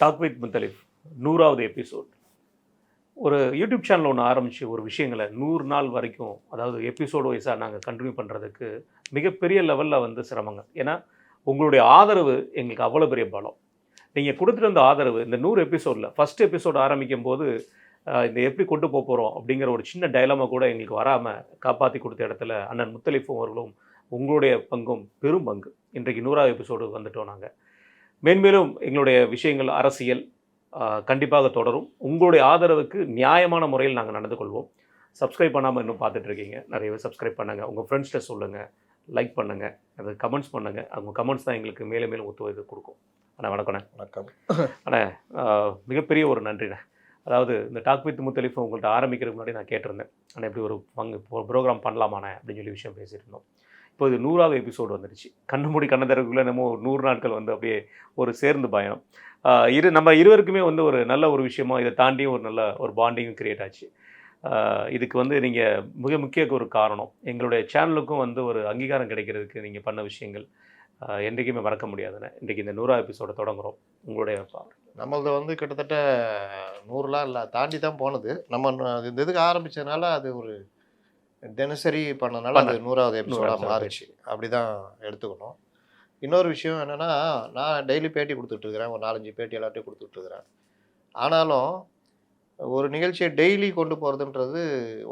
Talk with Muthalif 100வது episode. ஒரு YouTube channel ஒன்று ஆரம்பித்து ஒரு விஷயங்களை 100 நாள் வரைக்கும், அதாவது எபிசோடு வைஸாக நாங்கள் கண்டினியூ பண்ணுறதுக்கு மிகப்பெரிய லெவலில் வந்து சிரமங்க. ஏன்னா உங்களுடைய ஆதரவு எங்களுக்கு அவ்வளோ பெரிய பலம். நீங்கள் கொடுத்துட்டு வந்த ஆதரவு இந்த 100 எபிசோடில் ஃபஸ்ட் எபிசோடு ஆரம்பிக்கும் போது இந்த எப்படி கொண்டு போக போகிறோம் அப்படிங்கிற ஒரு சின்ன டைலமா கூட எங்களுக்கு வராமல் காப்பாற்றி கொடுத்த இடத்துல அண்ணன் முத்தலிஃபும் அவர்களும் உங்களுடைய பங்கும் பெரும் பங்கு. இன்றைக்கு 100வது எபிசோடு வந்துட்டோம். நாங்கள் மேன்மேலும் எங்களுடைய விஷயங்கள் அரசியல் கண்டிப்பாக தொடரும். உங்களுடைய ஆதரவுக்கு நியாயமான முறையில் நாங்கள் நடந்து கொள்வோம். சப்ஸ்கிரைப் பண்ணாமல் இன்னும் பார்த்துட்ருக்கீங்க, நிறைய பேர் சப்ஸ்கிரைப் பண்ணுங்கள், உங்கள் ஃப்ரெண்ட்ஸ்கிட்ட சொல்லுங்கள், லைக் பண்ணுங்கள், அது கமெண்ட்ஸ் பண்ணுங்கள். அவங்க கமெண்ட்ஸ் தான் எங்களுக்கு மேலும் மேலும் ஒத்துழைப்பு கொடுக்கும். அண்ணா வணக்கண்ணே. வணக்கம் அண்ணே. மிகப்பெரிய ஒரு நன்றிண்ணே. அதாவது இந்த டாக் வித் முத்தலிஃப் உங்கள்கிட்ட ஆரம்பிக்கிறதுக்கு முன்னாடி நான் கேட்டிருந்தேன், ஆனால் இப்படி ஒரு ப்ரோக்ராம் பண்ணலாமாண்ணே அப்படின்னு சொல்லி விஷயம் பேசியிருந்தோம். இப்போ இது 100வது எபிசோடு வந்துடுச்சு. கண்ணு மூடி கண்ண திறக்குள்ளே நம்ம 100 நாட்கள் வந்து அப்படியே ஒரு சேர்ந்து பயணம். நம்ம இருவருக்குமே வந்து ஒரு நல்ல ஒரு விஷயமா இதை தாண்டியும் ஒரு நல்ல ஒரு பாண்டிங்கும் கிரியேட் ஆச்சு. இதுக்கு வந்து நீங்கள் மிக முக்கிய ஒரு காரணம், எங்களுடைய சேனலுக்கும் வந்து ஒரு அங்கீகாரம் கிடைக்கிறதுக்கு நீங்கள் பண்ண விஷயங்கள் என்றைக்குமே மறக்க முடியாதுண்ணே. இன்றைக்கி இந்த 100வது எபிசோடை தொடங்குகிறோம். உங்களுடைய நம்மளது வந்து கிட்டத்தட்ட 100லாம் இல்லை, தாண்டி தான் போனது. நம்ம இந்த இதுக்கு ஆரம்பித்ததுனால அது ஒரு தினசரி பண்ணனால அது 100வது எபிசோடாக மாறிச்சு. அப்படி தான் எடுத்துக்கணும். இன்னொரு விஷயம் என்னென்னா, நான் டெய்லி பேட்டி கொடுத்துட்ருக்குறேன், ஒரு 4-5 பேட்டி எல்லாத்தையும் கொடுத்துட்ருக்குறேன். ஆனாலும் ஒரு நிகழ்ச்சியை டெய்லி கொண்டு போகிறதுன்றது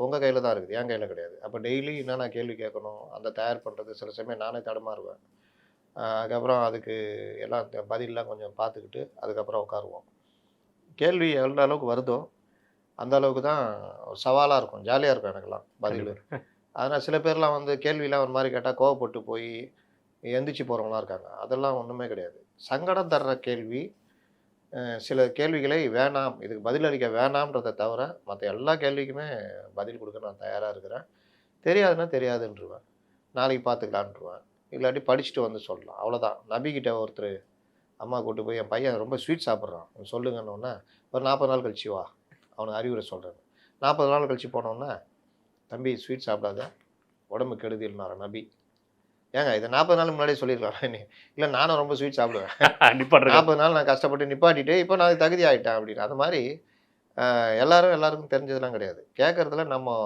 உங்கள் கையில் தான் இருக்குது, என் கையில் கிடையாது. அப்போ டெய்லி என்னென்ன கேள்வி கேட்கணும், அந்த தயார் பண்ணுறது சில சமயம் நானே தடுமாறுவேன். அதுக்கப்புறம் அதுக்கு எல்லாம் பதிலெலாம் கொஞ்சம் பார்த்துக்கிட்டு அதுக்கப்புறம் உட்காருவோம். கேள்வி எவ்வளோ அளவுக்கு வருதோ அந்த அளவுக்கு தான் ஒரு சவாலாக இருக்கும், ஜாலியாக இருக்கும் எனக்குலாம் பதில். அதனால் சில பேர்லாம் வந்து கேள்வியெலாம் ஒரு மாதிரி கேட்டால் கோவப்பட்டு போய் எந்திரிச்சு போகிறவங்களாம் இருக்காங்க. அதெல்லாம் ஒன்றுமே கிடையாது. சங்கடம் தர்ற கேள்வி, சில கேள்விகளை வேணாம், இதுக்கு பதிலளிக்க வேணாம்ன்றதை தவிர மற்ற எல்லா கேள்விக்குமே பதில் கொடுக்க நான் தயாராக இருக்கிறேன். தெரியாதுன்னா தெரியாதுன்றுவேன், நாளைக்கு பார்த்துக்கலான்ருவேன், இல்லாட்டி படிச்சுட்டு வந்து சொல்லலாம், அவ்வளோதான். நபிக்கிட்ட ஒருத்தர் அம்மா கூட்டு போய் என் பையன் ரொம்ப ஸ்வீட் சாப்பிட்றான் சொல்லுங்கன்னொன்னே, ஒரு 40 நாள் கழிச்சு வா அவனுக்கு அறிவுரை சொல்கிறேன். 40 நாள் கழிச்சு போனோன்னே, தம்பி ஸ்வீட் சாப்பிடாத உடம்பு கெடுதில்னார நபி. ஏங்க இதை 40 நாள் முன்னாடியே சொல்லியிருக்கலாம். இல்லை நானும் ரொம்ப ஸ்வீட் சாப்பிடுவேன், 40 நாள் நான் கஷ்டப்பட்டு நிப்பாட்டிட்டு இப்போ நான் தகுதி ஆகிட்டேன் அப்படின்னு. அது மாதிரி எல்லாருக்கும் தெரிஞ்சதெல்லாம் கிடையாது. கேட்குறதுல நம்ம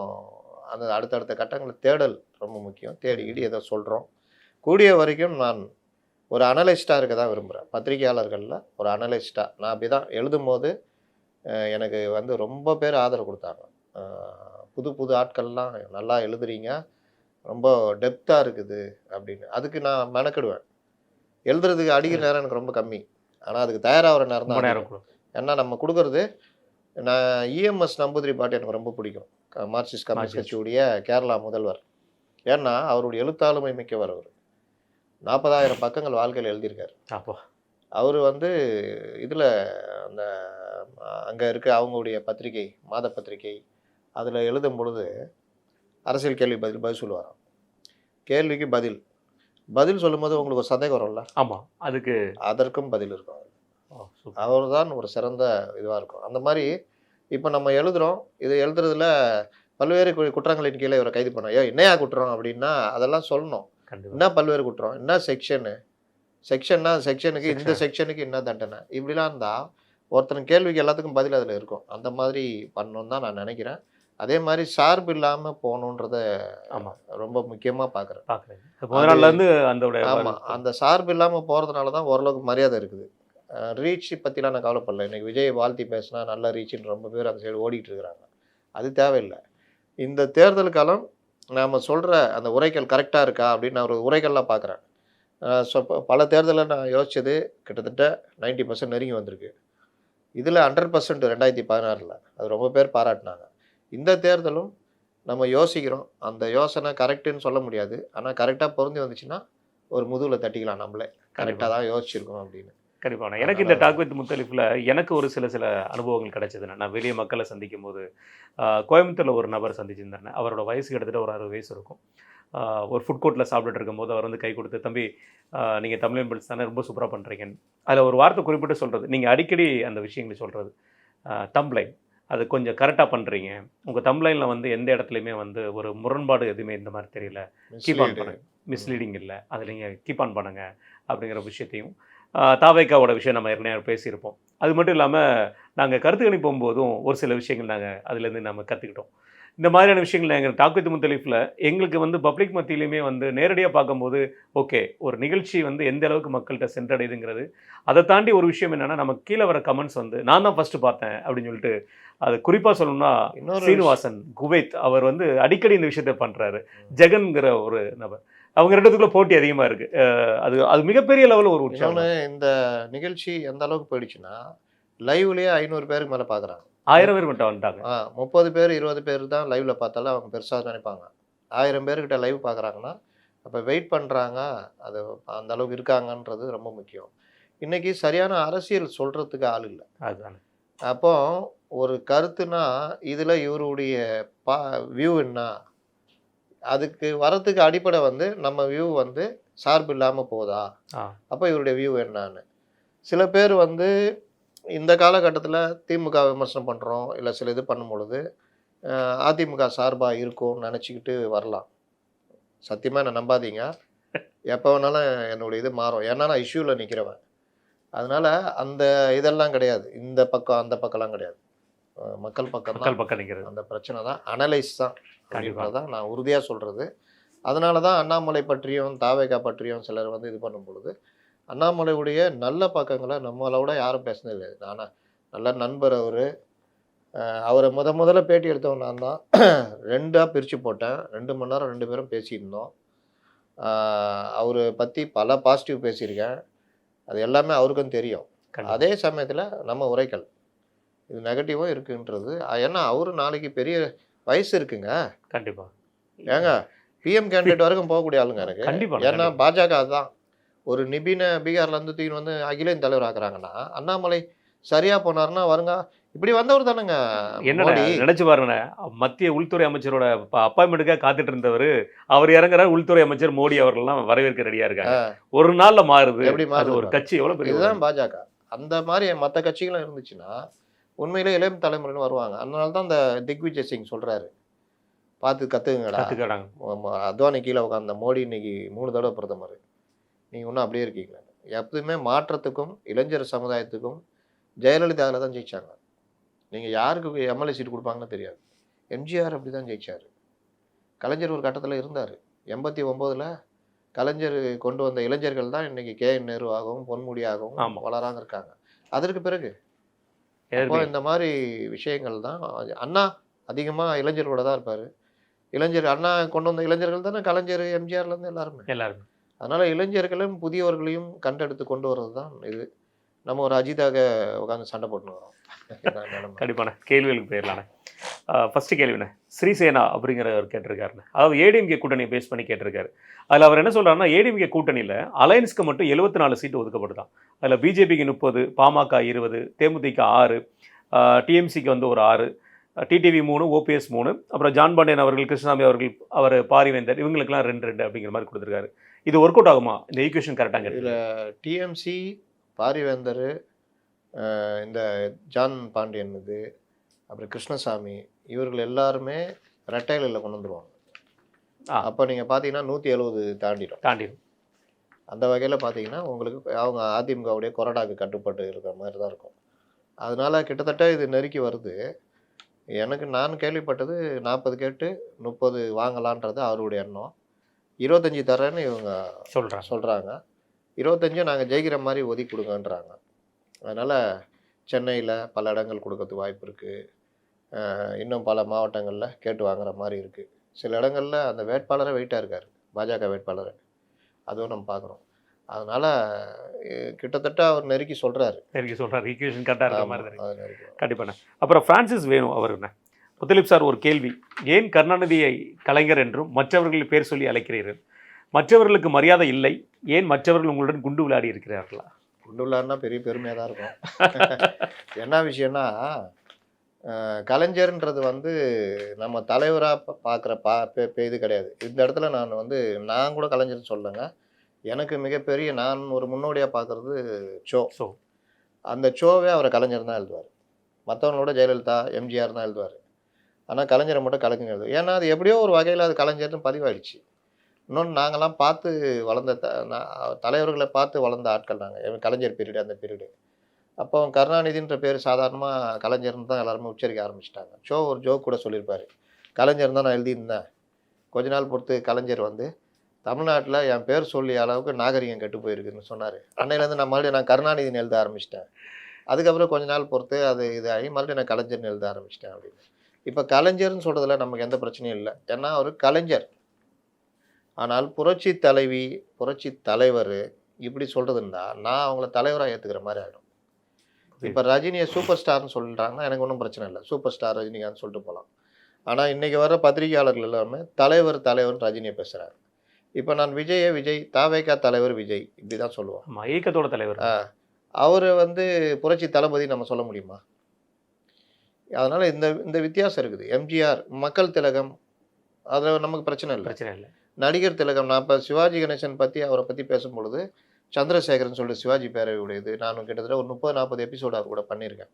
அந்த அடுத்தடுத்த கட்டங்களை தேடல் ரொம்ப முக்கியம். தேடிக்கிட்டு எதை சொல்கிறோம். கூடிய வரைக்கும் நான் ஒரு அனலிஸ்ட்டாக இருக்க தான் விரும்புகிறேன். பத்திரிகையாளர்களில் ஒரு அனலிஸ்ட்டாக நான் அப்படி தான் எழுதும் போது எனக்கு வந்து ரொம்ப பேர் ஆதரவு கொடுத்தாங்க. புது ஆட்கள்லாம் நல்லா எழுதுறீங்க, ரொம்ப டெப்த்தாக இருக்குது அப்படின்னு. அதுக்கு நான் மெனக்கிடுவேன். எழுதுறதுக்கு அடிக்கிற நேரம் எனக்கு ரொம்ப கம்மி, ஆனால் அதுக்கு தயாராகிற நேரம் தான் இருக்கும். ஏன்னா நம்ம கொடுக்குறது, நான் இஎம்எஸ் நம்பூதிரி பாட்டு எனக்கு ரொம்ப பிடிக்கும், மார்க்சிஸ்ட் கம்யூனிஸ்ட் கட்சியுடைய கேரளா முதல்வர். ஏன்னா அவருடைய எழுத்தாளுமை மிக்கவர். அவர் 40,000 பக்கங்கள் வாழ்க்கையில் எழுதியிருக்கார். அவர் வந்து இதில் அந்த அங்கே இருக்க அவங்களுடைய பத்திரிகை, மாத பத்திரிகை, அதில் எழுதும் பொழுது அரசியல் கேள்வி பதில் சொல்லுவாராம். கேள்விக்கு பதில் சொல்லும்போது உங்களுக்கு ஒரு சந்தேகம் வரும்ல, ஆமாம், அதற்கும் பதில் இருக்கும். அவர் தான் ஒரு சிறந்த இதுவாக இருக்கும். அந்த மாதிரி இப்போ நம்ம எழுதுகிறோம், இது எழுதுறதுல பல்வேறு குற்றங்களின் கீழே இவரை கைது பண்ணோம். என்னையா குற்றம் அப்படின்னா அதெல்லாம் சொல்லணும். என்ன பல்வேறு குற்றம், என்ன செக்ஷன்னா செக்ஷனுக்கு இந்த செக்ஷனுக்கு என்ன தண்டனை, இப்படிலாம் இருந்தால் ஒருத்தனுக்கு கேள்விக்கு எல்லாத்துக்கும் பதில் அதில் இருக்கும். அந்த மாதிரி பண்ணணுன்னு தான் நான் நினைக்கிறேன். அதே மாதிரி சார்பு இல்லாமல் போகணுன்றத ரொம்ப முக்கியமாக பார்க்குறேன். ஆமாம், அந்த சார்பு இல்லாமல் போகிறதுனால தான் ஓரளவுக்கு மரியாதை இருக்குது. ரீச் பற்றிலாம் நான் கவலைப்படல. இன்றைக்கி விஜய் வாழ்த்தி பேசினா நல்ல ரீச்சுன்னு ரொம்ப பேர் அந்த சைடு ஓடிட்டு இருக்கிறாங்க. அது தேவையில்லை. இந்த தேர்தல் காலம் நாம் சொல்கிற அந்த உரைகள் கரெக்டாக இருக்கா அப்படின்னு நான் ஒரு உரைகள்லாம் பார்க்குறேன். ஸோ பல தேர்தலில் நான் யோசித்தது கிட்டத்தட்ட 90% நெருங்கி வந்திருக்கு. இதில் 100% 2016 அது ரொம்ப பேர் பாராட்டினாங்க. இந்த தேர்தலும் நம்ம யோசிக்கிறோம், அந்த யோசனை கரெக்டுன்னு சொல்ல முடியாது, ஆனால் கரெக்டாக பொருந்தி வந்துச்சுன்னா ஒரு முதுகில் தட்டிக்கலாம், நம்மளே கரெக்டாக தான் யோசிச்சிருக்கோம் அப்படின்னு. கண்டிப்பாக. எனக்கு இந்த டாக் வித் முத்தலிஃபில் எனக்கு ஒரு சில அனுபவங்கள் கிடைச்சதுண்ணே. நான் வெளியே மக்களை சந்திக்கும் போது கோயம்புத்தூரில் ஒரு நபர் சந்திச்சிருந்தேன். அவரோட வயசு கிட்டத்தட்ட ஒரு 60 வயசு இருக்கும். ஒரு ஃபுட் கோர்ட்டில் சாப்பிட்டுட்டு இருக்கும்போது அவர் வந்து கை கொடுத்து, தம்பி நீங்கள் தமிழ் படிச்சு தானே, ரொம்ப சூப்பராக பண்ணுறீங்கன்னு. அதில் ஒரு வார்த்தை குறிப்பிட்டு சொல்கிறது, நீங்கள் அடிக்கடி அந்த விஷயங்களை சொல்கிறது, தம்ப்லைன் அது கொஞ்சம் கரெக்டாக பண்ணுறீங்க, உங்கள் தம்ப்லைனில் வந்து எந்த இடத்துலையுமே வந்து ஒரு முரண்பாடு எதுவுமே இந்த மாதிரி தெரியல, கீப் ஆன் பண்ணுங்க, மிஸ்லீடிங் இல்லை, அதை நீங்கள் கீப் ஆன் பண்ணுங்கள் அப்படிங்கிற விஷயத்தையும், தாவேக்காவோட விஷயம் நம்ம ஏற்கனவே பேசியிருப்போம். அது மட்டும் இல்லாமல் நாங்கள் கருத்து கணிப்பு போகும்போதும் ஒரு சில விஷயங்கள் நாங்கள் அதுலேருந்து நம்ம கற்றுக்கிட்டோம். இந்த மாதிரியான விஷயங்கள் எங்கள் டாக் வித் முத்தலீஃபில் எங்களுக்கு வந்து பப்ளிக் மத்தியிலுமே வந்து நேரடியாக பார்க்கும்போது ஓகே ஒரு நிகழ்ச்சி வந்து எந்த அளவுக்கு மக்கள்கிட்ட சென்றடையுதுங்கிறது. அதை தாண்டி ஒரு விஷயம் என்னென்னா நம்ம கீழே வர கமெண்ட்ஸ் வந்து நான் தான் ஃபஸ்ட்டு பார்த்தேன் அப்படின்னு சொல்லிட்டு அது குறிப்பாக சொல்லணும்னா இன்னொரு சீனிவாசன் குவைத் அவர் வந்து அடிக்கடி இந்த விஷயத்தை பண்ணுறாரு. ஜெகன்கிற ஒரு நபர் அவங்க ரெண்டுத்துக்குள்ள போட்டி அதிகமாக இருக்குது. அது அது மிகப்பெரிய லெவலில் ஒரு உற்சாகம். இன்னொன்று இந்த நிகழ்ச்சி எந்த அளவுக்கு போயிடுச்சுன்னா லைவ்லேயே 500 பேருக்கு மேலே பார்க்குறாங்க. 1000 பேர் மட்டும் வந்துட்டாங்க. 30 பேர் 20 பேர் தான் லைவ்ல பார்த்தாலும் அவங்க பெருசாக நினைப்பாங்க. 1000 பேர்கிட்ட லைவ் பார்க்குறாங்கன்னா அப்போ வெயிட் பண்ணுறாங்க. அது அந்த அளவுக்கு இருக்காங்கன்றது ரொம்ப முக்கியம். இன்னைக்கு சரியான அரசியல் சொல்கிறதுக்கு ஆள் இல்லை. அதுதானே. அப்போ ஒரு கருத்துனா இதில் இவருடைய வியூ என்ன, அதுக்கு வரத்துக்கு அடிப்படை வந்து நம்ம வியூ வந்து சார்பு இல்லாமல் போதா, அப்போ இவருடைய வியூ என்னன்னு. சில பேர் வந்து இந்த காலகட்டத்தில் திமுக விமர்சனம் பண்ணுறோம் இல்லை சில இது பண்ணும் பொழுது அதிமுக சார்பாக இருக்கும்னு நினச்சிக்கிட்டு வரலாம். சத்தியமாக என்ன நம்பாதீங்க. எப்போ வேணாலும் என்னுடைய இது மாறும். ஏன்னா நான் இஷ்யூவில் நிற்கிறவன். அதனால் அந்த இதெல்லாம் கிடையாது. இந்த பக்கம் அந்த பக்கம்லாம் கிடையாது. மக்கள் பக்கம் நிற்கிறது. அந்த பிரச்சனை தான் அனலைஸ் தான் தான் நான் உறுதியாக சொல்கிறது. அதனால தான் அண்ணாமலை பற்றியும் தாவேகா பற்றியும் சிலர் வந்து இது பண்ணும் பொழுது அண்ணாமலையுடைய நல்ல பக்கங்களை நம்மளோட யாரும் பேசினது இல்லை. நானா நல்ல நண்பர் அவர். அவரை முதல்ல பேட்டி எடுத்தவன் நான் தான். 2ஆக பிரித்து போட்டேன். 2 மணி நேரம் 2 பேரும் பேசியிருந்தோம். அவரை பற்றி பல பாசிட்டிவ் பேசியிருக்கேன். அது எல்லாமே அவருக்கும் தெரியும். அதே சமயத்தில் நம்ம உரைக்கல் இது நெகட்டிவும் இருக்குன்றது. ஏன்னா அவரு நாளைக்கு பெரிய வயசு இருக்குங்க. கண்டிப்பாக ஏங்க பிஎம் கேண்டிடேட் வரைக்கும் போகக்கூடிய ஆளுங்க எனக்கு. கண்டிப்பாக. ஏன்னா பாஜக அதுதான். ஒரு நிபினை பீகார்லேருந்து தூக்கி வந்து அகில இந்திய தலைவர் ஆக்குறாங்கன்னா அண்ணாமலை சரியாக போனார்னா வருங்க. இப்படி வந்தவர் தானுங்க. என்ன நினைச்சு பாருங்க, மத்திய உள்துறை அமைச்சரோட அப்பாயின்மெண்ட்டுக்காக காத்துட்டு இருந்தவர் அவர் இறங்குறாரு. உள்துறை அமைச்சர் மோடி அவர்கள்லாம் வரவேற்க ரெடியா இருக்காங்க. ஒரு நாள்ல மாறுது. எப்படி மாறுது? ஒரு கட்சி எவ்வளவு பெரிய. இதுதான் பாஜக. அந்த மாதிரி மற்ற கட்சிகளும் இருந்துச்சுன்னா உண்மையிலே இளைய தலைமுறைன்னு வருவாங்க. அதனால தான் அந்த திக்விஜய் சிங் சொல்றாரு, பார்த்து கத்துக்குங்கடா. அத்வானி கீழே உட்காந்த மோடி இன்னைக்கு 3 தடவை பிரதமர். நீங்கள் ஒன்றும் அப்படியே இருக்கீங்களா? எப்பவுமே மாற்றத்துக்கும் இளைஞர் சமுதாயத்துக்கும் ஜெயலலிதாவில் தான் ஜெயிச்சாங்க. நீங்கள் யாருக்கு எம்எல்ஏ சீட் கொடுப்பாங்கன்னு தெரியாது. எம்ஜிஆர் அப்படி தான் ஜெயிச்சார். கலைஞர் ஒரு கட்டத்தில் இருந்தார். 89ல் கலைஞர் கொண்டு வந்த இளைஞர்கள் தான் இன்னைக்கு KN நேருவாகவும் பொன்முடியாகவும் வளராங்க இருக்காங்க. அதற்கு பிறகு அப்போ இந்த மாதிரி விஷயங்கள் தான். அண்ணா அதிகமாக இளைஞர்களோட தான் இருப்பார். அண்ணா கொண்டு வந்த இளைஞர்கள் தானே கலைஞர் எம்ஜிஆர்லேருந்து எல்லாருமே. அதனால் இளைஞர்களும் புதியவர்களையும் கண்டெடுத்து கொண்டு வர்றது தான் இது. நம்ம ஒரு அஜிதாக உட்காந்து சண்டை போட்டுன்னு வரோம். கண்டிப்பான கேள்விகளுக்கு போயிடலாண்ணே. ஃபஸ்ட்டு கேள்விண்ணே, ஸ்ரீசேனா அப்படிங்கிறவர் கேட்டிருக்காருண்ணே. அதாவது ஏடிஎம்கே கூட்டணியை பேஸ் பண்ணி கேட்டிருக்காரு. அதில் அவர் என்ன சொல்கிறாருன்னா, ஏடிஎம்கே கூட்டணியில் அலையன்ஸ்க்கு மட்டும் 74 சீட்டு ஒதுக்கப்படுதான். அதில் பிஜேபிக்கு 30, பாமக 20, தேமுதிக 6, டிஎம்சிக்கு வந்து ஒரு 6, டிடிவி 3, ஓபிஎஸ் 3, அப்புறம் ஜான் பாண்டியன் அவர்கள், கிருஷ்ணசாமி அவர்கள், அவர் பாரிவேந்தர், இவங்களுக்கெல்லாம் 2 அப்படிங்கிற மாதிரி கொடுத்துருக்காரு. இது ஒர்க் அவுட் ஆகுமா? இந்த ஈக்குவேஷன் கரெக்டாக? இதில் டிஎம்சி, பாரிவேந்தர், இந்த ஜான் பாண்டியன், இது அப்புறம் கிருஷ்ணசாமி, இவர்கள் எல்லாருமே ரெட்டைலில் கொண்டு வந்துடுவாங்க. அப்போ நீங்கள் பார்த்தீங்கன்னா 170 தாண்டிடும். அந்த வகையில் பார்த்தீங்கன்னா உங்களுக்கு அவங்க அதிமுகவுடைய கொறடாக்கு கட்டுப்பட்டு இருக்கிற மாதிரி தான் இருக்கும். அதனால கிட்டத்தட்ட இது நெருக்கி வருது. நான் கேள்விப்பட்டது 40 கேட்டு 30 வாங்கலான்றது அவருடைய எண்ணம். 25 தரேன்னு இவங்க சொல்கிறாங்க. 25 நாங்கள் ஜெயிக்கிற மாதிரி ஒதுக்கி கொடுங்கன்றாங்க. அதனால் சென்னையில் பல இடங்கள் கொடுக்கறதுக்கு வாய்ப்பு இருக்குது. இன்னும் பல மாவட்டங்களில் கேட்டு வாங்குற மாதிரி இருக்குது. சில இடங்களில் அந்த வேட்பாளரை வெயிட்டாக இருக்கார், பாஜக வேட்பாளர். அதுவும் நம்ம பார்க்குறோம். அதனால் கிட்டத்தட்ட அவர் நெருக்கி சொல்கிறாரு. ஈக்குவேஷன் கரெக்டாக இருக்கிற மாதிரி தான். கண்டிப்பாண்ணே. அப்புறம் ஃப்ரான்சிஸ் வேணும் அவருண்ணே. முத்தலிப் சார் ஒரு கேள்வி, ஏன் கருணாநிதியை கலைஞர் என்றும் மற்றவர்கள் பேர் சொல்லி அழைக்கிறீர்கள்? மற்றவர்களுக்கு மரியாதை இல்லை, ஏன் மற்றவர்கள் உங்களுடன் குண்டு விளையாடி இருக்கிறார்களா? குண்டு விளையாடினா பெரிய பெருமையாக தான் இருக்கும். என்ன விஷயம்னா, கலைஞர்ன்றது வந்து நம்ம தலைவராக பார்க்குற இது கிடையாது. இந்த இடத்துல நான் கூட கலைஞர்னு சொல்லுங்க. எனக்கு மிகப்பெரிய நான் ஒரு முன்னோடியாக பார்க்குறது சோ. அந்த சோவே அவரை கலைஞர் தான் எழுதுவார். மற்றவங்களோட ஜெயலலிதா, எம்ஜிஆர் தான் எழுதுவார். ஆனால் கலைஞரை மட்டும் கலைஞர் எழுதுவார். ஏன்னா அது எப்படியோ ஒரு வகையில் அது கலைஞர்னு பதிவாயிடுச்சு. இன்னொன்று நாங்கள்லாம் பார்த்து வளர்ந்த தலைவர்களை பார்த்து வளர்ந்த ஆட்கள் நாங்கள். கலைஞர் பீரியடு, அந்த பீரியடு. அப்போ கருணாநிதின்ற பேர் சாதாரணமாக கலைஞர்னு தான் எல்லாருமே உச்சரிக்க ஆரம்பிச்சிட்டாங்க. ஒரு ஜோக் கூட சொல்லியிருப்பாரு. கலைஞர் தான் நான் எழுதியிருந்தேன். கொஞ்ச நாள் பொறுத்து கலைஞர் வந்து தமிழ்நாட்டில் என் பேர் சொல்லி அளவுக்கு நாகரிகம் கெட்டு போயிருக்குன்னு சொன்னார். அன்னையிலேருந்து நான் கருணாநிதினு எழுத ஆரம்பிச்சிட்டேன். அதுக்கப்புறம் கொஞ்ச நாள் பொறுத்து அது இதாகி மறுபடியும் நான் கலைஞர்னு எழுத ஆரம்பிச்சிட்டேன் அப்படின்னு. இப்போ கலைஞர்னு சொல்கிறதுல நமக்கு எந்த பிரச்சனையும் இல்லை. ஏன்னா அவர் கலைஞர். ஆனால் புரட்சி தலைவி, புரட்சி தலைவர் இப்படி சொல்கிறதுன்னா நான் அவங்கள தலைவராக ஏற்றுக்கிற மாதிரி ஆகிடும். இப்போ ரஜினியை சூப்பர் ஸ்டார்னு சொல்லிட்டாங்கன்னா எனக்கு ஒன்றும் பிரச்சனை இல்லை. சூப்பர் ஸ்டார் ரஜினிகாந்த் சொல்லிட்டு போகலாம். ஆனால் இன்றைக்கி வர பத்திரிகையாளர்கள் எல்லாமே தலைவர் ரஜினியை பேசுகிறாரு. இப்போ நான் விஜய் தாவேகா தலைவர் விஜய் இப்படி தான் சொல்லுவோம். இயக்கத்தோட தலைவர். அவர் வந்து புரட்சி தளபதி நம்ம சொல்ல முடியுமா? அதனால் இந்த வித்தியாசம் இருக்குது. எம்ஜிஆர் மக்கள் திலகம் அதில் நமக்கு பிரச்சனை இல்லை. நடிகர் திலகம் நான் இப்போ சிவாஜி கணேசன் அவரை பற்றி பேசும்பொழுது சந்திரசேகரன் சொல்லிட்டு சிவாஜி பேரவையுடையது நான் கிட்டத்தட்ட ஒரு 30-40 எபிசோடு அவர் கூட பண்ணியிருக்கேன்.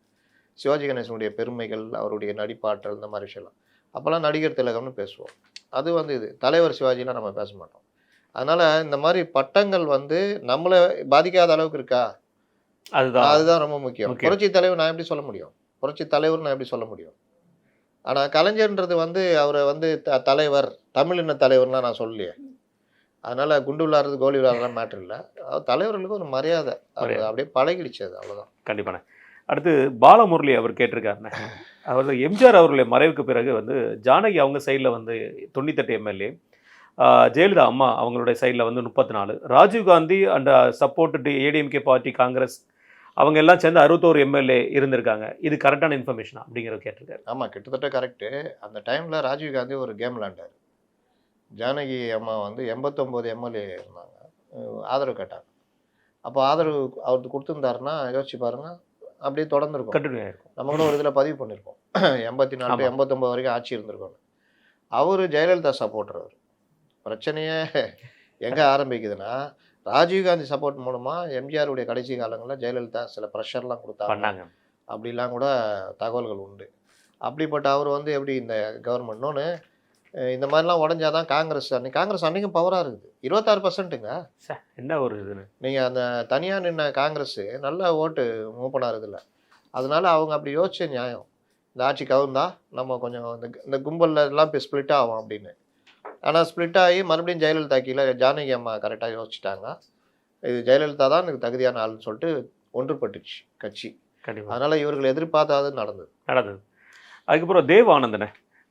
சிவாஜி கணேசனுடைய பெருமைகள், அவருடைய நடிப்பாற்றல், இந்த மாதிரி விஷயம்லாம். அப்போல்லாம் நடிகர் திலகம்னு பேசுவோம். அது வந்து இது தலைவர் சிவாஜிலாம் நம்ம பேச மாட்டோம். அதனால் இந்த மாதிரி பட்டங்கள் வந்து நம்மளை பாதிக்காத அளவுக்கு இருக்கா, அதுதான் ரொம்ப முக்கியம். புரட்சி தலைவர் நான் எப்படி சொல்ல முடியும்? புரட்சி தலைவர் நான் எப்படி சொல்ல முடியும்? ஆனால் கலைஞர்ன்றது வந்து அவரை வந்து தலைவர், தமிழின தலைவர்லாம் நான் சொல்லலையே. அதனால் குண்டு விளாட்றது கோலி விளாட்றதுலாம் மேட்ரு இல்லை. தலைவர்களுக்கு ஒரு மரியாதை அப்படியே பழகிடுச்சு, அது அவ்வளோதான். கண்டிப்பாண்ணே. அடுத்து பாலமுரளி அவர் கேட்டிருக்காருண்ணே. அவர் எம்ஜிஆர் அவர்களுடைய மறைவுக்கு பிறகு வந்து ஜானகி அவங்க சைடில் வந்து 98 எம்எல்ஏ, ஜெயலலிதா அம்மா அவங்களுடைய சைடில் வந்து 34, Rajiv Gandhi and support ADMK party Congress அவங்க எல்லாம் சேர்ந்து 61 எம்எல்ஏ இருந்திருக்காங்க. இது கரெக்டான இன்ஃபர்மேஷனா அப்படிங்கிறத கேட்டிருக்காரு. ஆமாம், கிட்டத்தட்ட கரெக்டு. அந்த டைமில் ராஜீவ்காந்தி ஒரு கேம் விளாண்டார். ஜானகி அம்மா வந்து 89 எம்எல்ஏ இருந்தாங்க, ஆதரவு கேட்டாங்க. அப்போ ஆதரவு அவருக்கு கொடுத்துருந்தாருன்னா யோசிச்சு பாருங்கள், அப்படியே தொடர்ந்துருக்கும், கண்டினியூ ஆகிருக்கும். நம்ம கூட ஒரு இதில் பதிவு பண்ணியிருக்கோம். 84 to 89 வரைக்கும் ஆட்சி இருந்திருக்கோம். அவர் ஜெயலலிதா சப்போர்ட்டர். அவர் பிரச்சனையே எங்கே ஆரம்பிக்குதுன்னா, ராஜீவ்காந்தி சப்போர்ட் மூலமாக எம்ஜிஆருடைய கடைசி காலங்களில் ஜெயலலிதா சில ப்ரெஷர்லாம் கொடுத்தாங்க அப்படிலாம் கூட தகவல்கள் உண்டு. அப்படிப்பட்ட அவர் வந்து எப்படி இந்த கவர்மெண்ட்னு இந்த மாதிரிலாம் உடஞ்சாதான் காங்கிரஸ் அன்றைக்கும் பவராக இருக்குது. 26%ங்க. என்ன ஒரு இதுன்னு நீங்கள் அந்த தனியாக நின்ன காங்கிரஸ் நல்ல ஓட்டு மூவ் பண்ணார் இதில். அதனால அவங்க அப்படி யோசிச்ச நியாயம், இந்த ஆட்சி கவுந்தா நம்ம கொஞ்சம் இந்த கும்பலில் எல்லாம் இப்போ ஸ்ப்ளிட் ஆகும் அப்படின்னு. ஆனால் ஸ்ப்ளிட் ஆகி மறுபடியும் ஜெயலலிதா கீழே ஜானகி அம்மா கரெக்டாக யோசிச்சிட்டாங்க, இது ஜெயலலிதா தான் எனக்கு தகுதியான ஆளுன்னு சொல்லிட்டு ஒன்றுபட்டுச்சு கட்சி. கண்டிப்பாக. அதனால் இவர்கள் எதிர்பார்த்தாது நடந்தது. அதுக்கப்புறம் தேவ் ஆனந்தனை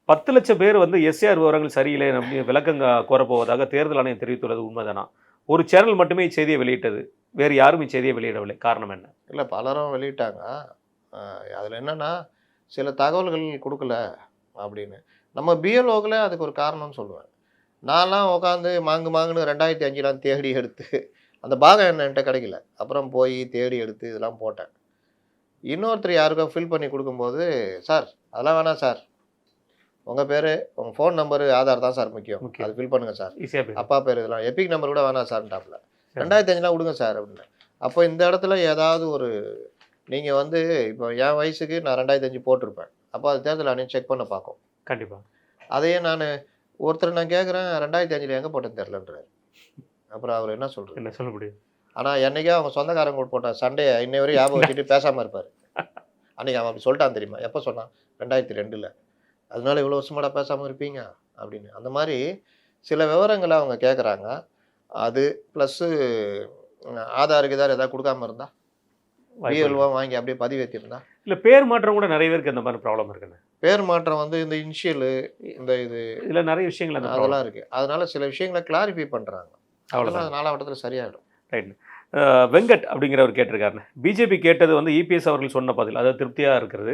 10 லட்சம் பேர் வந்து எஸ்ஆர் விவரங்கள் சரியில்லை அப்படின்னு விளக்கம் கோரப்போவதாக தேர்தல் ஆணையம் தெரிவித்துள்ளது உண்மைதானா? ஒரு சேனல் மட்டுமே இச்செய்தியை வெளியிட்டது, வேறு யாரும் இச்செய்தியை வெளியிடவில்லை, காரணம் என்ன? இல்லை, பலரும் வெளியிட்டாங்க. அதில் என்னென்னா சில தகவல்கள் கொடுக்கல அப்படின்னு. நம்ம பிஎல்ஓக்களே அதுக்கு ஒரு காரணம்னு சொல்லுவேன். நான்லாம் உட்காந்து மாங்குன்னு 2005 தேடி எடுத்து அந்த பாகம் என்கிட்ட கிடைக்கல. அப்புறம் போய் தேடி எடுத்து இதெல்லாம் போட்டேன். இன்னொருத்தர் யாருக்கோ ஃபில் பண்ணி கொடுக்கும்போது, சார் அதெல்லாம் வேணாம் சார், உங்கள் பேர், உங்கள் ஃபோன் நம்பரு, ஆதார் தான் சார் முக்கியம், அது ஃபில் பண்ணுங்கள் சார், அப்பா பேர் இதெல்லாம் எபிக் நம்பர் கூட வேணாம் சார்ன்டாப்பில், 2005 கொடுங்க சார் அப்படின்னு. அப்போ இந்த இடத்துல ஏதாவது ஒரு நீங்கள் வந்து இப்போ என் வயசுக்கு நான் 2005 போட்டிருப்பேன். அப்போ அது தேர்தல் ஆணையம் செக் பண்ண பார்க்கும். கண்டிப்பாக. அதையே நான் நான் கேட்குறேன் 2005 எங்கே போட்டேன்னு தெரிலன்றார். அப்புறம் அவர் என்ன சொல்கிறது, என்ன சொல்ல முடியும்? ஆனால் என்றைக்கே அவங்க சொந்தக்காரங்க கூட போட்ட சண்டையை இன்னை வரையும் ஞாபகம் வச்சுட்டு பேசாமல் இருப்பார். அன்றைக்கி அவன் அப்படி சொல்லிட்டான் தெரியுமா? எப்போ சொன்னான்? 2002. அதனால இவ்வளோ வருஷமாடா பேசாமல் இருப்பீங்க அப்படின்னு. அந்த மாதிரி சில விவரங்களை அவங்க கேட்குறாங்க. அது ப்ளஸ்ஸு ஆதாருக்கு ஏதாவது கொடுக்காம இருந்தால், பிஎல்ஓ வாங்கி அப்படியே பதிவேற்றிருந்தா. இல்லை, பேர் மாற்றம் கூட நிறைய பேருக்கு அந்த மாதிரி ப்ராப்ளம் இருக்குண்ணே. பேர் மாற்றம் வந்து இந்த இனிஷியலு, இந்த இதில் நிறைய விஷயங்கள் அதெல்லாம் இருக்குது. அதனால் சில விஷயங்களை கிளாரிஃபை பண்ணுறாங்க. அவ்வளோதான், 4ஆம் வட்டத்தில் சரியாயிடும். ரைட். வெங்கட் அப்படிங்கிறவர் கேட்டிருக்காருண்ணே, பிஜேபி கேட்டது வந்து இபிஎஸ் அவர்கள் சொன்ன பதில், அதாவது திருப்தியாக இருக்கிறது.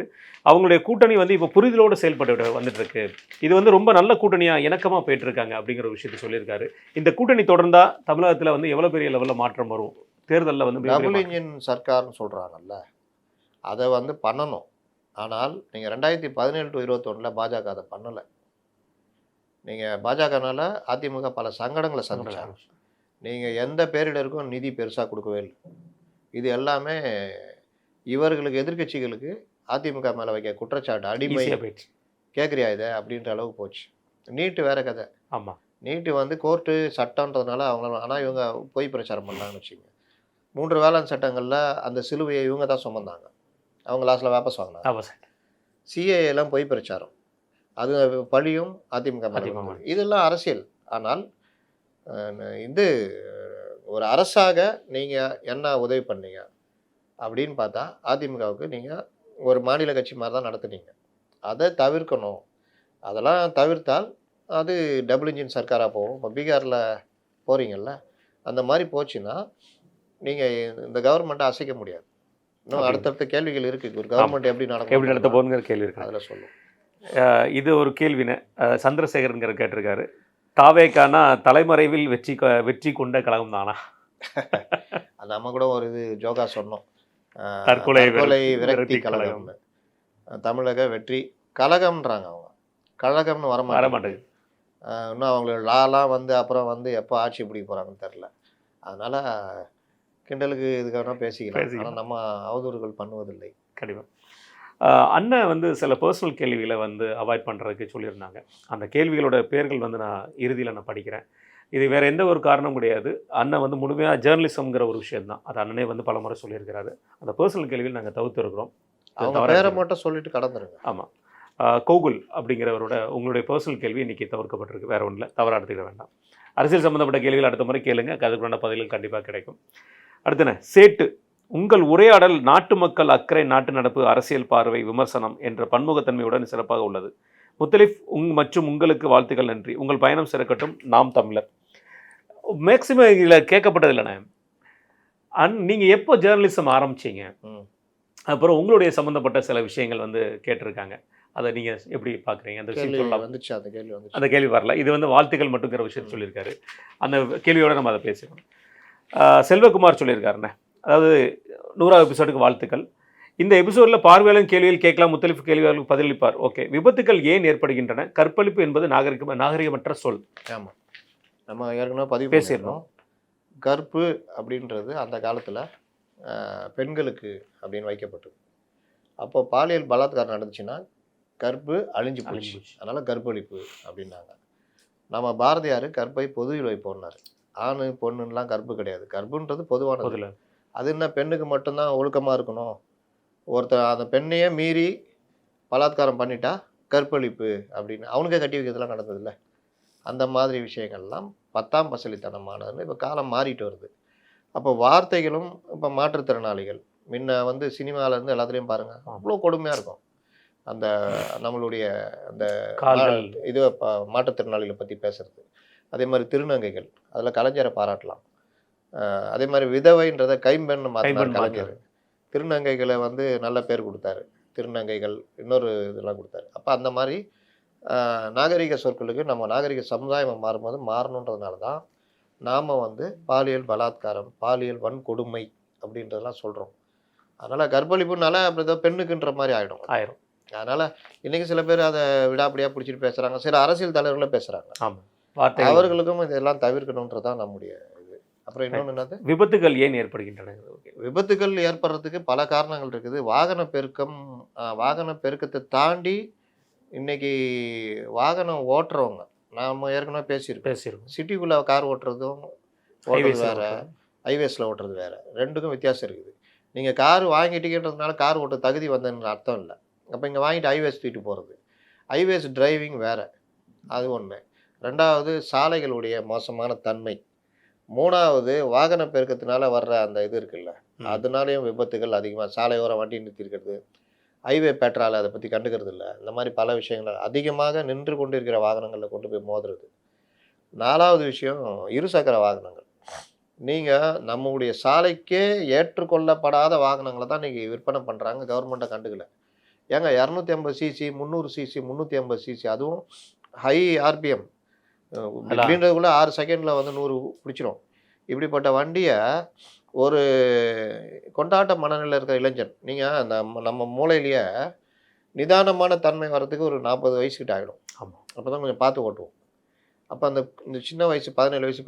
அவங்களுடைய கூட்டணி வந்து இப்போ புரிதலோடு செயல்பட்டு வந்துட்டு இருக்கு, இது வந்து ரொம்ப நல்ல கூட்டணியாக இணக்கமாக போயிட்டு இருக்காங்க அப்படிங்கிற ஒரு விஷயத்தை சொல்லியிருக்காரு. இந்த கூட்டணி தொடர்ந்தா தமிழகத்தில் வந்து எவ்வளோ பெரிய லெவலில் மாற்றம் வரும்? தேர்தலில் வந்து டபுள் இன்ஜின் சர்க்கார்னு சொல்கிறாங்கல்ல, அதை வந்து பண்ணணும். ஆனால் நீங்கள் 2017 to 21 பாஜக அதை பண்ணலை. நீங்கள் பாஜகனால அதிமுக பல சங்கடங்களை சந்திச்சாங்க. நீங்கள் எந்த பேரிடருக்கும் நிதி பெருசாக கொடுக்கவே இல்லை. இது எல்லாமே இவர்களுக்கு, எதிர்கட்சிகளுக்கு அதிமுக மேலே வைக்க குற்றச்சாட்டு, அடிமை கேட்குறியா இதை அப்படின்ற அளவுக்கு போச்சு. நீட்டு வேற கதை. ஆமாம், நீட்டு வந்து கோர்ட்டு சட்டன்றதுனால அவங்களால, ஆனால் இவங்க பொய் பிரச்சாரம் பண்ணாங்கன்னு வச்சுக்கோங்க. 3 வேளாண் சட்டங்களில் அந்த சிலுவையை இவங்க தான் சுமந்தாங்க. அவங்க லாஸ்ட்டில் வாபஸ் வாங்கினாங்க. அவசியம். சிஏஏலாம் பொய் பிரச்சாரம். அது பழியும் அதிமுக மேல அதிமுக வந்தது. இதெல்லாம் அரசியல். ஆனால் இது ஒரு அரசாக நீங்கள் என்ன உதவி பண்ணீங்க அப்படின்னு பார்த்தா அதிமுகவுக்கு நீங்கள் ஒரு மாநில கட்சி மாதிரி தான் நடத்துனீங்க. அதை தவிர்க்கணும். அதெல்லாம் தவிர்த்தால் அது டபுள் இன்ஜின் சர்க்காராக போகும். இப்போ பீகாரில் போகிறீங்கல்ல, அந்த மாதிரி போச்சுன்னா நீங்கள் இந்த கவர்மெண்ட்டை அசைக்க முடியாது. இன்னும் அடுத்தடுத்த கேள்விகள் இருக்குது. ஒரு கவர்மெண்ட் எப்படி நடத்த போகுங்கிற கேள்வி இருக்குது. அதில் சொல்லும். இது ஒரு கேள்வின்னு சந்திரசேகரங்கிற கேட்டிருக்காரு. தாவேக்கானா தலைமறைவில் வெற்றி கொண்ட கழகம் தானா? நம்ம கூட ஒரு இது ஜோகா சொன்னோம். தற்கொலை விரக்தி கழகம்னு. தமிழக வெற்றி கழகம்ன்றாங்க அவங்க. கழகம்னு வரமாட்டேங்குது. இன்னும் அவங்களோட லாலாம் வந்து அப்புறம் வந்து எப்போ ஆட்சி பிடிக்க போகிறாங்கன்னு தெரில. அதனால் கிண்டலுக்கு இதுக்காக பேசிக்கலாம். ஆனால் நம்ம அவதூறுகள் பண்ணுவதில்லை. கண்டிப்பாக. அண்ணன் வந்து சில பர்சனல் கேள்விகளை வந்து அவாய்ட் பண்ணுறதுக்கு சொல்லியிருந்தாங்க. அந்த கேள்விகளோட பேர்கள் வந்து நான் இறுதியில் படிக்கிறேன். இது வேறு எந்த ஒரு காரணமும் கிடையாது. அண்ணன் வந்து முழுமையாக ஜேர்னலிசம்ங்கிற ஒரு விஷயம் தான். அது அண்ணனே வந்து பல முறை சொல்லியிருக்கிறாரு. அந்த பர்சனல் கேள்வியில் நாங்கள் தவிர்த்துருக்கிறோம். அவங்க பேரை மட்டும் சொல்லிட்டு கடந்துருங்க. ஆமாம். கோகுல் அப்படிங்கிறவரோட உங்களுடைய பர்சனல் கேள்வி இன்றைக்கி தவிர்க்கப்பட்டிருக்கு. வேறு ஒன்றில் தவறாக எடுத்துக்க வேண்டாம். அரசியல் சம்மந்தப்பட்ட கேள்விகள் அடுத்த முறை கேளுங்க. அதுக்குள்ள பதில்கள் கண்டிப்பாக கிடைக்கும். அடுத்தன சேட்டு, உங்கள் உரையாடல் நாட்டு மக்கள் அக்கறை, நாட்டு நடப்பு, அரசியல் பார்வை, விமர்சனம் என்ற பன்முகத்தன்மையுடன் சிறப்பாக உள்ளது. முத்தலிஃப் மற்றும் உங்களுக்கு வாழ்த்துக்கள், நன்றி. உங்கள் பயணம் சிறக்கட்டும். நாம் தமிழர். மேக்சிமம் இதில் கேட்கப்பட்டது இல்லைண்ணே, நீங்கள் எப்போ ஜேர்னலிசம் ஆரம்பிச்சிங்க, அப்புறம் உங்களுடைய சம்மந்தப்பட்ட சில விஷயங்கள் வந்து கேட்டிருக்காங்க. அதை நீங்கள் எப்படி பார்க்குறீங்க? அந்த விஷயம் சொல்லலாம். வந்துச்சு அந்த கேள்வி வந்து அந்த கேள்வி வரல. இது வந்து வாழ்த்துக்கள் மட்டுங்கிற விஷயம் சொல்லியிருக்காரு. அந்த கேள்வியோடு நம்ம அதை பேசிக்கணும். செல்வகுமார் சொல்லியிருக்காருண்ணே, அதாவது 100வது எபிசோடுக்கு வாழ்த்துக்கள். இந்த எபிசோடில் பார்வையாளர் கேள்விகள் கேட்கலாம், முத்தலிஃப் கேள்வியாளருக்கு பதிலளிப்பார். ஓகே. விபத்துக்கள் ஏன் ஏற்படுகின்றன? கற்பழிப்பு என்பது நாகரிகமற்ற சொல். ஆமாம், நம்ம ஏற்கனவே பதிவு பேசிடணும். கற்பு அப்படின்றது அந்த காலத்தில் பெண்களுக்கு அப்படின்னு வைக்கப்பட்டது. அப்போ பாலியல் பலாத்காரம் நடந்துச்சுன்னா கற்பு அழிஞ்சு போச்சு, அதனால் கற்பழிப்பு அப்படின்னாங்க. நம்ம பாரதியார் கற்பை பொதுவில் வைப்போம்னாரு. ஆணு பொண்ணுலாம் கற்பு கிடையாது. கற்புன்றது பொதுவானது. அது என்ன பெண்ணுக்கு மட்டும்தான் ஒழுக்கமாக இருக்கணும், ஒருத்தர் அந்த பெண்ணையே மீறி பலாத்காரம் பண்ணிட்டா கற்பழிப்பு அப்படின்னு அவனுக்கே கட்டி வைக்கிறதுலாம் நடந்ததில்ல. அந்த மாதிரி விஷயங்கள்லாம் 10ஆம் பசலித்தனமானதுன்னு இப்போ காலம் மாறிட்டு வருது. அப்போ வார்த்தைகளும் இப்போ மாற்றுத்திறனாளிகள் முன்ன வந்து சினிமாவிலேருந்து எல்லாத்துலேயும் பாருங்கள் அவ்வளோ கொடுமையாக இருக்கும். அந்த நம்மளுடைய அந்த இது மாற்றுத்திறனாளிகளை பற்றி பேசுறது. அதே மாதிரி திருநங்கைகள், அதில் கலைஞரை பாராட்டலாம். அதே மாதிரி விதவைன்றதை கைம்பெண்ணு மாற்றினார் கலைஞர். திருநங்கைகளை வந்து நல்ல பேர் கொடுத்தாரு. திருநங்கைகள் இன்னொரு இதெல்லாம் கொடுத்தாரு. அப்போ அந்த மாதிரி நாகரிக சொற்களுக்கு நம்ம நாகரிக சமுதாயம் மாறும்போது மாறணுன்றதுனால தான் நாம் வந்து பாலியல் பலாத்காரம், பாலியல் வன்கொடுமை அப்படின்றதெல்லாம் சொல்கிறோம். அதனால் கற்பழிப்புனால அப்படி ஏதோ பெண்ணுக்குன்ற மாதிரி ஆயிரும். அதனால் இன்றைக்கி சில பேர் அதை விடாப்படியாக பிடிச்சிட்டு பேசுகிறாங்க. சில அரசியல் தலைவர்களும் பேசுகிறாங்க. அவர்களுக்கும் இதெல்லாம் தவிர்க்கணுன்றதான் நம்முடைய இது. அப்புறம் இன்னொன்று என்னது, விபத்துகள் ஏன் ஏற்படுகின்றன? விபத்துகள் ஏற்படுறதுக்கு பல காரணங்கள் இருக்குது. வாகன பெருக்கத்தை தாண்டி இன்னைக்கு வாகனம் ஓட்டுறவங்க, நாம் ஏற்கனவே பேசியிருக்கோம். சிட்டிக்குள்ளே கார் ஓட்டுறதும் வேறு, ஹைவேஸில் ஓட்டுறது வேறு. ரெண்டுக்கும் வித்தியாசம் இருக்குது. நீங்கள் கார் வாங்கிட்டீங்கன்றதுனால கார் ஓட்ட தகுதி வந்ததுன்னு அர்த்தம் இல்லை. அப்போ இங்கே வாங்கிட்டு ஹைவேஸ் தூக்கிட்டு போகிறது, ஹைவேஸ் டிரைவிங் வேறு, அது ஒன்று. ரெண்டாவது சாலைகளுடைய மோசமான தன்மை. மூணாவது வாகன பெருக்கத்தினால வர்ற அந்த இது இருக்குல்ல, அதனாலேயும் விபத்துகள் அதிகமாக. சாலையோரம் வண்டி நிறுத்திருக்கிறது, ஹைவே பெட்ரோல் அதை பற்றி கண்டுக்கிறது இல்லை. இந்த மாதிரி பல விஷயங்கள் அதிகமாக நின்று கொண்டு இருக்கிற வாகனங்களில் கொண்டு போய் மோதுறது. நாலாவது விஷயம் இருசக்கர வாகனங்கள். நீங்கள் நம்முடைய சாலைக்கே ஏற்றுக்கொள்ளப்படாத வாகனங்களை தான் இன்றைக்கி விற்பனை பண்ணுறாங்க, கவர்மெண்ட்டை கண்டுக்கல. ஏங்க 250 சிசி, 300 சிசி, 350 சிசி, அதுவும் ஹை ஆர்பிஎம் அப்படின்றதுக்குள்ளே 6 செகண்டில் வந்து 100 பிடிச்சிரும். இப்படிப்பட்ட வண்டியை ஒரு கொண்டாட்ட மனநிலையில் இருக்கிற இளைஞன், நீங்கள் நம்ம மூளையிலேயே நிதானமான தன்மை வர்றதுக்கு ஒரு 40 வயசுக்கிட்ட ஆகிடும். ஆமாம், அப்போ தான் கொஞ்சம் பார்த்து ஓட்டுவோம். அப்போ இந்த சின்ன வயசு 17 வயசு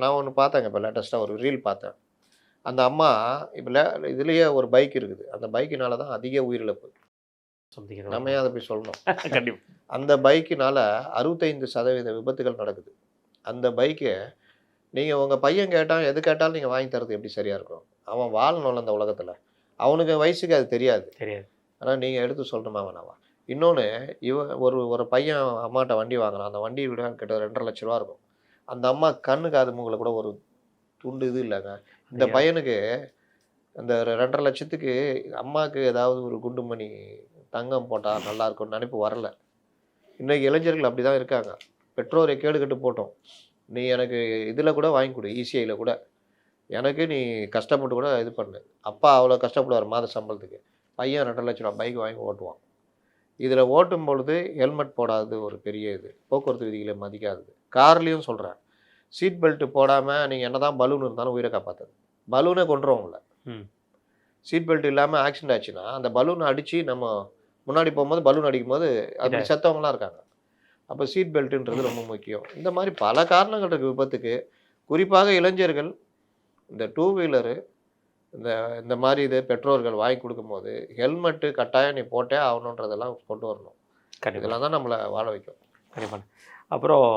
நான் ஒன்று பார்த்தேங்க. இப்போ லேட்டஸ்ட்டாக ஒரு ரீல் பார்த்தேன். அந்த அம்மா இப்போ இதுலேயே ஒரு பைக் இருக்குது. அந்த பைக்கினால தான் அதிக உயிரிழப்பு. நம்ம ஏன் அதை போய் சொல்லணும்? கண்டிப்பாக. அந்த பைக்கினால் 65% விபத்துகள் நடக்குது. அந்த பைக்கை நீங்கள் உங்கள் பையன் கேட்டால் எது கேட்டாலும் நீங்கள் வாங்கி தரது எப்படி சரியாக இருக்கும்? அவன் வாழணும்ல அந்த உலகத்தில். அவனுக்கு வயசுக்கு அது தெரியாது. தெரியாது. ஆனால் நீங்கள் எடுத்து சொல்லணுமா வேணாவா? இன்னொன்று, ஒரு ஒரு பையன் அம்மாட்ட வண்டி வாங்குறான். அந்த வண்டி விட கிட்ட 2,50,000 ரூபா இருக்கும். அந்த அம்மா கண்ணு காது மூக்கில் கூட ஒரு துண்டு இது இல்லைங்க. இந்த ஐயா. பையனுக்கு அந்த 2,50,000க்கு அம்மாவுக்கு ஏதாவது ஒரு குண்டுமணி தங்கம் போட்டால் நல்லா இருக்கும்னு நினைப்பு வரல. இன்றைக்கி இளைஞர்கள் அப்படி தான் இருக்காங்க. பெற்றோரை கேடு கட்டு போட்டோம். நீ எனக்கு இதில் கூட வாங்கி கொடு, இசிஐயில் கூட. எனக்கு நீ கஷ்டப்பட்டு கூட இது பண்ணு. அப்பா அவ்வளோ கஷ்டப்படுவார் மாத சம்பளத்துக்கு. பையன் 2,00,000 ரூபா பைக் வாங்கி ஓட்டுவான். இதில் ஓட்டும் பொழுது ஹெல்மெட் போடாதது ஒரு பெரிய இது. போக்குவரத்து விதிகளை மதிக்காதது. கார்லேயும் சொல்கிறேன். சீட் பெல்ட் போடாமல் நீங்கள் என்ன தான் பலூன் இருந்தாலும் உயிரை காப்பாற்றுது. பலூனே கொண்டுருவோம்ல. சீட் பெல்ட் இல்லாமல் ஆக்சிடென்ட் ஆச்சுன்னா அந்த பலூனை அடித்து நம்ம முன்னாடி போகும்போது பலூன் அடிக்கும்போது அப்படி செத்தவங்களாம் இருக்காங்க. அப்போ சீட் பெல்ட்டுன்றது ரொம்ப முக்கியம். இந்த மாதிரி பல காரணங்கள் இருக்குது விபத்துக்கு. குறிப்பாக இளைஞர்கள் இந்த டூ வீலரு இந்த இந்த மாதிரி இது பெற்றோர்கள் வாங்கி கொடுக்கும்போது ஹெல்மெட்டு கட்டாயம் நீ போட்டே ஆகணுன்றதெல்லாம் கொண்டு வரணும். இதெல்லாம் தான் நம்மளை வாழ வைக்கும். கண்டிப்பாக. அப்புறம்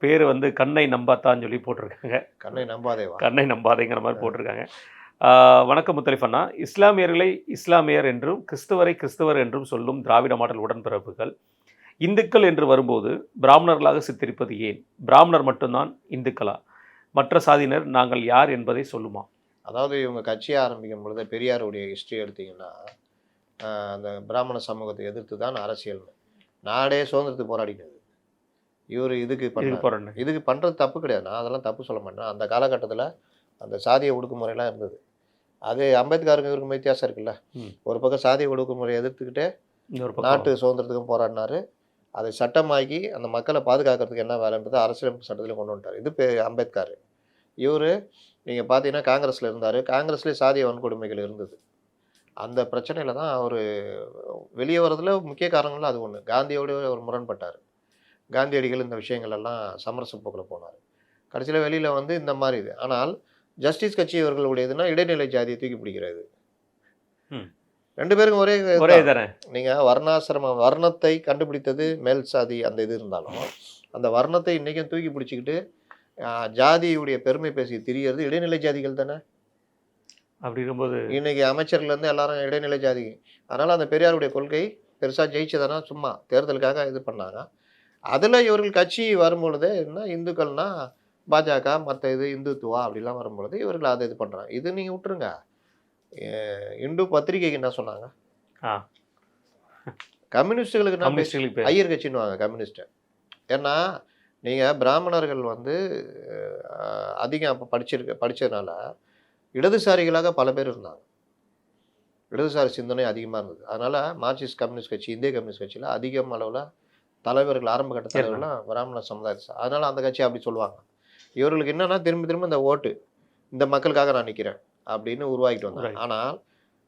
பேர் வந்து கண்ணை நம்பாத்தான்னு சொல்லி போட்டிருக்காங்க. கண்ணை நம்பாதேவா? கண்ணை நம்பாதேங்கிற மாதிரி போட்டிருக்காங்க. வணக்கம் முத்தலிஃபண்ணா. இஸ்லாமியர்களை இஸ்லாமியர் என்றும் கிறிஸ்தவரை கிறிஸ்தவர் என்றும் சொல்லும் திராவிட மாடல் உடன்பிறப்புகள் இந்துக்கள் என்று வரும்போது பிராமணர்களாக சித்தரிப்பது ஏன்? பிராமணர் மட்டும்தான் இந்துக்களா? மற்ற சாதியினர் நாங்கள் யார் என்பதை சொல்லுமா? அதாவது இவங்க கட்சியை ஆரம்பிக்கும் பொழுது பெரியாருடைய ஹிஸ்ட்ரி எடுத்திங்கன்னா அந்த பிராமண சமூகத்தை எதிர்த்து தான் அரசியல்னு நாடே சுதந்திரத்துக்கு போராடினது. இவர் இதுக்கு பண்ணுறது தப்பு கிடையாது. நான் அதெல்லாம் தப்பு சொல்ல மாட்டேன். அந்த காலகட்டத்தில் அந்த சாதிய ஒடுக்குமுறையெல்லாம் இருந்தது. அது அம்பேத்கருக்கு இவருக்கும் வித்தியாசம் இருக்குல்ல. ஒரு பக்கம் சாதிய ஒடுக்குமுறையை எதிர்த்துக்கிட்டே நாட்டு சுதந்திரத்துக்கும் போராடினார். அதை சட்டமாக்கி அந்த மக்களை பாதுகாக்கிறதுக்கு என்ன வேலைன்றது அரசியலமைப்பு சட்டத்தில் கொண்டு வந்துட்டார். இது அம்பேத்கர். இவர் நீங்கள் பார்த்தீங்கன்னா காங்கிரஸில் இருந்தார். காங்கிரஸ்லேயே சாதிய வன்கொடுமைகள் இருந்தது. அந்த பிரச்சனையில் தான் அவர் வெளியே வர்றதுல முக்கிய காரணங்களும் அது ஒன்று. காந்தியோடு அவர் முரண்பட்டார். காந்தியடிகள் இந்த விஷயங்கள் எல்லாம் சமரச போக்கில் போனார். கடைசியில் வெளியில் வந்து இந்த மாதிரி இது. ஆனால் ஜஸ்டிஸ் கட்சி இவர்களுடையதுன்னா இடைநிலை ஜாதியை தூக்கி பிடிக்கிறது. 2 பேருக்கும் ஒரே தானே. நீங்கள் வர்ணத்தை கண்டுபிடித்தது மேல் சாதி அந்த இது இருந்தாலும் அந்த வர்ணத்தை இன்றைக்கும் தூக்கி பிடிச்சிக்கிட்டு ஜாதியுடைய பெருமை பேசி திரிகிறது இடைநிலை ஜாதிகள் தானே. அப்படி இருக்கும்போது இன்னைக்கு அமைச்சர்கள்லேருந்து எல்லாரும் இடைநிலை ஜாதி. அதனால் அந்த பெரியாருடைய கொள்கை பெருசாக ஜெயிச்சதானா சும்மா தேர்தலுக்காக இது பண்ணாங்க. அதில் இவர்கள் கட்சி வரும்பொழுது என்ன இந்துக்கள்னா பாஜக மற்ற இது இந்துத்துவா அப்படிலாம் வரும்பொழுது இவர்கள் அதை இது பண்ணுறாங்க. இது நீங்கள் விட்டுருங்க. இந்து பத்திரிகைக்கு என்ன சொன்னாங்க? கம்யூனிஸ்டுகளுக்கு ஐயர் கட்சின்னு வாங்க கம்யூனிஸ்ட்டை. ஏன்னா நீங்கள் பிராமணர்கள் வந்து அதிகம் அப்போ படித்ததுனால இடதுசாரிகளாக பல பேர் இருந்தாங்க. இடதுசாரி சிந்தனை அதிகமாக இருந்தது. அதனால் மார்க்சிஸ்ட் கம்யூனிஸ்ட் கட்சி இந்திய கம்யூனிஸ்ட் கட்சியில் அதிகம் அளவில் தலைவர்கள் ஆரம்ப கட்ட தலைவர்கள்லாம் பிராமண சமுதாயத்தை. அதனால் அந்த கட்சி அப்படி சொல்லுவாங்க. இவர்களுக்கு என்னென்னா திரும்ப இந்த ஓட்டு இந்த மக்களுக்காக நான் நிற்கிறேன் அப்படின்னு உருவாக்கிட்டு வந்தாங்க. ஆனால்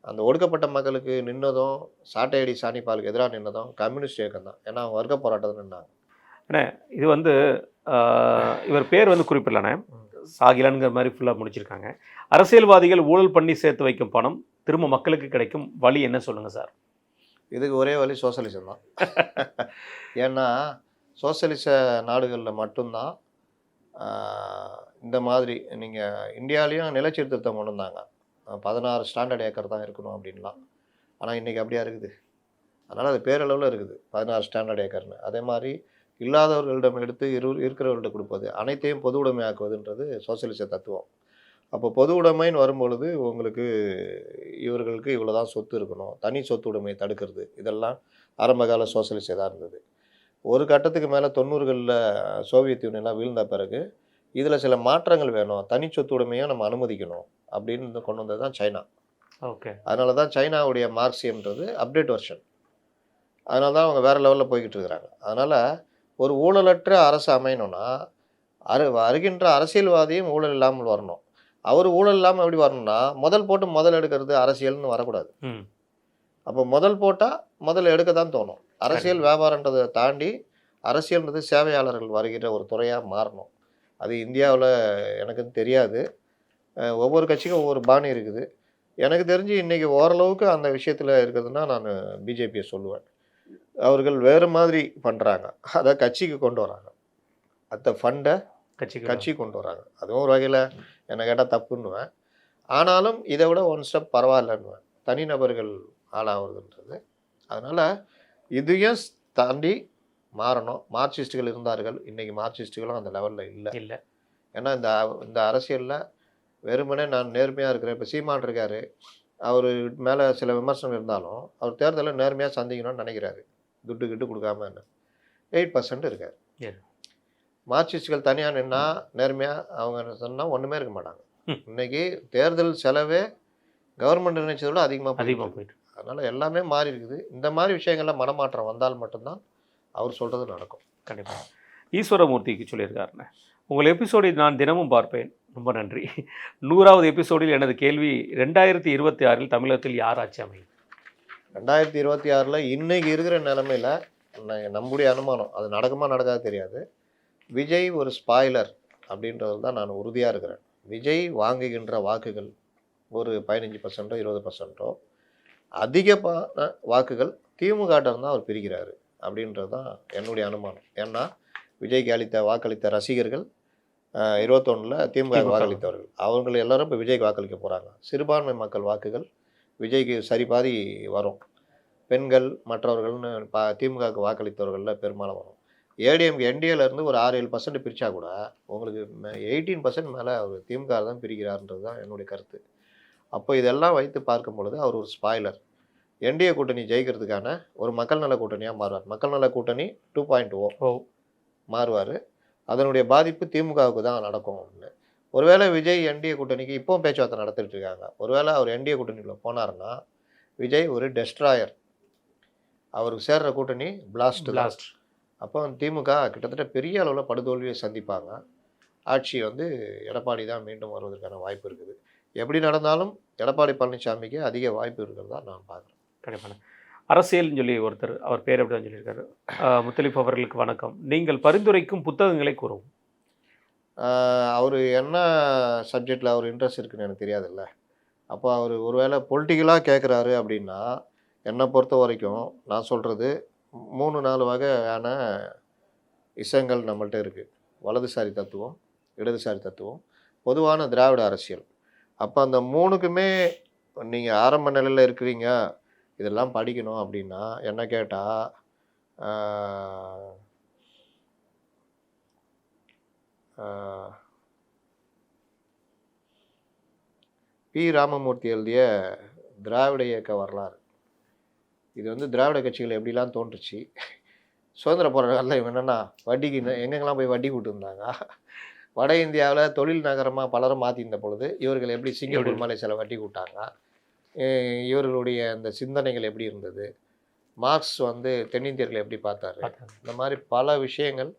அந்த ஒடுக்கப்பட்ட மக்களுக்கு நின்னதும் சாட்டையடி சாணிப்பாலுக்கு எதிராக நின்னதும் கம்யூனிஸ்ட் இயக்கம் தான். ஏன்னா அவங்க வர்க்க போராட்டத்தில் நின்னாங்க. அண்ணே இது வந்து இவர் பேர் வந்து குறிப்பிடலண்ணே, சாகிலன்கிற மாதிரி ஃபுல்லாக முடிச்சிருக்காங்க. அரசியல்வாதிகள் ஊழல் பண்ணி சேர்த்து வைக்கும் பணம் திரும்ப மக்களுக்கு கிடைக்கும் வழி என்ன சொல்லுங்கள் சார்? இதுக்கு ஒரே வழி சோசியலிசம் தான். ஏன்னா சோசியலிச நாடுகளில் மட்டும்தான் இந்த மாதிரி நீங்கள் இந்தியாவிலையும் நிலச்சீர்திருத்தம் கொண்டு வந்தாங்க. 16 ஸ்டாண்டர்ட் ஏக்கர் தான் இருக்கணும் அப்படின்லாம். ஆனால் இன்றைக்கி அப்படியா இருக்குது. அதனால் அது பேரளவில் இருக்குது 16 ஸ்டாண்டர்ட் ஏக்கர்னு. அதே மாதிரி இல்லாதவர்களிடம் எடுத்து இருக்கிறவர்கள்ட்ட கொடுப்பது அனைத்தையும் பொது உடைமையாக்குவதுன்றது சோசியலிச தத்துவம். அப்போ பொது உடைமைன்னு வரும்பொழுது உங்களுக்கு இவர்களுக்கு இவ்வளோ தான் சொத்து இருக்கணும், தனி சொத்து உடைமையை தடுக்கிறது, இதெல்லாம் ஆரம்பகால சோசியலிச இதாக இருந்தது. ஒரு கட்டத்துக்கு மேலே 90களில் சோவியத் யூனியன்லாம் வீழ்ந்த பிறகு இதில் சில மாற்றங்கள் வேணும், தனி சொத்து உடைமையும் நம்ம அனுமதிக்கணும் அப்படின்னு கொண்டு வந்தது தான் சைனா. ஓகே. அதனால தான் சைனாவுடைய மார்க்சியம்ன்றது அப்டேட் வெர்ஷன். அதனால தான் அவங்க வேறு லெவலில் போய்கிட்டு இருக்கிறாங்க. அதனால் ஒரு ஊழலற்ற அரசு அமையணும்னா வருகின்ற அரசியல்வாதியும் ஊழல் இல்லாமல் வரணும். அவர் ஊழல் இல்லாமல் எப்படி வரணும்னா முதல் எடுக்கிறது அரசியல்னு வரக்கூடாது. அப்போ முதல் எடுக்க தான் தோணும். அரசியல் வியாபாரன்றதை தாண்டி அரசியல்ன்றது சேவையாளர்கள் வருகிற ஒரு துறையாக மாறணும். அது இந்தியாவில் எனக்கு தெரியாது. ஒவ்வொரு கட்சிக்கும் ஒவ்வொரு பாணி இருக்குது. எனக்கு தெரிஞ்சு இன்றைக்கி ஓரளவுக்கு அந்த விஷயத்தில் இருக்கிறதுனா நான் பிஜேபியை சொல்லுவேன். அவர்கள் வேறு மாதிரி பண்ணுறாங்க. அதை கட்சிக்கு கொண்டு வராங்க. அந்த ஃபண்டை கட்சி கொண்டு வராங்க. அதுவும் ஒரு வகையில் என்னை கேட்டால் தப்புன்னுவேன். ஆனாலும் இதை விட ஒன் ஸ்டெப் பரவாயில்லன்னு தனிநபர்கள் ஆளாகுதுன்றது. அதனால் இதையும் தாண்டி மாறணும். மார்க்சிஸ்டுகள் இருந்தார்கள், இன்றைக்கி மார்க்சிஸ்டுகளும் அந்த லெவலில் இல்லை. ஏன்னா இந்த இந்த அரசியலில் வெறுமனே நான் நேர்மையாக இருக்கிறேன். இப்போ சீமான் இருக்கார், அவர் மேலே சில விமர்சனம் இருந்தாலும் அவர் தேர்தலில் நேர்மையாக சந்திக்கணும்னு நினைக்கிறாரு, துட்டு கிட்டு கொடுக்காம. 8% இருக்கார். மார்க்சிஸ்டுகள் தனியாக நின்னா நேர்மையாக அவங்க சொன்னால் ஒன்றுமே இருக்க மாட்டாங்க. இன்றைக்கி தேர்தல் செலவே கவர்மெண்ட் நினைச்சதை விட அதிகமாக போயிட்டு. அதனால் எல்லாமே மாறி இருக்குது. இந்த மாதிரி விஷயங்களில் மனமாற்றம் வந்தால் மட்டும்தான் அவர் சொல்கிறது நடக்கும். கண்டிப்பாக. ஈஸ்வரமூர்த்திக்கு சொல்லியிருக்காருண்ணே, உங்கள் எபிசோடை நான் தினமும் பார்ப்பேன், ரொம்ப நன்றி. 100வது எபிசோடில் எனது கேள்வி, 2026 தமிழகத்தில் யார் ஆட்சி அமையும்? 2026 இன்னைக்கு இருக்கிற நிலைமையில் நம்முடைய அனுமானம், அது நடக்குமா நடக்காது தெரியாது, விஜய் ஒரு ஸ்பாய்லர் அப்படின்றது தான் நான் உறுதியாக இருக்கிறேன். விஜய் வாங்குகின்ற வாக்குகள் ஒரு 15%, 20%, அதிகமான வாக்குகள் திமுகட்ட தான் அவர் பிரிக்கிறாரு அப்படின்றது தான் என்னுடைய அனுமானம். ஏன்னா விஜய்க்கு வாக்களித்த ரசிகர்கள் 21 திமுக வாக்களித்தவர்கள், அவங்க எல்லாரும் இப்போ விஜய்க்கு வாக்களிக்க போகிறாங்க. சிறுபான்மை மக்கள் வாக்குகள் விஜய்க்கு சரிபாதி வரும். பெண்கள் மற்றவர்கள்னு திமுகவுக்கு வாக்களித்தவர்களில் பெரும்பாலும் வரும். ஏடிஎம்கே என்டிஏலேருந்து ஒரு 6-7% பிரித்தா கூட உங்களுக்கு 18% மேலே அவர் திமுக தான் பிரிக்கிறார்ன்றது தான் என்னுடைய கருத்து. அப்போ இதெல்லாம் வைத்து பார்க்கும் பொழுது அவர் ஒரு ஸ்பாய்லர். என்டிஏ கூட்டணி ஜெயிக்கிறதுக்கான ஒரு மக்கள் நல கூட்டணியாக மாறுவார். மக்கள் நல கூட்டணி 2.0 மாறுவார். அதனுடைய பாதிப்பு திமுகவுக்கு தான் நடக்கும். ஒருவேளை விஜய் என்டிஏ கூட்டணிக்கு இப்போவும் பேச்சுவார்த்தை நடத்திட்டு இருக்காங்க. ஒருவேளை அவர் என்டிஏ கூட்டணியில் போனார்னா விஜய் ஒரு டெஸ்ட்ராயர், அவருக்கு சேர்ற கூட்டணி பிளாஸ்ட். அப்போ திமுக கிட்டத்தட்ட பெரிய அளவில் படுதோல்வியை சந்திப்பாங்க. ஆட்சி எடப்பாடி தான் மீண்டும் வருவதற்கான வாய்ப்பு இருக்குது. எப்படி நடந்தாலும் எடப்பாடி பழனிசாமிக்கு அதிக வாய்ப்பு இருக்கிறதா நான் பார்க்குறேன். கண்டிப்பாக. அரசியல்னு சொல்லி ஒருத்தர், அவர் பேர் அப்படி தான் சொல்லியிருக்காரு. முத்தலிப் அவர்களுக்கு வணக்கம், நீங்கள் பரிந்துரைக்கும் புத்தகங்களை கூறவும். அவர் என்ன சப்ஜெக்டில் அவர் இன்ட்ரெஸ்ட் இருக்குன்னு எனக்கு தெரியாதுல்ல. அப்போ அவர் ஒருவேளை பொலிட்டிக்கலாக கேட்குறாரு அப்படின்னா, என்னை பொறுத்த வரைக்கும் நான் சொல்கிறது 3-4 வகையான இசங்கள் நம்மள்கிட்ட இருக்குது. வலதுசாரி தத்துவம், இடதுசாரி தத்துவம், பொதுவான திராவிட அரசியல். அப்போ அந்த 3க்குமே நீங்கள் ஆரம்ப நிலையில் இருக்கிறீங்க, இதெல்லாம் படிக்கணும் அப்படின்னா என்ன கேட்டால் பி. ராமமூர்த்தி எழுதிய திராவிட இயக்க வரலாறு, இது திராவிட கட்சிகள் எப்படிலாம் தோன்றுச்சு, சுதந்திர போராட்டத்தில் இவங்க என்னென்னா வட்டிக்கு எங்கெங்கெல்லாம் போய் வட்டி கூட்டு இருந்தாங்க, வட இந்தியாவில் தொழில் நகரமாக பலரும் மாற்றிருந்த பொழுது இவர்கள் எப்படி சிங்கப்பூர் மலேசியாவில் வட்டி கூட்டாங்க, இவர்களுடைய அந்த சிந்தனைகள் எப்படி இருந்தது, மார்க்ஸ் தென்னிந்தியர்களை எப்படி பார்த்தாரு, இந்த மாதிரி பல விஷயங்கள்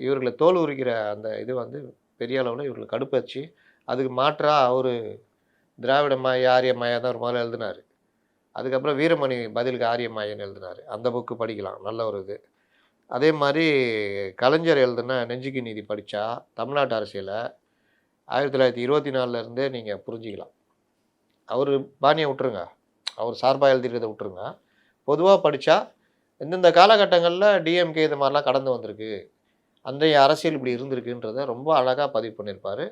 இவர்களை தோல் உரிக்கிற அந்த இது பெரிய அளவில் இவர்களுக்கு கடுப்பாச்சு. அதுக்கு மாற்றாக அவர் திராவிட மாய ஆரிய மாயா தான் ஒரு முதல்ல எழுதினார். அதுக்கப்புறம் வீரமணி பதிலுக்கு ஆரிய மாயன்னு எழுதினார். அந்த புக்கு படிக்கலாம், நல்ல ஒரு இது. அதே மாதிரி கலைஞர் எழுதுன நெஞ்சுக்கு நீதி படித்தா தமிழ்நாட்டு அரசியலை 1924 நீங்கள் புரிஞ்சிக்கலாம். அவர் பாணியை விட்டுருங்க, அவர் சார்பாக எழுதிக்கிறத விட்டுருங்க. பொதுவாக படித்தா இந்தந்த காலகட்டங்களில் டிஎம்கே இது மாதிரிலாம் கடந்து வந்திருக்கு, அன்றைய அரசியல் இப்படி இருந்திருக்குன்றதை ரொம்ப அழகாக பதிவு பண்ணியிருப்பார்.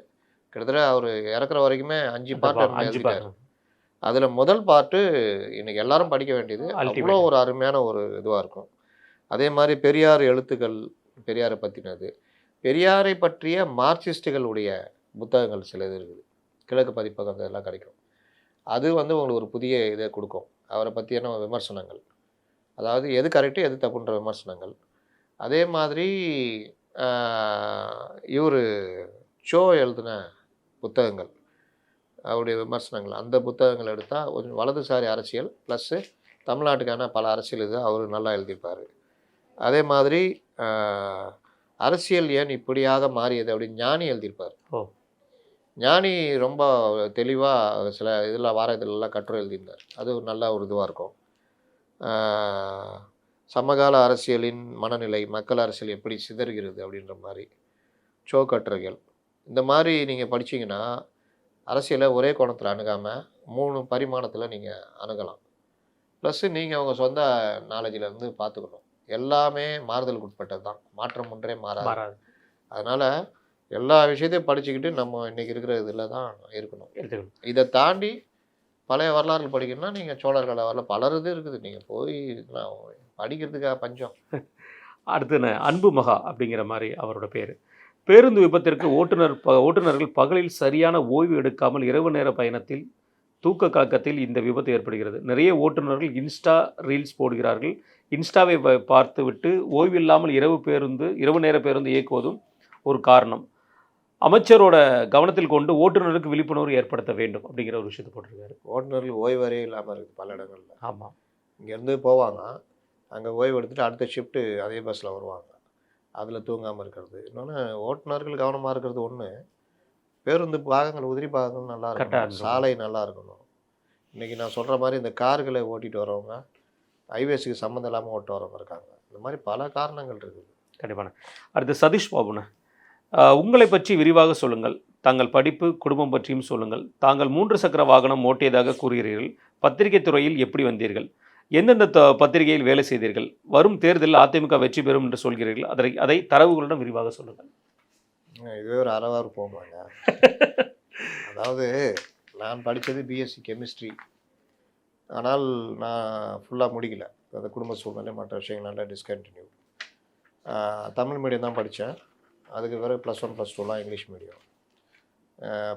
கிட்டத்தட்ட அவர் இறக்குற வரைக்குமே 5 பார்ட் எழுதிட்டார். அதில் முதல் பார்ட்டு இன்றைக்கி எல்லாரும் படிக்க வேண்டியது, அவ்வளோ ஒரு அருமையான ஒரு இதுவாக இருக்கும். அதே மாதிரி பெரியார் எழுத்துக்கள், பெரியாரை பற்றினது, பெரியாரை பற்றிய மார்க்சிஸ்டுகளுடைய புத்தகங்கள் சில இது இருக்குது, கிழக்கு பதிப்பகம் இதெல்லாம் கிடைக்கும். அது உங்களுக்கு ஒரு புதிய இதை கொடுக்கும், அவரை பற்றியான விமர்சனங்கள், அதாவது எது கரெக்டு எது தப்புன்ற விமர்சனங்கள். அதே மாதிரி இவர் ஷோ எழுதின புத்தகங்கள், அவருடைய விமர்சனங்கள், அந்த புத்தகங்கள் எடுத்தால் கொஞ்சம் வலதுசாரி அரசியல் ப்ளஸ்ஸு தமிழ்நாட்டுக்கான பல அரசியல் இது அவர் நல்லா எழுதியிருப்பார். அதே மாதிரி அரசியல் ஏன் இப்படியாக மாறியது அப்படின்னு ஞானி எழுதியிருப்பார். ஞானி ரொம்ப தெளிவாக சில இதில் வார இதெல்லாம் கட்டுரை எழுதியிருந்தார். அது ஒரு நல்ல ஒரு இதுவாக இருக்கும். சமகால அரசியலின் மனநிலை, மக்கள் அரசியல் எப்படி சிதறுகிறது அப்படின்ற மாதிரி ஷோ கட்டுரைகள், இந்த மாதிரி நீங்கள் படித்தீங்கன்னா அரசியலை ஒரே கோணத்தில் அணுகாமல் 3 பரிமாணத்தில் நீங்கள் அணுகலாம். ப்ளஸ்ஸு நீங்கள் அவங்க சொந்த நாலேஜிலேருந்து பார்த்துக்கணும். எல்லாமே மாறுதலுக்கு உட்பட்டது தான், மாற்றம் ஒன்றே மாறாது. அதனால் எல்லா விஷயத்தையும் படிச்சுக்கிட்டு நம்ம இன்னைக்கு இருக்கிற இதில் தான் இருக்கணும். எடுத்துக்கணும். இதை தாண்டி பழைய வரலாறுகள் படிக்கணும்னா நீங்கள் சோழர்கள் வரலாறு பலர் இது இருக்குது. நீங்கள் போய் இதெல்லாம் படிக்கிறதுக்காக பஞ்சம். அடுத்து அன்பு மகா அப்படிங்கிற மாதிரி அவரோட பேர். பேருந்து விபத்திற்கு ஓட்டுநர்கள் பகலில் சரியான ஓய்வு எடுக்காமல் இரவு நேர பயணத்தில் தூக்க கலக்கத்தில் இந்த விபத்து ஏற்படுகிறது. நிறைய ஓட்டுநர்கள் இன்ஸ்டா ரீல்ஸ் போடுகிறார்கள். இன்ஸ்டாவை பார்த்துவிட்டு ஓய்வில்லாமல் இரவு நேர பேருந்து இயக்குவதும் ஒரு காரணம். அமைச்சரோட கவனத்தில் கொண்டு ஓட்டுநருக்கு விழிப்புணர்வு ஏற்படுத்த வேண்டும் அப்படிங்கிற ஒரு விஷயத்தை போட்டிருக்காரு. ஓட்டுநர்கள் ஓய்வரே இல்லாமல் இருக்குது பல இடங்களில். ஆமாம். இங்கேருந்து போவாங்க, அங்கே ஓய்வு எடுத்துகிட்டு அடுத்த ஷிஃப்ட்டு அதே பஸ்ஸில் வருவாங்க. அதில் தூங்காமல் இருக்கிறது. இன்னொன்று ஓட்டுநர்கள் கவனமாக இருக்கிறது ஒன்று. பேருந்து பாகங்கள் உதிரி பாகங்கள் நல்லா இருக்கணும், சாலை நல்லா இருக்கணும். இன்றைக்கி நான் சொல்கிற மாதிரி இந்த கார்களை ஓட்டிகிட்டு வரவங்க ஹைவேஸுக்கு சம்மந்தம் இல்லாமல் ஓட்ட வரவங்க இருக்காங்க. இந்த மாதிரி பல காரணங்கள் இருக்குது. கண்டிப்பான. அடுத்து சதீஷ் பாபுண்ணா, உங்களை பற்றி விரிவாக சொல்லுங்கள். தங்கள் படிப்பு, குடும்பம் பற்றியும் சொல்லுங்கள். தாங்கள் 3 சக்கர வாகனம் ஓட்டியதாக கூறுகிறீர்கள். பத்திரிகை துறையில் எப்படி வந்தீர்கள்? எந்தெந்த பத்திரிகையில் வேலை செய்தீர்கள்? வரும் தேர்தலில் அதிமுக வெற்றி பெறும் என்று சொல்கிறீர்கள். அதை தரவுகளுடன் விரிவாக சொல்லுங்கள். இதுவே ஒரு அறவாறு போமாங்க. அதாவது நான் படித்தது பிஎஸ்சி கெமிஸ்ட்ரி. ஆனால் நான் ஃபுல்லாக முடிக்கல. அந்த குடும்ப சூழ்நிலை மற்ற விஷயங்களால டிஸ்கண்டினியூ. தமிழ் மீடியம் தான் படித்தேன். அதுக்கு பிறகு +1 +2லாம் இங்கிலீஷ் மீடியம்.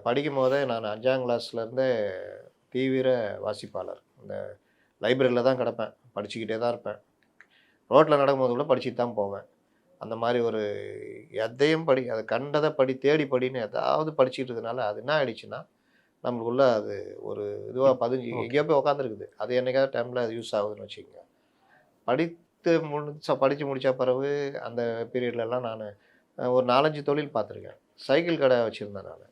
படிக்கும் போதே நான் 5ஆம் கிளாஸ்லேருந்தே தீவிர வாசிப்பாளர். இந்த லைப்ரரியில் தான் கிடப்பேன், படிச்சுக்கிட்டே தான் இருப்பேன். ரோட்டில் நடக்கும்போது கூட படிச்சுட்டு தான் போவேன். அந்த மாதிரி ஒரு எதையும் அதை கண்டதை தேடி படின்னு ஏதாவது படிச்சுட்டு இருக்கிறதுனால அது என்ன ஆகிடுச்சுன்னா நம்மளுக்குள்ளே அது ஒரு இதுவாக பதிஞ்சு எங்கேயோ போய் உட்காந்துருக்குது. அது என்னைக்காவது டைமில் அது யூஸ் ஆகுதுன்னு வச்சுக்கோங்க. படித்து முடித்த பிறகு அந்த பீரியட்லலாம் நான் ஒரு 4-5 தொழில் பார்த்துருக்கேன். சைக்கிள் கடை வச்சுருந்தேன். நான்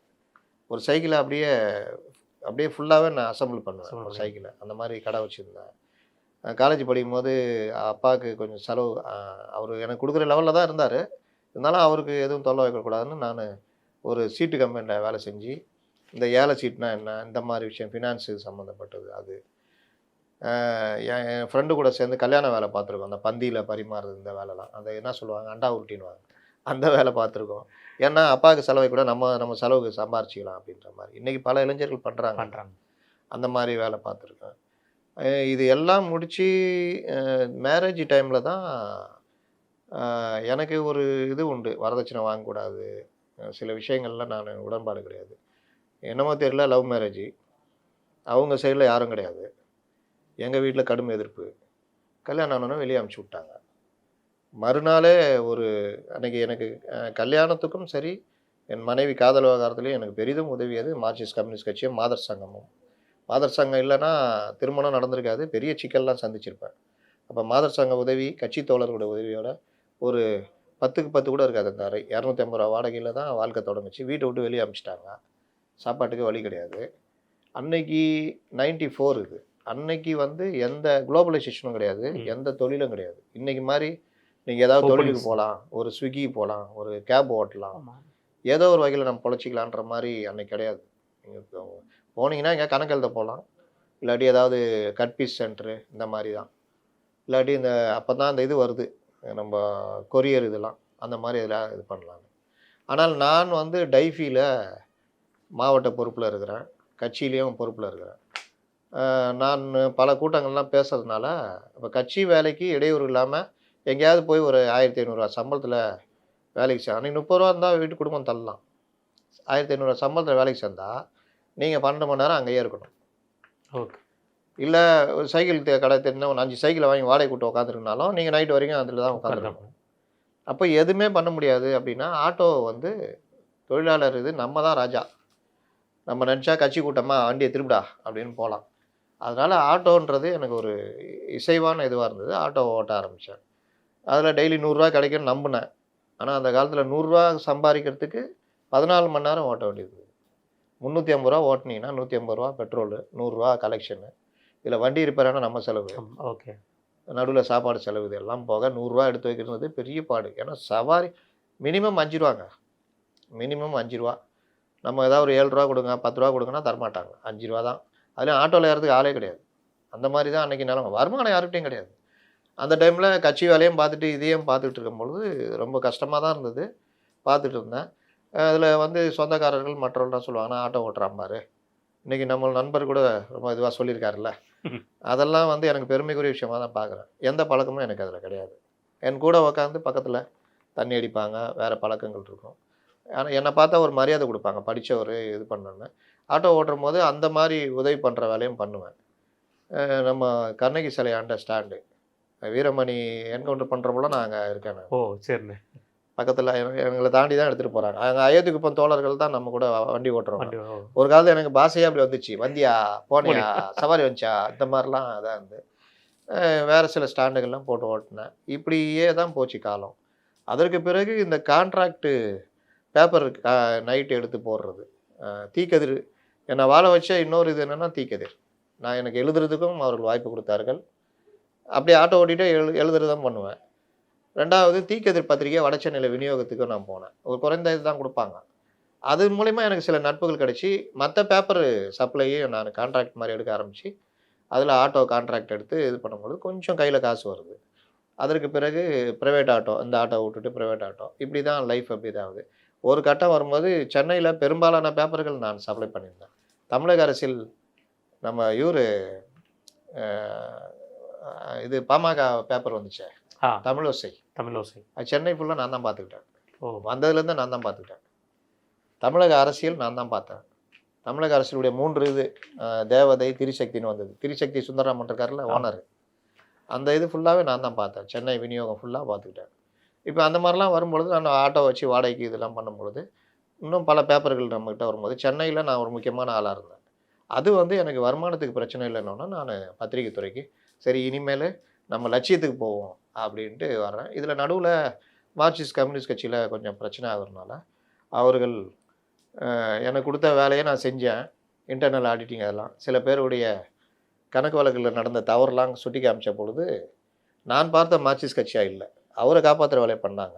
ஒரு சைக்கிளை அப்படியே ஃபுல்லாகவே நான் அசம்பிள் பண்ணுவேன். ஒரு சைக்கிளை அந்த மாதிரி கடை வச்சுருந்தேன். காலேஜ் படிக்கும்போது அப்பாவுக்கு கொஞ்சம் செலவு, அவர் எனக்கு கொடுக்குற லெவலில் தான் இருந்தார். இருந்தாலும் அவருக்கு எதுவும் தொல்லை வைக்கக்கூடாதுன்னு நான் ஒரு சீட்டு கம்பெனியில் வேலை செஞ்சு, இந்த ஏழை சீட்னா என்ன, இந்த மாதிரி விஷயம் ஃபினான்ஸு சம்மந்தப்பட்டது அது. என் ஃப்ரெண்டு கூட சேர்ந்து கல்யாண வேலை பார்த்துருக்கோம். அந்த பந்தியில் பரிமாறுறது இந்த வேலைலாம், அந்த என்ன சொல்லுவாங்க அண்டா உருட்டின்னுவாங்க, அந்த வேலை பார்த்துருக்கோம். ஏன்னா அப்பாவுக்கு செலவை கூட நம்ம செலவுக்கு சம்பாரிச்சிக்கலாம் அப்படின்ற மாதிரி இன்றைக்கி பல இளைஞர்கள் பண்ணுறாங்க. அந்த மாதிரி வேலை பார்த்துருக்கேன். இது எல்லாம் முடித்து மேரேஜ் டைமில் தான் எனக்கு ஒரு இது உண்டு. வரதட்சணை வாங்கக்கூடாது, சில விஷயங்கள்லாம் நான் உடன்பாடு கிடையாது. என்னமோ தெரியல, லவ் மேரேஜ். அவங்க சைடில் யாரும் கிடையாது. எங்கள் வீட்டில் கடும் எதிர்ப்பு. கல்யாணம் ஆனோன்னா வெளியே அனுப்பிச்சி விட்டாங்க. மறுநாளே அன்றைக்கி எனக்கு கல்யாணத்துக்கும் சரி, என் மனைவி காதல் விவகாரத்துலேயும் எனக்கு பெரிதும் உதவியது மார்க்சிஸ்ட் கம்யூனிஸ்ட் கட்சியும் மாதர் சங்கமும். மாதர் சங்கம் இல்லைன்னா திருமணம் நடந்திருக்காது, பெரிய சிக்கல்லாம் சந்திச்சிருப்பேன். அப்போ மாதர் சங்க உதவி, கட்சி தோழர்களோட உதவியோட ஒரு 10க்கு 10 கூட இருக்காது அந்த அறை. 250 ரூபா வாடகையில் தான் வாழ்க்கை தொடங்குச்சு. வீட்டை விட்டு வெளியே அனுப்பிச்சிட்டாங்க. சாப்பாட்டுக்கு வழி கிடையாது. அன்னைக்கு 94 இது. அன்னைக்கு எந்த குளோபலைசேஷனும் கிடையாது, எந்த தொழிலும் கிடையாது. இன்றைக்கி மாதிரி நீங்கள் ஏதாவது தொழிலுக்கு போகலாம், ஒரு ஸ்விக்கி போகலாம், ஒரு கேப் ஓட்டலாம், ஏதோ ஒரு வகையில் நம்ம பொழைச்சிக்கலான்ற மாதிரி அன்னைக்கு கிடையாது. நீங்கள் போனீங்கன்னா இங்கே கணக்கு எழுத போகலாம், இல்லாட்டி ஏதாவது கட் பீஸ் சென்டரு இந்த மாதிரி தான், இல்லாட்டி இந்த அப்போ தான் அந்த இது வருது நம்ம கொரியர் இதெல்லாம், அந்த மாதிரி இதில் இது பண்ணலாம். ஆனால் நான் டைஃபியில் மாவட்ட பொறுப்பில் இருக்கிறேன், கட்சியிலையும் பொறுப்பில் இருக்கிறேன். நான் பல கூட்டங்கள்லாம் பேசுறதுனால இப்போ கட்சி வேலைக்கு இடையூறு இல்லாமல் எங்கேயாவது போய் ஒரு 1500 ரூபா சம்பளத்தில் வேலைக்கு அன்றைக்கி 30 ரூபா இருந்தால் வீட்டு குடும்பம் தள்ளலாம். 1500 ரூபா சம்பளத்தில் வேலைக்கு சேர்ந்தால் நீங்கள் 12 மணி நேரம் அங்கேயே இருக்கணும். ஓகே. இல்லை ஒரு சைக்கிள் கடை தெரிஞ்சால் ஒரு 5 சைக்கிளை வாங்கி வாடகை கூட்டு உட்காந்துருக்கனாலும் நீங்கள் நைட்டு வரைக்கும் அதில் தான் உட்காந்துருக்கணும். அப்போ எதுவுமே பண்ண முடியாது. அப்படின்னா ஆட்டோ தொழிலாளர் இது, நம்ம தான் ராஜா. நம்ம நினச்சா கட்சி கூட்டமாக வண்டியை திருப்பிடா அப்படின்னு போகலாம். அதனால் ஆட்டோன்றது எனக்கு ஒரு இசைவான இதுவாக இருந்தது. ஆட்டோவை ஓட்ட ஆரம்பித்தேன். அதில் டெய்லி 100 ரூபா கிடைக்கும்னு நம்பினேன். ஆனால் அந்த காலத்தில் 100 ரூபா சம்பாதிக்கிறதுக்கு 14 மணி நேரம் ஓட்ட வேண்டியது. 350 ரூபா ஓட்டினீங்கன்னா 150 ரூபா பெட்ரோலு, 100 ரூபா கலெக்ஷனு, இதில் வண்டி ரிப்பேரான நம்ம செலவு, ஓகே, நடுவில் சாப்பாடு செலவு, இது எல்லாம் போக 100 ரூபா எடுத்து வைக்கிறது பெரிய பாடு. ஏன்னா சவாரி மினிமம் 5 ரூபாங்க, மினிமம் 5 ரூபா. நம்ம ஏதாவது ஒரு 7 ரூபா கொடுங்க, 10 ரூபா கொடுங்கன்னா தரமாட்டாங்க. 5 ரூபா தான். அதுலேயும் ஆட்டோவில் ஏறதுக்கு ஆளே கிடையாது. அந்த மாதிரி தான் அன்றைக்கி நிலமை. வருமானம் யார்கிட்டையும் கிடையாது. அந்த டைமில் கட்சி வேலையும் பார்த்துட்டு இதையும் பார்த்துட்டு இருக்கும்பொழுது ரொம்ப கஷ்டமாக தான் இருந்தது. பார்த்துட்டு இருந்தேன். அதில் வந்து சொந்தக்காரர்கள் மற்றவர்கள்லாம் சொல்லுவாங்க, நான் ஆட்டோ ஓட்டுறான் பாரு. இன்றைக்கி நம்ம நண்பர் கூட ரொம்ப இதுவாக சொல்லியிருக்காருல்ல. அதெல்லாம் வந்து எனக்கு பெருமைக்குரிய விஷயமா தான் பார்க்குறேன். எந்த பழக்கமும் எனக்கு அதில் கிடையாது. என் கூட உட்காந்து பக்கத்தில் தண்ணி அடிப்பாங்க, வேறு பழக்கங்கள் இருக்கும். ஆனா என்னை பார்த்தா ஒரு மரியாதை குடுப்பாங்க. படிச்சவரு, இது பண்ணோன்னு. ஆட்டோ ஓட்டும்போது அந்த மாரி உதவி பண்ற வேலையும் பண்ணுவேன். நம்ம கண்ணகி சிலையாண்ட ஸ்டாண்டு. வீரமணி என்கவுண்டர் பண்றப்போலாம் நான் அங்க இருக்கேன் நான். ஓ! சரிண்ணே. பக்கத்துல எங்கள தாண்டி தான் எடுத்துட்டு போறாங்க. அங்க அயோத்திக்குப்பம் தோழர்கள் தான் நம்ம கூட வண்டி ஓட்டுறவங்க. வண்டி ஓ! ஒரு காலத்துல எனக்கு பாஷையே அப்படி வந்துச்சு. "வந்தியா? போனியா? போனீங்க. சவாரி வந்துச்சா?" இந்த மாரிலாம் இதா இருந்து. வேற சில ஸ்டாண்டுகள்லாம் போட்டு ஓட்டுனேன். இப்படியே தான் போச்சு காலம். அதற்கு பிறகு இந்த கான்ட்ராக்ட் பேப்பர் நைட் எடுத்து போடுறது. தீக்கதிர் என்னை வாழ வச்ச இன்னொரு இது என்னென்னா தீக்கதிர். நான் எனக்கு எழுதுறதுக்கும் அவர்கள் வாய்ப்பு கொடுத்தார்கள். அப்படியே ஆட்டோ ஓட்டிகிட்டே எழுதுறது தான் பண்ணுவேன். 2வது தீக்கதிர் பத்திரிகை வட சென்னையில விநியோகத்துக்கும் நான் போனேன். ஒரு குறைந்த இது தான் குடுப்பாங்க. அது மூலியமா எனக்கு சில நட்புகள் கிடைச்சு, மத்த பேப்பர் சப்ளையும் நான் கான்ட்ராக்ட் மாரி எடுக்க ஆரம்பிச்சு, அதில ஆட்டோ கான்ட்ராக்ட் எடுத்து இது பண்ணும்பொழுது கொஞ்சம் கையில காசு வருது. அதற்கு பிறகு பிரைவேட் ஆட்டோ, இந்த ஆட்டோ விட்டுட்டு பிரைவேட் ஆட்டோ. இப்படி தான் லைஃப் அப்படி இதாகுது. ஒரு கட்டம் வரும்போது சென்னையில பெரும்பாலான பேப்பர்கள் நான் சப்ளை பண்ணியிருந்தேன். தமிழக அரசில் நம்ம இவரு அ இது பாமக பேப்பர் வந்துச்சே, ஆ தமிழோசை. தமிழோசை. அது சென்னை ஃபுல்லா நான் தான் பார்த்துக்கிட்டேன். ஓ! வந்ததுலேருந்து நான் தான் பார்த்துக்கிட்டேன். தமிழக அரசியல் நான் தான் பார்த்தேன். தமிழக அரசியலுடைய 3 இது தேவதை, திரிசக்தின்னு வந்தது. திரிசக்தி சுந்தரராமன் இருக்கார்ல ஓனர். அந்த இது ஃபுல்லாவே நான் தான் பார்த்தேன். சென்னை விநியோகம் ஃபுல்லா பார்த்துக்கிட்டேன். இப்ப அந்த மாரிலாம் வரும்பொழுது நான் ஆட்டோ வச்சு வாடகைக்கு இதெல்லாம் பண்ணும்பொழுது, இன்னும் பல பேப்பர்கள் நம்மகிட்ட வரும்போது, சென்னையில நான் ஒரு முக்கியமான ஆளா இருந்தேன். அது வந்து எனக்கு வருமானத்துக்கு பிரச்சனை இல்லன்னோன, நானு பத்திரிகை துறைக்கு, சரி இனிமேலு நம்ம லட்சியத்துக்கு போவோம் அப்படின்ட்டு வர்றேன். இதில நடுவுல மார்க்சிஸ்ட் கம்யூனிஸ்ட் கட்சியில கொஞ்சம் பிரச்சனை ஆகுறதுனால, அவர்கள் எனக்கு குடுத்த வேலைய நான் செஞ்சேன். இன்டர்னல் ஆடிட்டிங் அதெல்லாம். சில பேருடைய கணக்கு வழக்குல நடந்த தவறுலாம் சுட்டி காமிச்ச பொழுது, நான் பார்த்த மார்க்சிஸ்ட் கட்சியா இல்ல. அவர காப்பாத்துற வேலைய பண்ணாங்க.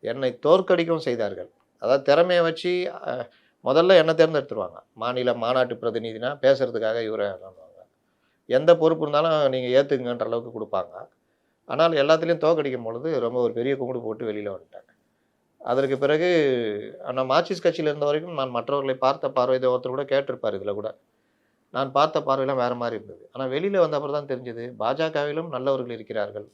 என்னை தோற்கடிக்கவும் செய்தார்கள். அதாவது திறமைய வச்சு அ முதல்ல என்ன தேர்ந்தெடுத்துருவாங்க. மாநில மாநாட்டு பிரதிநிதினா பேசுறதுக்காக இவர பண்ணுவாங்க. எந்த பொறுப்பு இருந்தாலும் நீங்க ஏத்துக்கங்கன்ற அளவுக்கு குடுப்பாங்க. ஆனால் எல்லாத்துலயும் தோற்கடிக்கும் பொழுது ரொம்ப ஒரு பெரிய கும்பிடு போட்டு வெளியில வந்துட்டேன். அதற்கு பிறகு நான் மார்க்சிஸ்ட் கட்சியில இருந்த வரைக்கும் நான் மற்றவர்களை பார்த்த பார்வை இத ஒருத்தர் கூட கேட்டிருப்பாரு இதுல கூட. நான் பார்த்த பார்வைலாம் வேற மாரி இருந்தது. ஆனா வெளியில வந்த அப்புறம் தான் தெரிஞ்சது, பாஜகவிலும் நல்லவர்கள் இருக்கிறார்கள்.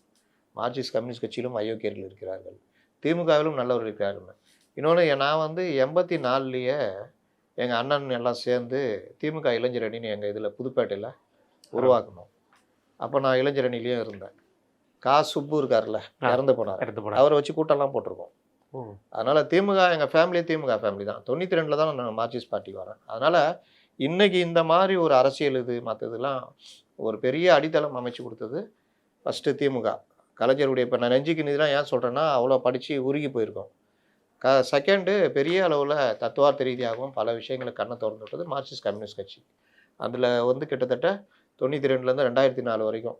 மார்க்சிஸ்ட் கம்யூனிஸ்ட் கட்சியிலும் அயோக்கியர்கள் இருக்கிறார்கள். திமுகவிலும் நல்லவர்கள் இருக்கிறார்கள். இன்னொன்னு நான் வந்து 84லயே எங்க அண்ணன் எல்லாம் சேர்ந்து திமுக இளைஞர் அணின்னு எங்க இதுல புதுப்பேட்டையில உருவாக்குனோம். அப்ப நான் இளைஞர் அணியிலயும் இருந்தேன். சுப்பு இருக்கார்ல, இறந்து போனாரு. எடுத்து போனேன். அவர வச்சு கூட்டம்லாம் போட்டிருக்கோம். ஓ! அதனால திமுக எங்க ஃபேமிலி திமுக ஃபேமிலி தான். 92ல தான் நான் மார்க்சிஸ்ட் பார்ட்டிக்கு வரேன். அதனால இன்னைக்கு இந்த மாரி ஒரு அரசியல் இது மத்ததெல்லாம் ஒரு பெரிய அடித்தளம் அமைச்சு குடுத்தது ஃபர்ஸ்ட்டு திமுக. கலைஞருடைய இப்ப நான் நெஞ்சுக்கு நீதிலாம் ஏன் சொல்றேன்னா, அவ்வளோ படிச்சு உருகி போயிருக்கோம். செகண்டு பெரிய அளவுல தத்துவார்த்த ரீதியாகவும் பல விஷயங்கள கண்ண தொறந்து விட்டது மார்க்சிஸ்ட் கம்யூனிஸ்ட் கட்சி. அதில வந்து கிட்டத்தட்ட 92லேருந்து 2004 வரைக்கும்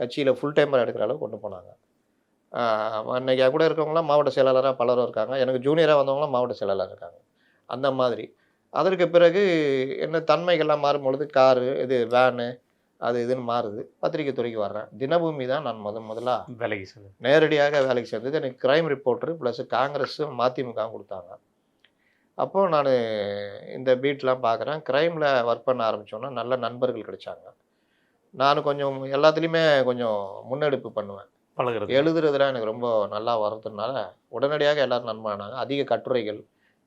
கட்சியில ஃபுல் டைமரா எடுக்கிற அளவுக்கு கொண்டு போனாங்க. இன்னைக்கு என் கூட இருக்கவங்கலாம் மாவட்ட செயலாளரா பலரும் இருக்காங்க. எனக்கு ஜூனியரா வந்தவங்கலாம் மாவட்ட செயலாளரா இருக்காங்க. அந்த மாதிரி. அதற்கு பிறகு என்ன தன்மைகள்லாம் மாறும்பொழுது காரு, இது வேனு, அது இதுன்னு மாறுது. பத்திரிகை துறைக்கு வர்றேன். தினபூமி தான் நான் முதலா வேலைக்கு சேர்ந்தேன். நேரடியாக வேலைக்கு சேர்ந்தது. எனக்கு கிரைம் ரிப்போர்ட்டர் ப்ளஸ் காங்கிரஸும் மதிமுகவும் குடுத்தாங்க. அப்போ நானு இந்த பீட்லாம் பார்க்குறேன். கிரைம்ல ஒர்க் பண்ண ஆரம்பிச்சோனே நல்ல நண்பர்கள் கிடைச்சாங்க. நானும் கொஞ்சம் எல்லாத்துலயுமே கொஞ்சம் முன்னெடுப்பு பண்ணுவேன். பழகுறது. எழுதுறதுலாம் எனக்கு ரொம்ப நல்லா வர்றதுனால, உடனடியாக எல்லாரும் நண்பனானாங்க. அதிக கட்டுரைகள்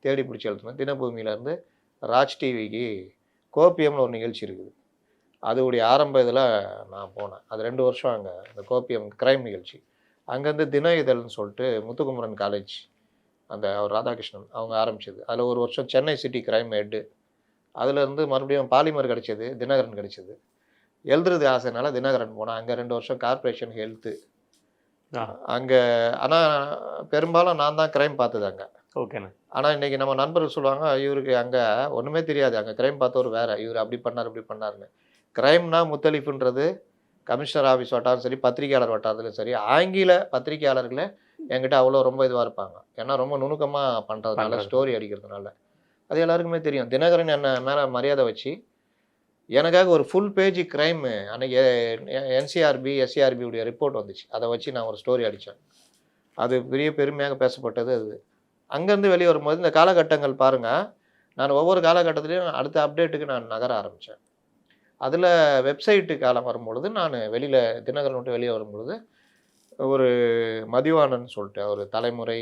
தேடி பிடிச்சு எழுதுனேன். தினபூமியிலேருந்து ராஜ் டிவிக்கு கோப்பியம்னு ஒரு நிகழ்ச்சி இருக்குது. அதோடைய ஆரம்ப இதில நான் போனேன். அது 2 வருஷம் அங்க அந்த கோப்பியம் கிரைம் நிகழ்ச்சி. அங்கேருந்து தின இதழ்னு சொல்லிட்டு முத்துக்குமரன் காலேஜ் அந்த அவர் ராதாகிருஷ்ணன் அவங்க ஆரம்பிச்சது. அதில ஒரு வருஷம் சென்னை சிட்டி கிரைம் ஹெட்டு. அதுலேருந்து மறுபடியும் பாலிமர் கிடைச்சது, தினகரன் கிடைச்சது. எழுதுறது ஆசைனால தினகரன் போனேன். அங்க 2 வருஷம் கார்ப்பரேஷன் ஹெல்த்து. அங்க ஆனா பெரும்பாலும் நான் தான் கிரைம் பார்த்தது அங்க. ஓகேண்ணே. ஆனா இன்னைக்கு நம்ம நண்பர்கள் சொல்லுவாங்க, இவருக்கு அங்க ஒண்ணுமே தெரியாது. அங்க கிரைம் பார்த்தவர் வேற. இவரு அப்படி பண்ணாரு, இப்படி பண்ணாருன்னு. கிரைம்னா முத்தலிஃப்ன்றது கமிஷனர் ஆஃபீஸ் வட்டாரம் சரி, பத்திரிகையாளர் வட்டாரத்திலும் சரி, ஆங்கில பத்திரிகையாளர்களே என்கிட்ட அவ்வளோ ரொம்ப இதுவா இருப்பாங்க. ஏன்னா ரொம்ப நுணுக்கமா பண்றதுனால, ஸ்டோரி அடிக்கிறதுனால. அது எல்லாருக்குமே தெரியும். தினகரன் என்ன மேல மரியாதை வச்சு, எனக்காக ஒரு ஃபுல் பேஜ் கிரைம் அன்னைக்கு என்சிஆர்பி, எஸ்சிஆர்பி உடைய ரிப்போர்ட் வந்துச்சு. அத வச்சு நான் ஒரு ஸ்டோரி அடிச்சேன். அது பெரிய பெருமையாக பேசப்பட்டது அது. அங்கேருந்து வெளியே வரும்போது இந்த காலகட்டங்கள் பாருங்கள், நான் ஒவ்வொரு காலகட்டத்திலையும் அடுத்த அப்டேட்டுக்கு நான் நகர ஆரம்பித்தேன். அதில் வெப்சைட்டு காலம் வரும்பொழுது நான் வெளியில் தினகரன் விட்டு வெளியே வரும்பொழுது ஒரு மதிவாணன் சொல்லிட்டு அவர் தலைமுறை,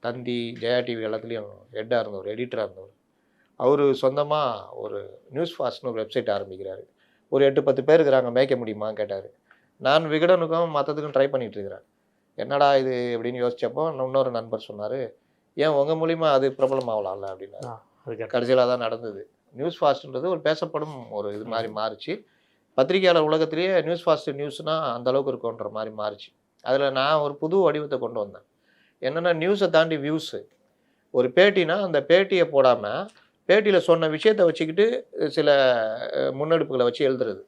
தந்தி, ஜெயா டிவி எல்லாத்துலேயும் ஹெட்டாக இருந்தவர், எடிட்டராக இருந்தவர். அவர் சொந்தமாக ஒரு நியூஸ் ஃபாஸ்ட்னு ஒரு வெப்சைட் ஆரம்பிக்கிறாரு. ஒரு 8-10 பேர் இருக்கிறாங்க, மேய்க்க முடியுமான்னு கேட்டார். நான் விகடனுக்கும் மற்றதுக்கும் ட்ரை பண்ணிகிட்டு இருக்கிறேன். என்னடா இது அப்படின்னு யோசித்தப்போ இன்னொரு நண்பர் சொன்னார், ஏன் உங்கள் மூலிமா அது பிரபலம் ஆகலாம்ல அப்படின்னாரு. கடைசியில் தான் நடந்தது. நியூஸ் ஃபாஸ்ட்ன்றது ஒரு பேசப்படும் ஒரு இது மாதிரி மாறிச்சு. பத்திரிகையாளர் உலகத்திலேயே நியூஸ் ஃபாஸ்ட் நியூஸ்னால் அந்தளவுக்கு இருக்குன்ற மாதிரி மாறிச்சு. அதில் நான் ஒரு புது வடிவத்தை கொண்டு வந்தேன். என்னென்னா நியூஸை தாண்டி வியூஸு. ஒரு பேட்டினா அந்த பேட்டியை போடாமல் பேட்டியில் சொன்ன விஷயத்தை வச்சுக்கிட்டு சில முன்னெடுப்புகளை வச்சு எழுதுறது.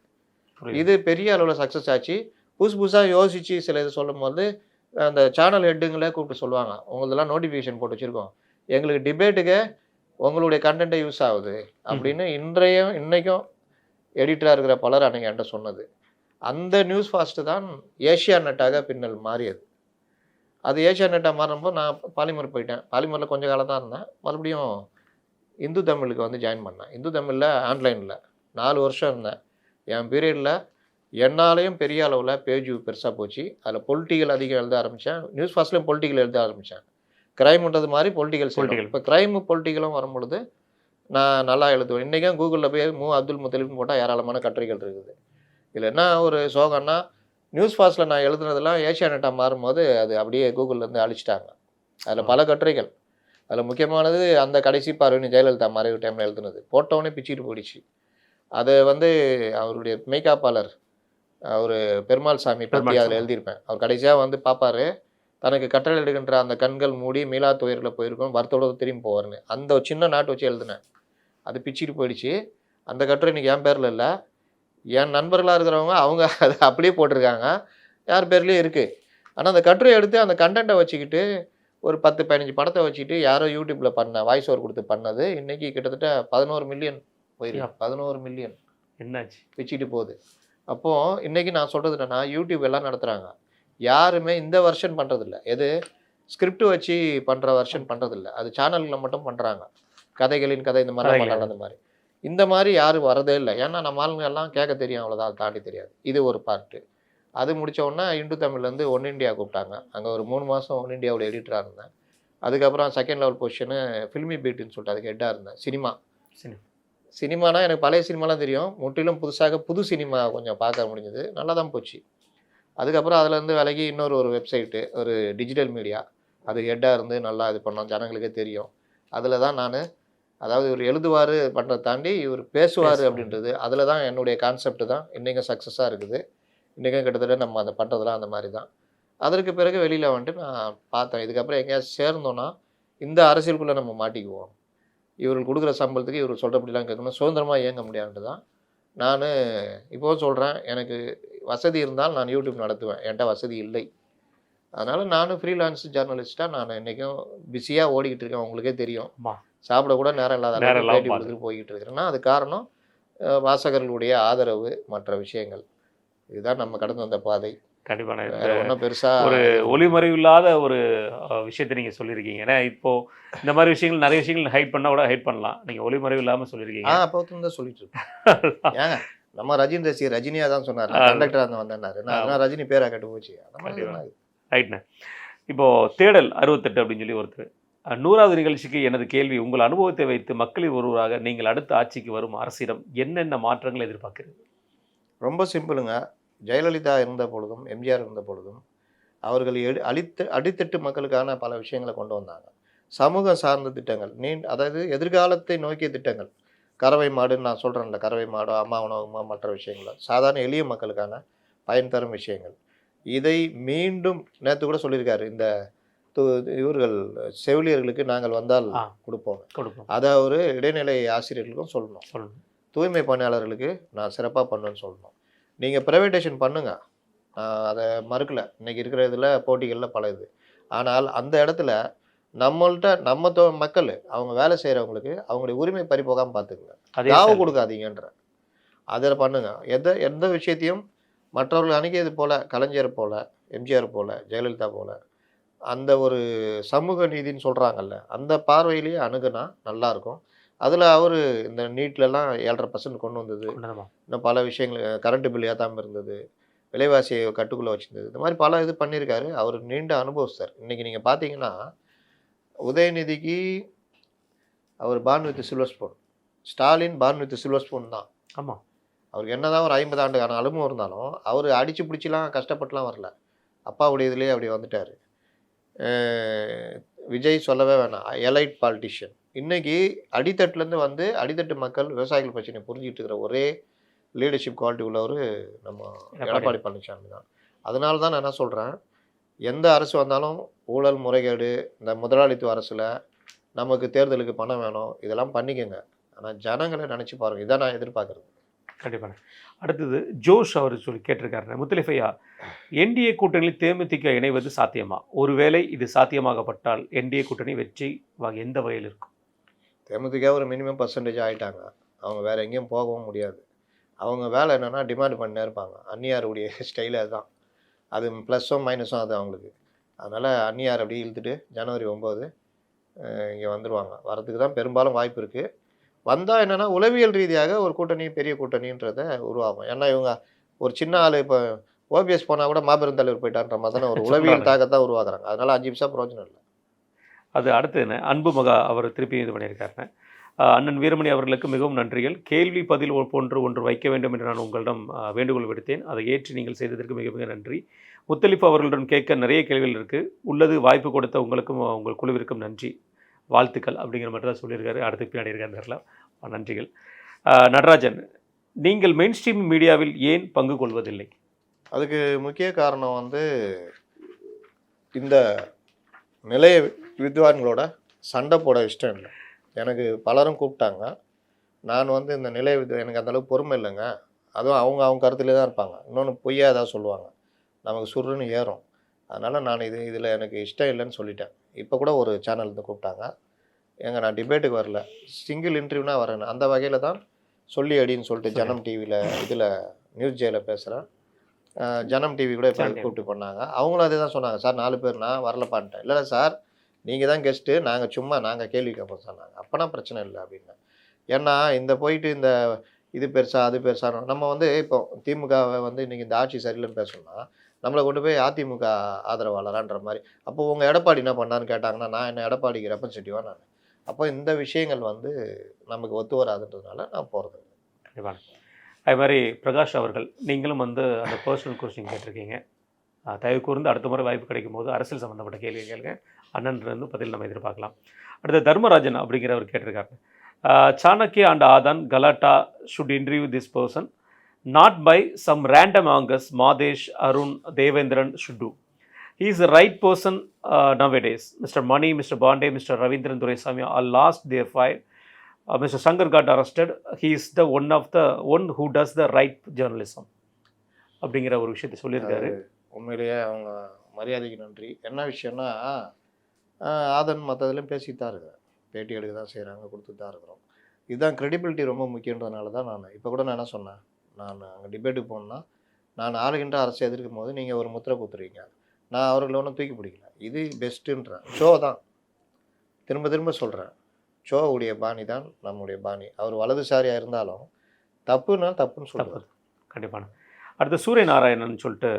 இது பெரிய அளவில் சக்ஸஸ் ஆச்சு. புதுசாக யோசித்து சில இது சொல்லும்போது அந்த சேனல் ஹெட்டுங்களே கூப்பிட்டு சொல்லுவாங்க, உங்களதெல்லாம் நோட்டிஃபிகேஷன் போட்டு வச்சுருக்கோம், எங்களுக்கு டிபேட்டுக்கு உங்களுடைய கண்டென்ட்டை யூஸ் ஆகுது அப்படின்னு இன்னைக்கும் எடிட்டராக இருக்கிற பலர் அன்றைக்கி என்கிட்ட சொன்னது. அந்த நியூஸ் ஃபாஸ்ட்டு தான் ஏஷியா நெட்டாக பின்னல் மாறியது. அது ஏஷியா நெட்டாக மாறும்போது நான் பாலிமர் போயிட்டேன். பாலிமரில் கொஞ்சம் காலம் தான் இருந்தேன். மறுபடியும் இந்து தமிழுக்கு வந்து ஜாயின் பண்ணேன். இந்து தமிழில் ஆன்லைனில் 4 வருஷம் இருந்தேன். என் பீரியடில் என்னாலையும் பெரிய அளவில் பேஜ் பெருசாக போச்சு. அதில் பொலிட்டிக்கல் அதிகம் எழுத ஆரம்பித்தேன். நியூஸ் ஃபாஸ்ட்லேயும் பொலிட்டிக்கல் எழுத ஆரம்பித்தேன். க்ரைம்ன்றது மாதிரி பொலிட்டிக்கல். இப்போ க்ரைமு பொலிட்டிக்கலும் வரும்பொழுது நான் நல்லா எழுதுவேன். இன்றைக்கும் கூகுளில் போய் அப்துல் முத்தலிப்னு போட்டால் ஏராளமான கட்டுரைகள் இருக்குது. இதில் என்ன ஒரு சோகம்னா, நியூஸ் ஃபாஸ்ட்டில் நான் எழுதுனதெல்லாம் ஏஷியா நெட்டாக மாறும்போது அது அப்படியே கூகுள்லேருந்து அழிச்சிட்டாங்க. அதில் பல கட்டுரைகள். அதில் முக்கியமானது அந்த கடைசி பார்வைன்னு ஜெயலலிதா மறைவு டைமில் எழுதுனது. போட்டவொடனே பிச்சுட்டு போயிடுச்சு. அதை வந்து அவருடைய மெய்காப்பாளர் அவர் பெருமாள் சாமி பற்றி அதில் எழுதியிருப்பேன். அவர் கடைசியாக வந்து பார்ப்பார், தனக்கு கட்டளை எடுக்கின்ற அந்த கண்கள் மூடி மீளா துயரில் போயிருக்கும், வருத்தோட திரும்பி போவார்னு. அந்த சின்ன நாட்டு வச்சு எழுதினேன். அது பிச்சுட்டு போயிடுச்சு. அந்த கட்டுரை இன்றைக்கி என் பேரில் இல்லை, என் நண்பர்களாக இருக்கிறவங்க அவங்க அதை அப்படியே போட்டிருக்காங்க, யார் பேர்லேயும் இருக்குது. ஆனால் அந்த கட்டுரை எடுத்து அந்த கண்டென்ட்டை வச்சுக்கிட்டு ஒரு 10-15 படத்தை வச்சுக்கிட்டு யாரோ யூடியூப்பில் பண்ண வாய்ஸ் ஓவர் கொடுத்து பண்ணது இன்றைக்கி கிட்டத்தட்ட 11 மில்லியன் போயிருக்கு. 11 மில்லியன் என்னாச்சு பிச்சுட்டு போகுது. அப்போது இன்றைக்கி நான் சொல்கிறது என்னென்னா, யூடியூப் எல்லாம் நடத்துகிறாங்க, யாருமே இந்த வெர்ஷன் பண்ணுறதில்ல. எது ஸ்கிரிப்ட் வச்சு பண்ணுற வெர்ஷன் பண்ணுறதில்ல. அது சேனல்களில் மட்டும் பண்ணுறாங்க. கதைகளின் கதை இந்த மாதிரி நடந்த மாதிரி. இந்த மாதிரி யாரும் வரதே இல்லை. ஏன்னா நம்ம ஆளுங்க எல்லாம் கேட்க தெரியும், அவ்வளோதான், அதை தாண்டி தெரியாது. இது ஒரு பார்ட்டு. அது முடித்த உடனே இந்து தமிழ்லேருந்து ஒன் இண்டியா கூப்பிட்டாங்க. அங்கே ஒரு 3 மாதம் ஒன் இண்டியாவோட எடிட்டராக இருந்தேன். அதுக்கப்புறம் செகண்ட் லெவல் பொசிஷனு ஃபில்மி பீட்டுன்னு சொல்லிட்டு அதுக்கு ஹெட்டாக இருந்தேன். சினிமானா எனக்கு பழைய சினிமாலாம் தெரியும், முற்றிலும் புது சினிமா கொஞ்சம் பார்க்க முடிஞ்சது. நல்லா தான் போச்சு. அதுக்கப்புறம் அதுலேருந்து விலகி ஒரு வெப்சைட்டு, ஒரு டிஜிட்டல் மீடியா, அது ஹெட்டாக இருந்து நல்லா இது பண்ணோம், ஜனங்களுக்கே தெரியும். அதில் தான் நான், அதாவது இவர் எழுதுவார் பண்ணுறதை தாண்டி இவர் பேசுவார் அப்படின்றது, அதில் தான் என்னுடைய கான்செப்ட் தான் இன்றைக்கும் சக்ஸஸாக இருக்குது. இன்றைக்கும் கிட்டத்தட்ட நம்ம அதை பண்ணுறதுலாம் அந்த மாதிரி தான். அதற்கு பிறகு வெளியில் வந்துட்டு நான் பார்த்தேன், இதுக்கப்புறம் எங்கேயாவது சேர்ந்தோன்னா இந்த அரசியலுக்குள்ளே நம்ம மாட்டிக்குவோம், இவர்கள் கொடுக்குற சம்பளத்துக்கு இவர் சொல்கிறபடிலாம் கேட்கணும், சுதந்திரமாக இயங்க முடியாதுன்ட்டு தான் நான் இப்போவும் சொல்கிறேன். எனக்கு வசதி இருந்தால் நான் யூடியூப் நடத்துவேன், என்கிட்ட வசதி இல்லை. அதனால் நானும் ஃப்ரீலான்ஸ் ஜேர்னலிஸ்ட்டாக நான் இன்றைக்கும் பிஸியாக ஓடிக்கிட்டு இருக்கேன். உங்களுக்கே தெரியும், சாப்பிட கூட நேரம் இல்லாத பேட்டி கொடுத்துட்டு போய்கிட்டு இருக்கிறேன்னா அது காரணம் வாசகர்களுடைய ஆதரவு, மற்ற விஷயங்கள். இதுதான் நம்ம கடந்து வந்த பாதை. கண்டிப்பான ஒன்றும் பெருசாக ஒரு ஒளிமறைவு இல்லாத ஒரு விஷயத்தை நீங்கள் சொல்லியிருக்கீங்க. ஏன்னா இப்போது இந்த மாதிரி விஷயங்கள் நிறைய விஷயங்கள் ஹைட் பண்ணால் கூட ஹைட் பண்ணலாம், நீங்கள் ஒளிமறைவு இல்லாமல் சொல்லியிருக்கீங்க. அப்போ தான் சொல்லிட்டு இருக்கேன். ஏங்க நம்ம ரஜினி ரசிகர் ரஜினியாக தான் சொன்னார், கண்டக்டராக இருந்த வந்தேன்னாரு, நான் ரஜினி பேராக கட்டு போச்சு. ரைட்ண்ணே. இப்போது தேடல் 68 அப்படின்னு சொல்லி ஒருத்தர், 100வது நிகழ்ச்சிக்கு எனது கேள்வி, உங்கள் அனுபவத்தை வைத்து மக்களில் ஒருவராக நீங்கள் அடுத்த ஆட்சிக்கு வரும் அரசிடம் என்னென்ன மாற்றங்களை எதிர்பார்க்கிறீர்கள்? ரொம்ப சிம்பிளுங்க. ஜெயலலிதா இருந்த பொழுதும் எம்ஜிஆர் இருந்த பொழுதும் அவர்கள் அடித்தட்டு மக்களுக்கான பல விஷயங்களை கொண்டு வந்தாங்க. சமூகம் சார்ந்த திட்டங்கள், அதாவது எதிர்காலத்தை நோக்கிய திட்டங்கள். கறவை மாடுன்னு நான் சொல்கிறேன்ல, கறவை மாடோ அம்மா உணவுமா மற்ற விஷயங்களோ சாதாரண எளிய மக்களுக்கான பயன் தரும் விஷயங்கள். இதை மீண்டும் நேற்று கூட சொல்லியிருக்காரு, இந்த இவர்கள் செவிலியர்களுக்கு நாங்கள் வந்தால் கொடுப்போம். அதை ஒரு இடைநிலை ஆசிரியர்களுக்கும் சொல்லணும். தூய்மை பணியாளர்களுக்கு நான் சிறப்பாக பண்ணுவேன்னு சொல்லணும். நீங்கள் ப்ரைவேட்டேஷன் பண்ணுங்கள், அதை மறுக்கலை. இன்றைக்கி இருக்கிற இதில் போட்டிகளில் பல இது. ஆனால் அந்த இடத்துல நம்ம மக்கள் அவங்க வேலை செய்கிறவங்களுக்கு அவங்களுடைய உரிமை பறி போகாமல் பார்த்துக்குங்க, தாவு கொடுக்காதீங்கன்ற அதில் பண்ணுங்கள். எந்த விஷயத்தையும் மற்றவர்கள் அணுகியது போல், கலைஞர் போல், எம்ஜிஆர் போல், ஜெயலலிதா போல் அந்த ஒரு சமூக நீதின்னு சொல்கிறாங்கல்ல, அந்த பார்வையிலேயே அணுகுனா நல்லாயிருக்கும். அதில் அவர் இந்த நீட்லலாம் 7.5% கொண்டு வந்தது, கொண்டதமா. இன்னும் பல விஷயங்கள் கரண்ட் பில் ஏத்தாம இருந்தது, விலைவாசியை கட்டுக்குள்ளே வச்சிருந்தது. இந்த மாதிரி பல இது பண்ணியிருக்காரு. அவர் நீண்ட அனுபவஸ்தர். இன்னைக்கு நீங்கள் பார்த்தீங்கன்னா, உதயநிதிக்கு அவர் born with silver spoon. Stalin born with silver spoon தான். ஆமா. அவருக்கு என்னதான் ஒரு 50 ஆண்டுக்கான அனுபவம் இருந்தாலும், அவர் அடிச்சு பிடிச்சிலாம் கஷ்டப்பட்டுலாம் வரல. அப்பாவுடைய இதுலயே அப்படி வந்துட்டாரு. அ விஜய் சொல்லவே வேணாம். Elite politician. இன்னைக்கு அடித்தட்டுலேருந்து வந்து அடித்தட்டு மக்கள் விவசாயிகள் பிரச்சனையை புரிஞ்சுக்கிட்டு இருக்கிற ஒரே லீடர்ஷிப் குவாலிட்டி உள்ளவர் நம்ம எடப்பாடி பழனிசாமி தான். அதனால தான் நான் என்ன சொல்கிறேன், எந்த அரசு வந்தாலும் ஊழல் முறைகேடு, இந்த முதலாளித்துவ அரசில் நமக்கு தேர்தலுக்கு பணம் வேணும், இதெல்லாம் பண்ணிக்கங்க. ஆனால் ஜனங்களை நினச்சி பாருங்கள். இதான் நான் எதிர்பார்க்குறது. கண்டிப்பாக. அடுத்தது ஜோஷ் அவர் சொல்லி கேட்டிருக்காரு, முத்தலிஃபையா, என்டிஏ கூட்டணியில் தேமுதிக இணைவது சாத்தியமா? ஒருவேளை இது சாத்தியமாகப்பட்டால் என்டிஏ கூட்டணி வெற்றி எந்த வகையில் இருக்கும்? தேமுதிக ஒரு மினிமம் பர்சன்டேஜ் ஆகிட்டாங்க. அவங்க வேறு எங்கேயும் போகவும் முடியாது. அவங்க வேலை என்னென்னா டிமாண்ட் பண்ணினே இருப்பாங்க. அந்நியாருடைய ஸ்டைலே அதுதான். அது ப்ளஸ்ஸும் மைனஸும் அது அவங்களுக்கு. அதனால் அந்நியார் அப்படியே இழுத்துட்டு ஜனவரி 9 இங்கே வந்துடுவாங்க. வரதுக்கு தான் பெரும்பாலும் வாய்ப்பு இருக்குது. வந்தால் என்னென்னா உளவியல் ரீதியாக ஒரு கூட்டணி பெரிய கூட்டணின்றதை உருவாகும். ஏன்னா இவங்க ஒரு சின்ன ஆள் இப்போ ஓபிஎஸ் போனால் கூட மாபெரும் தலைவர் போயிட்டான்ற மாதிரி தானே ஒரு உளவியல் தாக்கத்தான் உருவாக்குறாங்க. அதனால் 5 நிமிஷம் பிரயோஜனம் இல்லை. அது அடுத்து என்ன, அன்பு மகா அவர் திருப்பி இது பண்ணியிருக்காருன்னு, அண்ணன் வீரமணி அவர்களுக்கு மிகவும் நன்றிகள். கேள்வி பதில் போன்று ஒன்று வைக்க வேண்டும் என்று நான் உங்களிடம் வேண்டுகோள் விடுத்தேன். அதை ஏற்று நீங்கள் செய்ததற்கு மிக மிக நன்றி. முத்தலிஃப் அவர்களிடம் கேட்க நிறைய கேள்விகள் இருக்குது. உள்ளது வாய்ப்பு கொடுத்த உங்களுக்கும் உங்கள் குழுவிற்கும் நன்றி, வாழ்த்துக்கள் அப்படிங்கிற மாதிரி தான் சொல்லியிருக்காரு. அடுத்து பின்னாடி இருக்காருல நன்றிகள். நடராஜன், நீங்கள் மெயின் ஸ்ட்ரீம் மீடியாவில் ஏன் பங்கு கொள்வதில்லை? அதுக்கு முக்கிய காரணம் வந்து இந்த நிலைய வித்வான்களோட சண்டை போட இஷ்டம் இல்லை. எனக்கு பலரும் கூப்பிட்டாங்க. நான் வந்து இந்த நிலைய எனக்கு அந்தளவுக்கு பொறுமை இல்லைங்க. அதுவும் அவங்க கருத்துலேயே தான் இருப்பாங்க. இன்னொன்று பொய்யா ஏதாவது சொல்லுவாங்க, நமக்கு சுருன்னு ஏறும். அதனால் நான் இதில் எனக்கு இஷ்டம் இல்லைன்னு சொல்லிட்டேன். இப்போ கூட ஒரு சேனல்லேருந்து கூப்பிட்டாங்க. நான் டிபேட்டுக்கு வரல, சிங்கிள் இன்டர்வியூனா வரேன். அந்த வகையில் தான் சொல்லி அடின்னு சொல்லிட்டு ஜனம் டிவியில் இதில் நியூஸ் ஜேயில் பேசுகிறேன். ஜனம் டிவி கூட இப்போ கூப்பிட்டு பண்ணாங்க. அவங்களும் அதே தான் சொன்னாங்க, சார் 4 பேர் நான் வரலப்பான்ட்டேன். இல்லை சார், நீங்கள் தான் கெஸ்ட்டு, நாங்கள் கேள்வி கேட்போம் சொன்னாங்க. அப்போனா பிரச்சனை இல்லை அப்படின்னேன். ஏன்னா இந்த போயிட்டு இந்த இது பெருசா அது பெருசானோ, நம்ம வந்து இப்போ திமுகவை வந்து இன்றைக்கி இந்த ஆட்சி சரியில்லைன்னு பேசணும்னா நம்மளை கொண்டு போய் அதிமுக ஆதரவாளரான்ற மாதிரி. அப்போ உங்கள் எடப்பாடி என்ன பண்ணான்னு கேட்டாங்கன்னா, நான் என்ன எடப்பாடிக்கு ரெப்ரசன்டேட்டிவாக நான். அப்போ இந்த விஷயங்கள் வந்து நமக்கு ஒத்து வராதுன்றதுனால நான் போகிறது. கண்டிப்பாக. அது மாதிரி பிரகாஷ் அவர்கள், நீங்களும் வந்து அந்த பர்சனல் கொஸ்டின் கேட்டிருக்கீங்க. தயவு கூர்ந்து அடுத்த முறை வாய்ப்பு கிடைக்கும் போது அரசியல் சம்மந்தப்பட்ட கேள்வி கேளுங்க. அண்ணன்லேருந்து பதில் நம்ம எதிர்பார்க்கலாம். அடுத்த தர்மராஜன் அப்படிங்கிறவர் கேட்டிருக்காரு, Chanakya and Aadhan Galatta should interview this person not by some random anchors Madhesh Arun Devendran should do. He is the right person nowadays. Mr. Mani, Mr. Bande, Mr. Ravindran Duraisamy all lost their file. Mr. Shankar got arrested. He is the one who does the right journalism. அப்படிங்கிற ஒரு விஷயத்தை சொல்லியிருக்காரு. உண்மையிலேயே அவங்க மரியாதைக்கு நன்றி. என்ன விஷயம்னா, ஆதன் மற்றதுலையும் பேசிட்டு தான் இருக்கிறேன், பேட்டி எடுக்க தான் செய்கிறாங்க, கொடுத்துட்டு தான் இருக்கிறோம். இதுதான் க்ரெடிபிலிட்டி ரொம்ப முக்கியன்றதுனால தான் நான் இப்போ கூட நான் என்ன சொன்னேன், நான் அங்கே டிபேட்டுக்கு போனேன்னா நான் ஆளுகின்ற அரசை எதிர்க்கும் போது நீங்கள் ஒரு முத்திரை குத்துறீங்க, நான் அவர்களை ஒன்றும் தூக்கி பிடிக்கல. இது பெஸ்ட்டுன்றேன். ஷோ தான், திரும்ப திரும்ப சொல்கிறேன். ஷோவுடைய பாணி தான் நம்முடைய பாணி. அவர் வலதுசாரியாக இருந்தாலும் தப்புன்னா தப்புன்னு சொல்லுவார். கண்டிப்பான. அடுத்து சூரிய நாராயணன் சொல்லிட்டு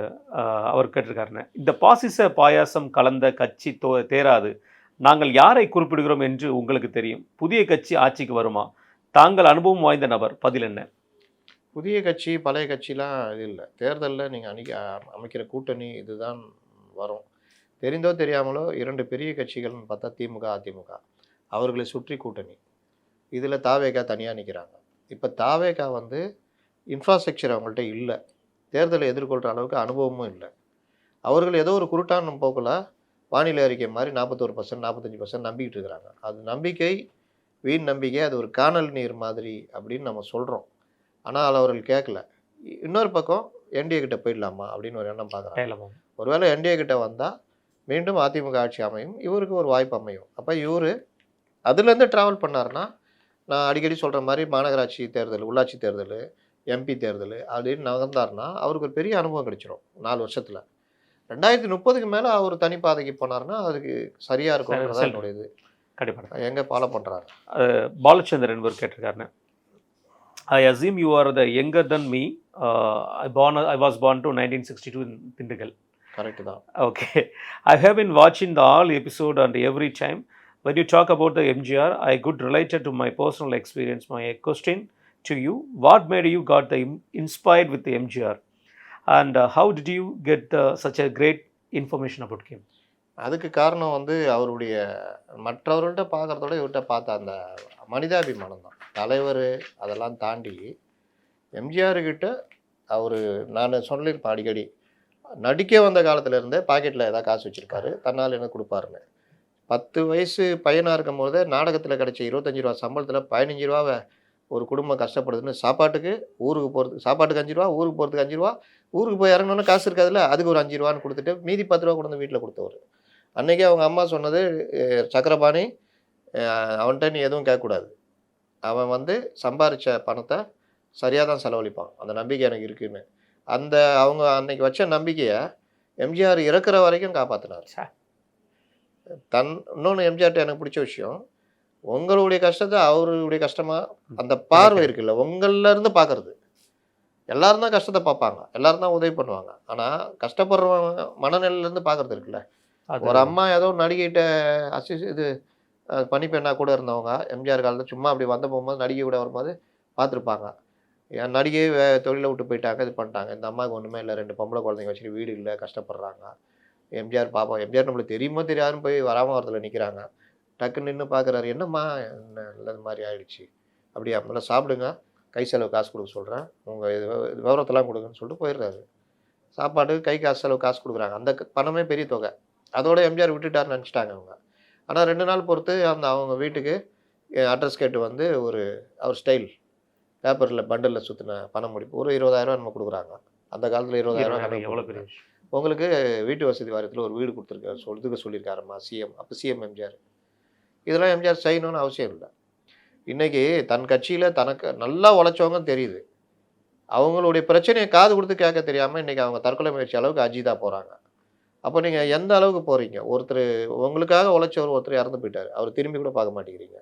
அவர் கேட்டிருக்காருன்னு, இந்த பாசிச பாயாசம் கலந்த கட்சி தேராது, நாங்கள் யாரை குறிப்பிடுகிறோம் என்று உங்களுக்கு தெரியும். புதிய கட்சி ஆட்சிக்கு வருமா? தாங்கள் அனுபவம் வாய்ந்த நபர், பதில் என்ன? புதிய கட்சி பழைய கட்சிலாம் இது இல்லை. தேர்தலில் நீங்கள் அமைக்கிற கூட்டணி இதுதான் வரும். தெரிந்தோ தெரியாமலோ 2 பெரிய கட்சிகள்னு பார்த்தா திமுக அதிமுக, அவர்களை சுற்றி கூட்டணி. இதில் தாவேகா தனியாக நிற்கிறாங்க. இப்போ தாவேகா வந்து இன்ஃப்ராஸ்ட்ரக்சர் அவங்கள்ட்ட இல்லை, தேர்தலை எதிர்கொள்கிற அளவுக்கு அனுபவமும் இல்லை. அவர்கள் ஏதோ ஒரு குருட்டான போக்கில் வானிலை அறிக்கை மாதிரி 41% 45% நம்பிக்கிட்டு இருக்கிறாங்க. அது நம்பிக்கை வீண் நம்பிக்கை, அது ஒரு காணல் நீர் மாதிரி அப்படின்னு நம்ம சொல்கிறோம். ஆனால் அவர்கள் கேட்கல. இன்னொரு பக்கம் என்டிஏ கிட்ட போயிடலாமா அப்படின்னு ஒரு எண்ணம் பார்க்குறாங்க. ஒருவேளை என்டிஏ கிட்ட வந்தால் மீண்டும் அதிமுக ஆட்சி அமையும், இவருக்கு ஒரு வாய்ப்பு அமையும். அப்போ இவர் அதுலேருந்து ட்ராவல் பண்ணார்னா, நான் அடிக்கடி சொல்கிற மாதிரி மாநகராட்சி தேர்தல், உள்ளாட்சி தேர்தல், எம்பி தேர்தல் அப்படின்னு நகர்ந்தார்னா அவருக்கு ஒரு பெரிய அனுபவம் கிடைச்சிடும் 4 வருஷத்தில். 2030க்கு மேலே அவர் தனிப்பாதைக்கு போனார்னா அதுக்கு சரியாக இருக்கும்ன்றதா என்னுடைய இது. கண்டிப்பாக எங்கே ஃபாலோ பண்ணுறாரு. பாலச்சந்திரன் என்பவர் கேட்டிருக்காருன்னு. I assume you are the younger than me. I was born to 1962 in Tindigal. Correct தான். Okay. I have been watching the all episode and every time when you talk about the MGR, I could relate it to my personal experience. My question to you, what made you got the inspired with the MGR? And how did you get such a great information about him? அதுக்கு காரணம் வந்து அவருடைய மற்றவர்கள்ட்ட பார்க்குறதோட இவர்கிட்ட பார்த்த அந்த மனிதாபிமானம் தான். தலைவர் அதெல்லாம் தாண்டி எம்ஜிஆர்கிட்ட அவர், நான் சொல்லியிருப்பேன் அடிக்கடி, நடிக்க வந்த காலத்துலேருந்தே பாக்கெட்டில் ஏதாவது காசு வச்சுருக்காரு, தன்னால் எனக்கு கொடுப்பாருன்னு. 10 வயசு பையனாக இருக்கும் போதே நாடகத்தில் கிடச்ச 25 ரூபா சம்பளத்தில் 15 ரூபாவை ஒரு குடும்பம் கஷ்டப்படுதுன்னு சாப்பாட்டுக்கு ஊருக்கு போகிறதுக்கு, சாப்பாட்டுக்கு 5 ரூபா, ஊருக்கு போகிறதுக்கு 5 ரூபா, ஊருக்கு போய் இறங்கினோன்னா காசு இருக்காதுல்ல, அதுக்கு ஒரு 5 ரூபான்னு கொடுத்துட்டு மீதி 10 ரூபா கொண்டு வந்து வீட்டில் கொடுத்தவர். அன்றைக்கே அவங்க அம்மா சொன்னது, சக்கரபாணி அவன்கிட்ட நீ எதுவும் கேட்கக்கூடாது, அவன் வந்து சம்பாரித்த பணத்தை சரியாக தான் செலவழிப்பான், அந்த நம்பிக்கை எனக்கு இருக்குன்னு. அந்த அவங்க அன்னைக்கு வச்ச நம்பிக்கையை எம்ஜிஆர் இறக்குற வரைக்கும் காப்பாற்றினார். இன்னொன்று எம்ஜிஆர்ட்ட எனக்கு பிடிச்ச விஷயம், உங்களுடைய கஷ்டத்தை அவருடைய கஷ்டமாக அந்த பார்வை இருக்குல்ல, உங்களிலேருந்து பார்க்குறது. எல்லாரும் தான் கஷ்டத்தை பார்ப்பாங்க, எல்லாரும் தான் உதவி பண்ணுவாங்க, ஆனால் கஷ்டப்படுறவங்க மனநிலையிலேருந்து பார்க்குறது இருக்குல்ல. ஒரு அம்மா ஏதோ நடிகைகிட்ட இது பணிப்பெண்ணாக கூட இருந்தவங்க எம்ஜிஆர் காலத்தில் சும்மா அப்படி வந்த போகும்போது நடிகை கூட வரும்போது பார்த்துருப்பாங்க. என் நடிகை தொழிலை விட்டு போயிட்டாங்க, இது பண்ணிட்டாங்க, இந்த அம்மாவுக்கு ஒன்றுமே இல்லை, 2 பொம்பளை குழந்தைங்க வச்சுட்டு வீடு இல்லை, கஷ்டப்படுறாங்க. எம்ஜிஆர் பார்ப்போம், எம்ஜிஆர் நம்மளுக்கு தெரியுமோ தெரியாதுன்னு போய் வராமல் வரத்தில் நிற்கிறாங்க. டக்குன்னு நின்று பார்க்குறாரு, என்னம்மா என்ன இல்லை இந்த மாதிரி ஆயிடுச்சு, அப்படியா முதல்ல சாப்பிடுங்க, கை செலவு காசு கொடுக்க சொல்கிறேன், உங்கள் இது விவரத்தெல்லாம் கொடுங்கன்னு சொல்லிட்டு போயிடுறாரு. சாப்பாடு கை காசு செலவு காசு கொடுக்குறாங்க, அந்த பணமே பெரிய தொகை. அதோட எம்ஜிஆர் விட்டுட்டாருன்னு நினச்சிட்டாங்க அவங்க. ஆனால் 2 நாள் பொறுத்து அந்த அவங்க வீட்டுக்கு அட்ரஸ் கேட்டு வந்து அவர் ஸ்டைல் பேப்பரில் பண்டலில் சுற்றின பணம் முடிப்பு ஒரு 20,000 நம்ம கொடுக்குறாங்க. அந்த காலத்தில் 20,000 எவ்வளோ பெரிய விஷயம். உங்களுக்கு வீட்டு வசதி வாரியத்தில் ஒரு வீடு கொடுத்துருக்காரு, சொல்லியிருக்காருமா சிஎம். அப்போ சிஎம் எம்ஜிஆர். இதெல்லாம் எம்ஜிஆர் செய்யணும்னு அவசியம் இல்லை. இன்றைக்கி தன் கட்சியில் தனக்கு நல்லா உழைச்சவங்க தெரியுது, அவங்களுடைய பிரச்சனையை காது கொடுத்து கேட்க தெரியாமல் இன்றைக்கி அவங்க தற்கொலை முயற்சி அளவுக்கு அஜிதா போகிறாங்க. அப்போ நீங்கள் எந்த அளவுக்கு போகிறீங்க? ஒருத்தர் உங்களுக்காக உழைச்சவர் ஒருத்தர் இறந்து போயிட்டார், அவர் திரும்பி கூட பார்க்க மாட்டேங்கிறீங்க.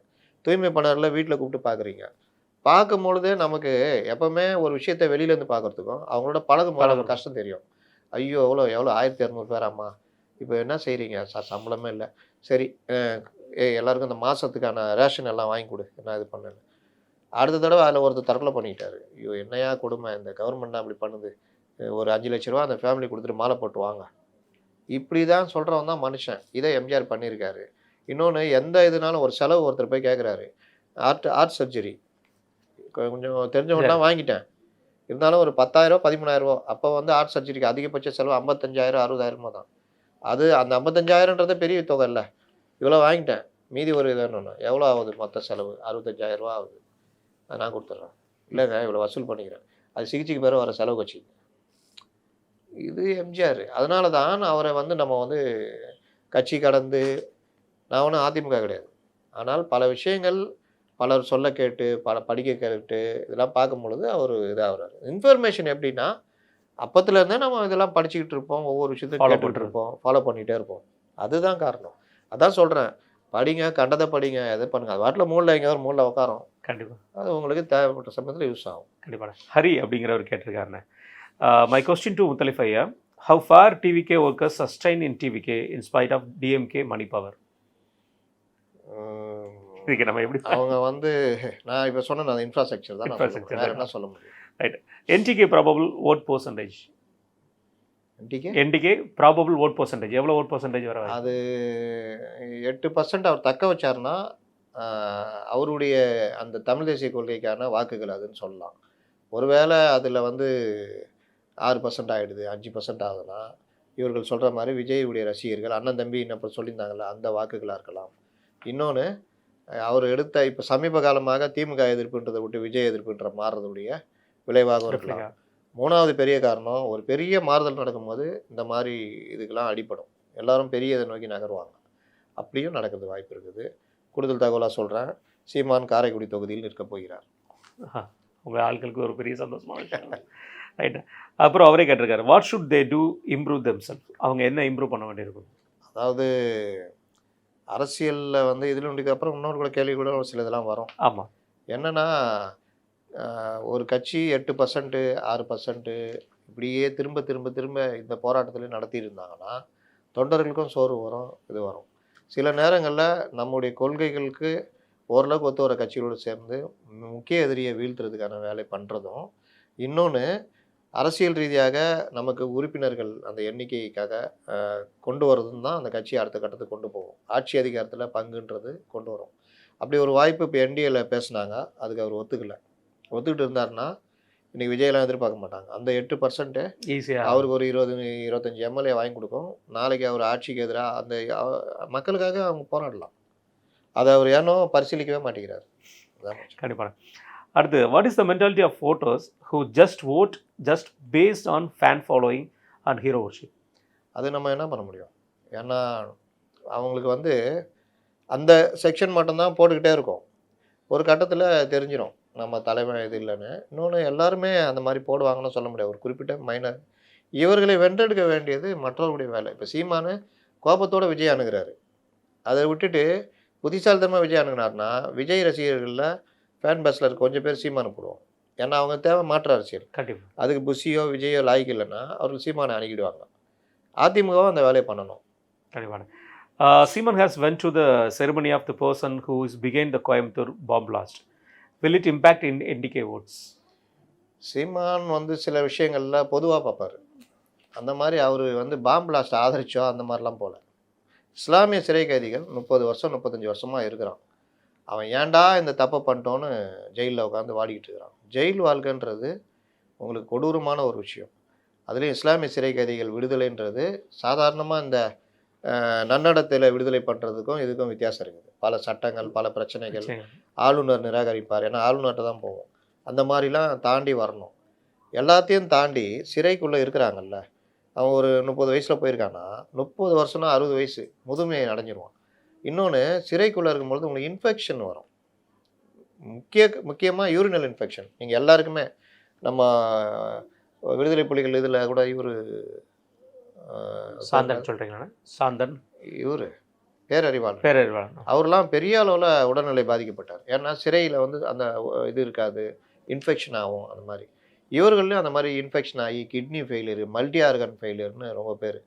தூய்மை பணியாளர்ல வீட்டில் கூப்பிட்டு பார்க்குறீங்க. பார்க்கும்பொழுது நமக்கு எப்போவுமே ஒரு விஷயத்தை வெளியிலேருந்து பார்க்குறதுக்கும் அவங்களோட பழகும் கஷ்டம் தெரியும். ஐயோ எவ்வளோ 1200 பேர் அம்மா, இப்போ என்ன செய்கிறீங்க சார், சம்பளமே இல்லை, சரி எல்லாருக்கும் இந்த மாதத்துக்கான ரேஷன் எல்லாம் வாங்கி கொடு, நான் இது பண்ணேன்னு. அடுத்த தடவை அதில் ஒருத்தர் தற்கொலை பண்ணிக்கிட்டாரு. ஐயோ என்னையா கொடுமை, இந்த கவர்மெண்ட் அப்படி பண்ணுது, ஒரு 5 லட்ச ரூபா அந்த ஃபேமிலி கொடுத்துட்டு மாலை போட்டு வாங்க, இப்படி தான் சொல்கிறவன் தான் மனுஷன். இதை எம்ஜிஆர் பண்ணியிருக்காரு. இன்னொன்று, எந்த இதுனாலும் ஒரு செலவு ஒருத்தர் போய் கேட்குறாரு, ஆர்ட் சர்ஜரி கொஞ்சம் தெரிஞ்சவங்கலாம் வாங்கிட்டேன், இருந்தாலும் ஒரு 10,000 13,000. அப்போ வந்து ஆர்ட் சர்ஜரிக்கு அதிகபட்ச செலவு 55,000 60,000 தான். அது அந்த 55,000ன்றதே பெரிய தொகை இல்லை. இவ்வளோ வாங்கிட்டேன், மீதி ஒரு இதுன்னு எவ்வளோ ஆகுது மொத்த செலவு? 65,000 ரூபா ஆகுது, அதை நான் கொடுத்துட்றேன். இல்லைங்க இவ்வளோ வசூல் பண்ணிக்கிறேன், அது சிகிச்சைக்கு பேர் வர செலவு வச்சுங்க. இது எம்ஜிஆர். அதனால தான் அவரை வந்து நம்ம வந்து கட்சி கடந்து, நான் ஒன்றும் அதிமுக கிடையாது, ஆனால் பல விஷயங்கள் பலர் சொல்ல கேட்டு படிக்க கேட்டு இதெல்லாம் பார்க்கும் பொழுது அவர் இதாகிறார். இன்ஃபர்மேஷன் எப்படின்னா, அப்பத்துலேருந்தே நம்ம இதெல்லாம் படிச்சுக்கிட்டு இருப்போம், ஒவ்வொரு விஷயத்தையும் கேட்டுக்கிட்டு இருப்போம், ஃபாலோ பண்ணிகிட்டே இருப்போம். அதுதான் காரணம். அதான் சொல்கிறேன், படிங்க, கண்டதை படிங்க, எதை பண்ணுங்க, அது வாட்டில் மூலில் எங்கேயாவது ஒரு மூலில் உட்காரோம், கண்டிப்பாக அது உங்களுக்கு தேவைப்பட்ட சமயத்தில் யூஸ் ஆகும். கண்டிப்பாக. ஹரி அப்படிங்கிறவர் கேட்டிருக்காருண்ணே. My question to Muttalip Ayya, how far TVK workers sustain in TVK in spite of DMK money power? இதுக்கு நம்ம எப்படி அவங்க வந்து நான் இப்போ சொன்ன அந்த இன்ஃப்ராஸ்ட்ரக்சர் தான் வேறு என்ன சொல்ல முடியும். Right. NTK probable vote percentage, NTK probable vote percentage எவ்வளோ ஓட் பர்சன்டேஜ் வர? அது 8% அவர் தக்க வச்சாருன்னா அவருடைய அந்த தமிழ் தேசிய கொள்கைக்கான வாக்குகள் அதுன்னு சொல்லலாம். ஒருவேளை அதில் வந்து 6% ஆகிடுது, 5% ஆகுதுன்னா, இவர்கள் சொல்கிற மாதிரி விஜயுடைய ரசிகர்கள் அண்ணன் தம்பி என்ன சொல்லியிருந்தாங்கல்ல அந்த வாக்குகளாக இருக்கலாம். இன்னொன்று, அவர் எடுத்த இப்போ சமீப காலமாக திமுக எதிர்ப்புன்றதை விட்டு விஜய் எதிர்ப்புன்ற மாறுறதுடைய விளைவாக இருக்கலாம். 3வது பெரிய காரணம், ஒரு பெரிய மாறுதல் நடக்கும்போது இந்த மாதிரி இதுக்கெல்லாம் அடிப்படும், எல்லாரும் பெரிய இதை நோக்கி நகருவாங்க, அப்படியும் நடக்கிறது வாய்ப்பு இருக்குது. கூடுதல் தகவலாக சொல்கிறேன், சீமான் காரைக்குடி தொகுதியில் நிற்க போகிறார். உங்கள் ஆட்களுக்கு ஒரு பெரிய சந்தோஷமான விஷயம். ரைட். அப்புறம் அவரே கேட்டிருக்காரு, what should they do improve themself? அவங்க என்ன இம்ப்ரூவ் பண்ண வேண்டியிருக்கும்? அதாவது அரசியலில் வந்து இதில் அப்புறம் இன்னொரு கூட கேள்வி கூட ஒரு சில இதெல்லாம் வரும். ஆமாம். என்னன்னா ஒரு கட்சி 8%, 6% இப்படியே திரும்ப திரும்ப திரும்ப இந்த போராட்டத்தில் நடத்திட்டு இருந்தாங்கன்னா தொண்டர்களுக்கும் சோறு வரும், இது வரும். சில நேரங்களில் நம்முடைய கொள்கைகளுக்கு ஓரளவுக்கு ஒத்து வர கட்சிகளோடு சேர்ந்து முக்கிய எதிரியை வீழ்த்துறதுக்கான வேலை பண்ணுறதும், இன்னொன்று அரசியல் ரீதியாக நமக்கு உறுப்பினர்கள் அந்த எண்ணிக்கைக்காக கொண்டு வரதும் தான் அந்த கட்சியை அடுத்த கட்டத்துக்கு கொண்டு போகும். ஆட்சி அதிகாரத்தில் பங்குன்றது கொண்டு வரும். அப்படி ஒரு வாய்ப்பு இப்போ என்டிஏல பேசுனாங்க, அதுக்கு அவர் ஒத்துக்கல. ஒத்துக்கிட்டு இருந்தாருன்னா இன்றைக்கி விஜயெல்லாம் எதிர்பார்க்க மாட்டாங்க. அந்த 8% ஈஸியாக அவருக்கு ஒரு 20, 25 எம்எல்ஏ வாங்கி கொடுக்கும். நாளைக்கு அவர் ஆட்சிக்கு எதிராக அந்த மக்களுக்காக அவங்க போராடலாம். அதை அவர் ஏனோ பரிசீலிக்கவே மாட்டேங்கிறார். கண்டிப்பாக. அடுத்து, what is the mentality of voters who just vote just based on fan following and hero worship? அது நம்ம என்ன பண்ண முடியும்? ஏன்னா அவங்களுக்கு வந்து அந்த செக்ஷன் மட்டும்தான் போட்டுக்கிட்டே இருக்கும். ஒரு கட்டத்தில் தெரிஞ்சிடும் நம்ம தலைமை இது இல்லைன்னு. இன்னொன்று எல்லாருமே அந்த மாதிரி போடுவாங்கன்னு சொல்ல முடியாது. ஒரு குறிப்பிட்ட மைனர் இவர்களை வென்றெடுக்க வேண்டியது மற்றவர்களுடைய வேலை. இப்போ சீமானு கோபத்தோடு விஜய் அணுகிறாரு. அதை விட்டுட்டு புத்திசாலித்தனமாக விஜய் அணுகினார்னா விஜய் ரசிகர்களில் ஃபேன் பேஸில் கொஞ்சம் பேர் சீமானு போடுவோம். ஏன்னா அவங்க தேவை மாற்று அரசியல். கண்டிப்பாக. அதுக்கு புஷியோ விஜயோ லாய்க்கு இல்லைன்னா அவர்கள் சீமானை அணுகிடுவாங்க. அதிமுகவும் அந்த வேலையை பண்ணணும். கண்டிப்பாக. Seeman has went to the ceremony of the person who is behind the Coimbatore bomb blast. Will it impact in NDK votes? சீமான் வந்து சில விஷயங்களில் பொதுவாக பார்ப்பார். அந்த மாதிரி அவர் வந்து பாம் பிளாஸ்ட் ஆதரிச்சோ அந்த மாதிரிலாம் போகல. இஸ்லாமிய சிறை கைதிகள் 30 வருஷம் 35 வருஷமாக இருக்கிறான். அவன் ஏன்டா இந்த தப்பை பண்ணிட்டோன்னு ஜெயிலில் உட்காந்து வாடிக்கிட்டு இருக்கிறான். ஜெயில் வாழ்க்கைன்றது உங்களுக்கு கொடூரமான ஒரு விஷயம். அதுலேயும் இஸ்லாமிய சிறை கைதிகள் விடுதலைன்றது சாதாரணமாக இந்த நன்னடத்தையில் விடுதலை பண்ணுறதுக்கும் இதுக்கும் வித்தியாசம் இருக்குது. பல சட்டங்கள், பல பிரச்சனைகள், ஆளுநர் நிராகரிப்பார். ஏன்னா ஆளுநர்கிட்ட தான் போவோம். அந்த மாதிரிலாம் தாண்டி வரணும். எல்லாத்தையும் தாண்டி சிறைக்குள்ளே இருக்கிறாங்கல்ல, அவன் ஒரு 30 வயசில் போயிருக்கான்னா 30 வருஷம்னா 60 வயசு முதுமையை அடைஞ்சிருவான். இன்னொன்று சிறைக்குள்ளே இருக்கும்பொழுது உங்களுக்கு இன்ஃபெக்ஷன் வரும். முக்கியமாக யூரினல் இன்ஃபெக்ஷன். நீங்கள் எல்லாருக்குமே நம்ம விடுதலை புலிகள் இதில் கூட இவர் சாந்தன் சொல்கிறீங்களா? சாந்தன் இவர் பேரறிவாளன். பேரறிவாளன் அவர்லாம் பெரிய அளவில் உடல்நிலை பாதிக்கப்பட்டார். ஏன்னா சிறையில் வந்து அந்த இது இருக்காது, இன்ஃபெக்ஷன் ஆகும். அந்த மாதிரி இவர்கள்லையும் அந்த மாதிரி இன்ஃபெக்ஷன் ஆகி கிட்னி ஃபெயிலியர், மல்டி ஆர்கன் ஃபெயிலியர்னு ரொம்ப பேர்.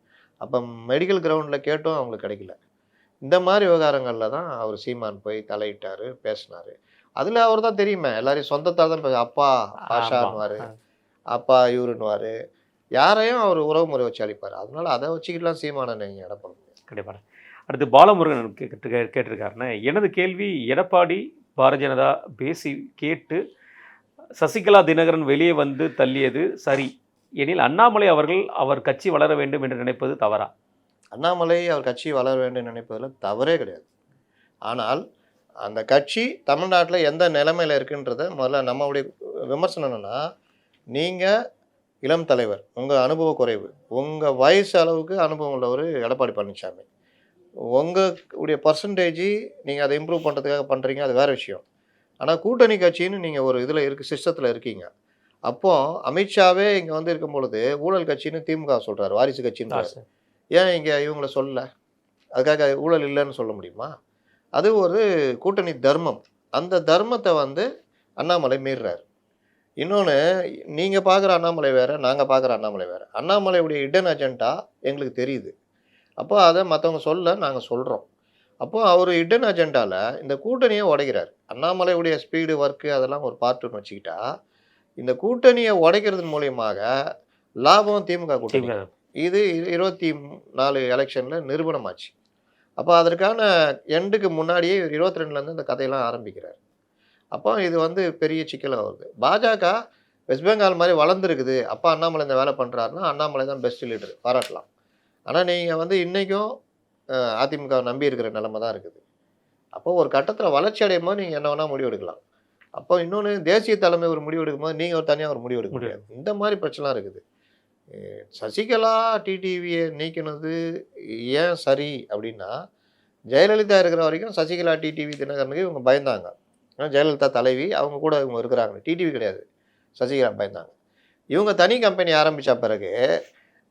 அப்போ மெடிக்கல் கிரவுண்டில் கேட்டும் அவங்களுக்கு கிடைக்கல. இந்த மாதிரி விவகாரங்களில் தான் அவர் சீமான் போய் தலையிட்டார், பேசினார். அதில் அவர் தான் தெரியுமே, எல்லாரையும் சொந்தத்தால் தான் அப்பா பாஷான்னுவார், அப்பா இவருன்னுவார். யாரையும் அவர் உறவு முறை வச்சு அளிப்பார். அதனால அதை வச்சுக்கிட்டுலாம் சீமானை நீங்கள் எடப்பாடி. கண்டிப்பாக. அடுத்து பாலமுருகன் கேட்டிருக்காருன்னா, எனது கேள்வி, எடப்பாடி பாரதிய ஜனதா பேசி கேட்டு சசிகலா தினகரன் வெளியே வந்து தள்ளியது சரி எனில் அண்ணாமலை அவர்கள் அவர் கட்சி வளர வேண்டும் என்று நினைப்பது தவறா? அண்ணாமலை அவர் கட்சி வளர வேண்டும் நினைப்பதில் தவறே கிடையாது. ஆனால் அந்த கட்சி தமிழ்நாட்டில் எந்த நிலைமையில் இருக்குன்றத முதல்ல நம்மளுடைய விமர்சனம் என்னென்னா, நீங்கள் இளம் தலைவர், உங்கள் அனுபவ குறைவு, உங்கள் வயசு அளவுக்கு அனுபவம் உள்ளவர் எடப்பாடி பழனிசாமி, உங்களுடைய பர்சன்டேஜ் நீங்கள் அதை இம்ப்ரூவ் பண்ணுறதுக்காக பண்ணுறீங்க, அது வேறு விஷயம். ஆனால் கூட்டணி கட்சின்னு நீங்கள் ஒரு இதில் சிஸ்டத்தில் இருக்கீங்க. அப்போது அமித்ஷாவே இங்கே வந்து இருக்கும் பொழுது ஊழல் கட்சின்னு திமுக சொல்கிறார், வாரிசு கட்சின்னு. ஏன் இங்கே இவங்கள சொல்லலை? அதுக்காக ஊழல் இல்லைன்னு சொல்ல முடியுமா? அது ஒரு கூட்டணி தர்மம். அந்த தர்மத்தை வந்து அண்ணாமலை மீறுறாரு. இன்னொன்று, நீங்கள் பார்க்குற அண்ணாமலை வேறு, நாங்கள் பார்க்குற அண்ணாமலை வேறு. அண்ணாமலையுடைய இடன் அஜெண்டா எங்களுக்கு தெரியுது. அப்போ அதை மற்றவங்க சொல்ல நாங்கள் சொல்கிறோம். அப்போது அவர் இடன் அஜெண்டாவில் இந்த கூட்டணியை உடைக்கிறார். அண்ணாமலையுடைய ஸ்பீடு ஒர்க்கு அதெல்லாம் ஒரு பார்ட்டுன்னு வச்சுக்கிட்டா, இந்த கூட்டணியை உடைக்கிறதன் மூலியமாக லாபம் திமுக கூட்டணி. இது 24 எலெக்ஷனில் நிரூபணமாச்சு. அப்போ அதற்கான எண்டுக்கு முன்னாடியே 22லேருந்து இந்த கதையெல்லாம் ஆரம்பிக்கிறார். அப்போ இது வந்து பெரிய சிக்கலாக வருது. பாஜக வெஸ்ட் பெங்கால் மாதிரி வளர்ந்துருக்குது. அப்போ அண்ணாமலை இந்த வேலை பண்ணுறாருன்னா அண்ணாமலை தான் பெஸ்ட் லீடர், பாராட்டலாம். ஆனால் நீங்கள் வந்து இன்றைக்கும் அதிமுக நம்பி இருக்கிற நிலைமை தான் இருக்குது. அப்போ ஒரு கட்டத்தில் வளர்ச்சி அடையும் போது நீங்கள் என்ன வேணால் முடிவு எடுக்கலாம். அப்போ இன்னொன்று, தேசிய தலைமை ஒரு முடிவு எடுக்கும்போது நீங்கள் ஒரு தனியாக ஒரு முடிவு எடுக்க முடியாது. இந்த மாதிரி பிரச்சனை இருக்குது. சசிகலா டிடிவியை நீக்கினது ஏன் சரி அப்படின்னா, ஜெயலலிதா இருக்கிற வரைக்கும் சசிகலா டிடிவி தினகரனுக்கு இவங்க பயந்தாங்க. ஏன்னா ஜெயலலிதா தலைவி, அவங்க கூட இவங்க இருக்கிறாங்க. டிடிவி கிடையாது, சசிகலா பயந்தாங்க. இவங்க தனி கம்பெனி ஆரம்பித்த பிறகு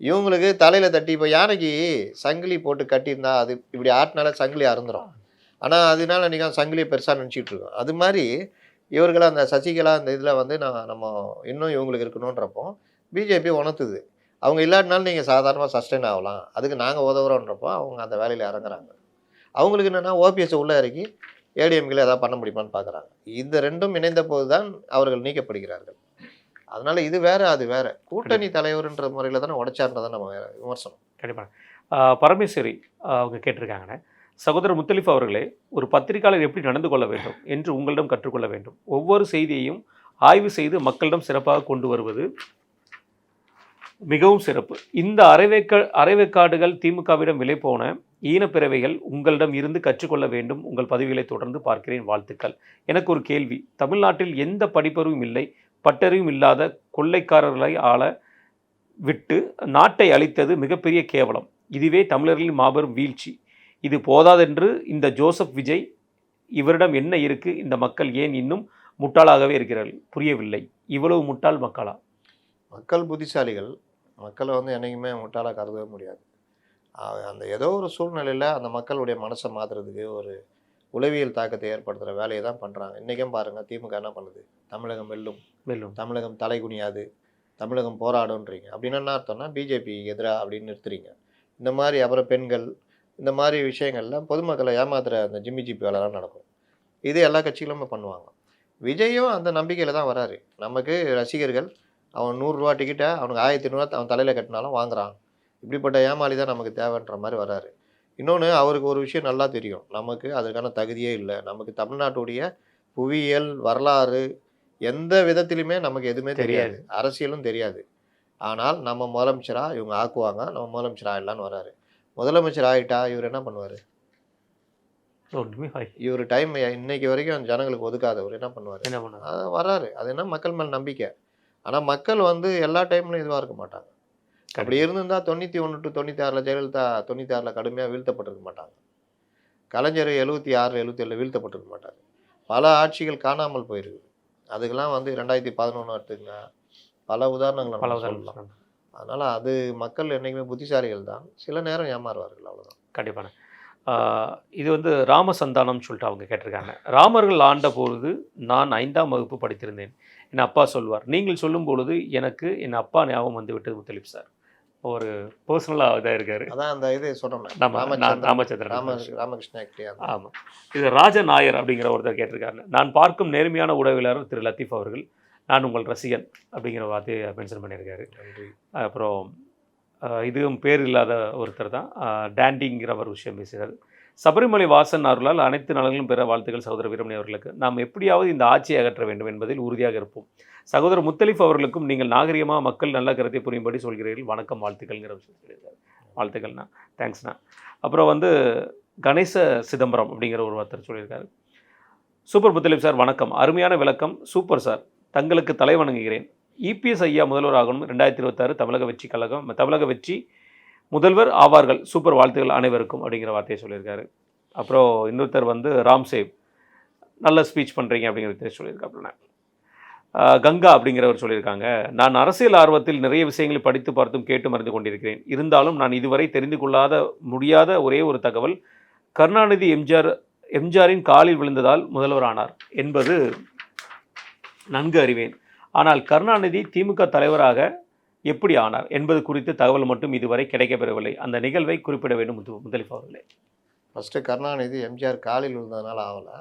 இவங்களுக்கு தலையில் தட்டி இப்போ யானைக்கு சங்கிலி போட்டு கட்டியிருந்தா அது இப்படி ஆட்டினால சங்கிலி அறுந்துடும். ஆனால் அதனால நீங்கள் சங்கிலியை பெருசாக நினச்சிட்டு இருக்கோம். அது மாதிரி இவர்களை அந்த சசிகலா அந்த இதில் வந்து நம்ம இன்னும் இவங்களுக்கு இருக்கணுன்றப்போ பிஜேபி உணர்த்துது. அவங்க இல்லாட்டினாலும் நீங்கள் சாதாரணமாக சஸ்டெயின் ஆகலாம், அதுக்கு நாங்கள் உதவுறோன்றப்போ அவங்க அந்த வேலையில் இறங்குறாங்க. அவங்களுக்கு என்னென்னா ஓபிஎஸ் உள்ளே இறக்கி ஏடிஎம்கில் ஏதாவது பண்ண முடியுமான்னு பார்க்குறாங்க. இந்த ரெண்டும் இணைந்த போது தான் அவர்கள் நீக்கப்படுகிறார்கள். அதனால் இது வேறு அது வேறு. கூட்டணி தலைவர்ன்ற முறையில் தானே உடைச்சான்றதை நம்ம விமர்சனம். கண்டிப்பாக. பரமேஸ்வரி அவங்க கேட்டிருக்காங்கண்ணே, சகோதரர் முத்தலிஃப் அவர்களே, ஒரு பத்திரிகையாளர் எப்படி நடந்து கொள்ள வேண்டும் என்று உங்களிடம் கற்றுக்கொள்ள வேண்டும். ஒவ்வொரு செய்தியையும் ஆய்வு செய்து மக்களிடம் சிறப்பாக கொண்டு வருவது மிகவும் சிறப்பு. இந்த அரைவேக்காடுகள் திமுகவிடம் விலை போன ஈனப்பிறவைகள் உங்களிடம் இருந்து கற்றுக்கொள்ள வேண்டும். உங்கள் பதவிகளை தொடர்ந்து பார்க்கிறேன், வாழ்த்துக்கள். எனக்கு ஒரு கேள்வி. தமிழ்நாட்டில் எந்த படிப்பறிவும் இல்லை, பட்டறிவும் இல்லாத கொள்ளைக்காரர்களை ஆள விட்டு நாட்டை அழித்தது மிகப்பெரிய கேவலம். இதுவே தமிழர்களின் மாபெரும் வீழ்ச்சி. இது போதாதென்று இந்த ஜோசப் விஜய், இவரிடம் என்ன இருக்கு, இந்த மக்கள் ஏன் இன்னும் முட்டாளாகவே இருக்கிறார்கள், புரியவில்லை. இவ்வளவு முட்டாள் மக்களா? மக்கள் புத்திசாலிகள். மக்களை வந்து என்றைக்குமே முட்டாளாக கருதவே முடியாது. அந்த ஏதோ ஒரு சூழ்நிலையில் அந்த மக்களுடைய மனசை மாற்றுறதுக்கு ஒரு உளவியல் தாக்கத்தை ஏற்படுத்துகிற வேலையை தான் பண்ணுறாங்க. இன்றைக்கும் பாருங்கள், திமுக என்ன பண்ணுது? தமிழகம் வெல்லும், தமிழகம் தலைகுனியாது, தமிழகம் போராடுன்றீங்க. அப்படின்னு என்ன அர்த்தம்னா பிஜேபி எதிராக அப்படின்னு நிறுத்துறீங்க. இந்த மாதிரி அப்புறம் பெண்கள், இந்த மாதிரி விஷயங்கள்லாம் பொதுமக்களை ஏமாத்துகிற அந்த ஜிம்மி ஜிபி வேலைலாம் நடக்கும். இது எல்லா கட்சிகளுமே பண்ணுவாங்க. விஜயும் அந்த நம்பிக்கையில் தான் வராரு. நமக்கு ரசிகர்கள், அவன் 100 ரூபா டிக்கெட்டை அவனுக்கு 1500 அவன் தலையில் கட்டினாலும் வாங்குறான், இப்படிப்பட்ட ஏமாளி தான் நமக்கு தேவைன்ற மாதிரி வராரு. இன்னொன்று, அவருக்கு ஒரு விஷயம் நல்லா தெரியும், நமக்கு அதற்கான தகுதியே இல்லை. நமக்கு தமிழ்நாட்டுடைய புவியியல் வரலாறு எந்த விதத்திலுமே நமக்கு எதுவுமே தெரியாது, அரசியலும் தெரியாது. ஆனால் நம்ம முதலமைச்சராக இவங்க ஆக்குவாங்க, நம்ம முதலமைச்சர் ஆகிடலான்னு வராரு. முதலமைச்சர் ஆகிட்டா இவர் என்ன பண்ணுவார்? இவர் டைம் இன்னைக்கு வரைக்கும் ஜனங்களுக்கு ஒதுக்காதவர் என்ன பண்ணுவார்? வராரு. அது என்ன, மக்கள் மேல் நம்பிக்கை. ஆனால் மக்கள் வந்து எல்லா டைம்லையும் இதுவாக இருக்க மாட்டாங்க. அப்படி இருந்திருந்தால் 91 to 96 ஜெயலலிதா 96 கடுமையாக வீழ்த்தப்பட்டிருக்க மாட்டாங்க. கலைஞர் 76 77 வீழ்த்தப்பட்டிருக்க மாட்டார். பல ஆட்சிகள் காணாமல் போயிருக்கு. அதுக்கெல்லாம் வந்து 2011 எடுத்துங்க, பல உதாரணங்களை சொல்லலாம். அதனால் அது மக்கள் என்றைக்குமே புத்திசாலிகள் தான், சில நேரம் ஏமாறுவார்கள், அவ்வளோதான். கண்டிப்பான. இது வந்து ராமசந்தானம் சொல்லிட்டு அவங்க கேட்டிருக்காங்க. ராமர்கள் ஆண்ட பொழுது நான் 5ஆம் வகுப்பு படித்திருந்தேன். என் அப்பா சொல்வார். நீங்கள் சொல்லும் பொழுது எனக்கு என் அப்பா ஞாபகம் வந்து விட்டது முத்தலிப் சார். ஒரு பர்சனலாக இதாக இருக்காரு. அதான் அந்த இது சொன்னோம், ராமகிருஷ்ண. ஆமாம். இது ராஜநாயர் அப்படிங்கிற ஒருத்தர் கேட்டிருக்காரு. நான் பார்க்கும் நேர்மையான உடவியலாளர் திரு லத்தீஃப் அவர்கள், நான் உங்கள் ரசிகன் அப்படிங்கிற வார்த்தையை மென்ஷன் பண்ணியிருக்காரு. அப்புறம் இதுவும் பேர் இல்லாத ஒருத்தர் தான் டேண்டிங்கிற ஒரு விஷயம் பேசுகிறார். சபரிமலை வாசன் அருளால் அனைத்து நலன்களும் பெற வாழ்த்துக்கள் சகோதரர் வீரமணி அவர்களுக்கு. நாம் எப்படியாவது இந்த ஆட்சியை அகற்ற வேண்டும் என்பதில் உறுதியாக இருப்போம். சகோதரர் முத்தலிஃப் அவர்களுக்கும் நீங்கள் நாகரிகமாக மக்கள் நல்ல கருத்தை புரியும்படி சொல்கிறீர்கள், வணக்கம், வாழ்த்துக்கள்ங்கிற விஷயம் சொல்லியிருக்காரு. வாழ்த்துக்கள்ண்ணா, தேங்க்ஸ்ண்ணா. அப்புறம் வந்து கணேச சிதம்பரம் அப்படிங்கிற ஒரு ஒருத்தர் சொல்லியிருக்காரு. சூப்பர் முத்தலிஃப் சார், வணக்கம், அருமையான விளக்கம், சூப்பர் சார், தங்களுக்கு தலை வணங்குகிறேன். இபிஎஸ் ஐயா முதல்வர் ஆகணும், 2026 தமிழக வெற்றி கழகம், தமிழக வெற்றி முதல்வர் ஆவார்கள், சூப்பர், வாழ்த்துக்கள் அனைவருக்கும் அப்படிங்கிற வார்த்தையை சொல்லியிருக்காரு. அப்புறம் இன்னொருத்தர் வந்து ராம்சேவ், நல்ல ஸ்பீச் பண்ணுறீங்க அப்படிங்கிறத சொல்லியிருக்காப்புல. கங்கா அப்படிங்கிறவர் சொல்லியிருக்காங்க. நான் அரசியல் ஆர்வத்தில் நிறைய விஷயங்களை படித்து பார்த்தும் கேட்டு மறிந்து கொண்டிருக்கிறேன். இருந்தாலும் நான் இதுவரை தெரிந்து கொள்ளாத முடியாத ஒரே ஒரு தகவல், கருணாநிதி எம்ஜிஆரின் காலில் விழுந்ததால் முதல்வர் ஆனார் என்பது நன்கு அறிவேன். ஆனால் கருணாநிதி திமுக தலைவராக எப்படி ஆனார் என்பது குறித்து தகவல் மட்டும் இதுவரை கிடைக்கப்பெறவில்லை. அந்த நிகழ்வை குறிப்பிட வேண்டும் முத்தலிஃப் அவர்களே. ஃபஸ்ட்டு கருணாநிதி எம்ஜிஆர் காலில் விழுந்ததுனால ஆகலை,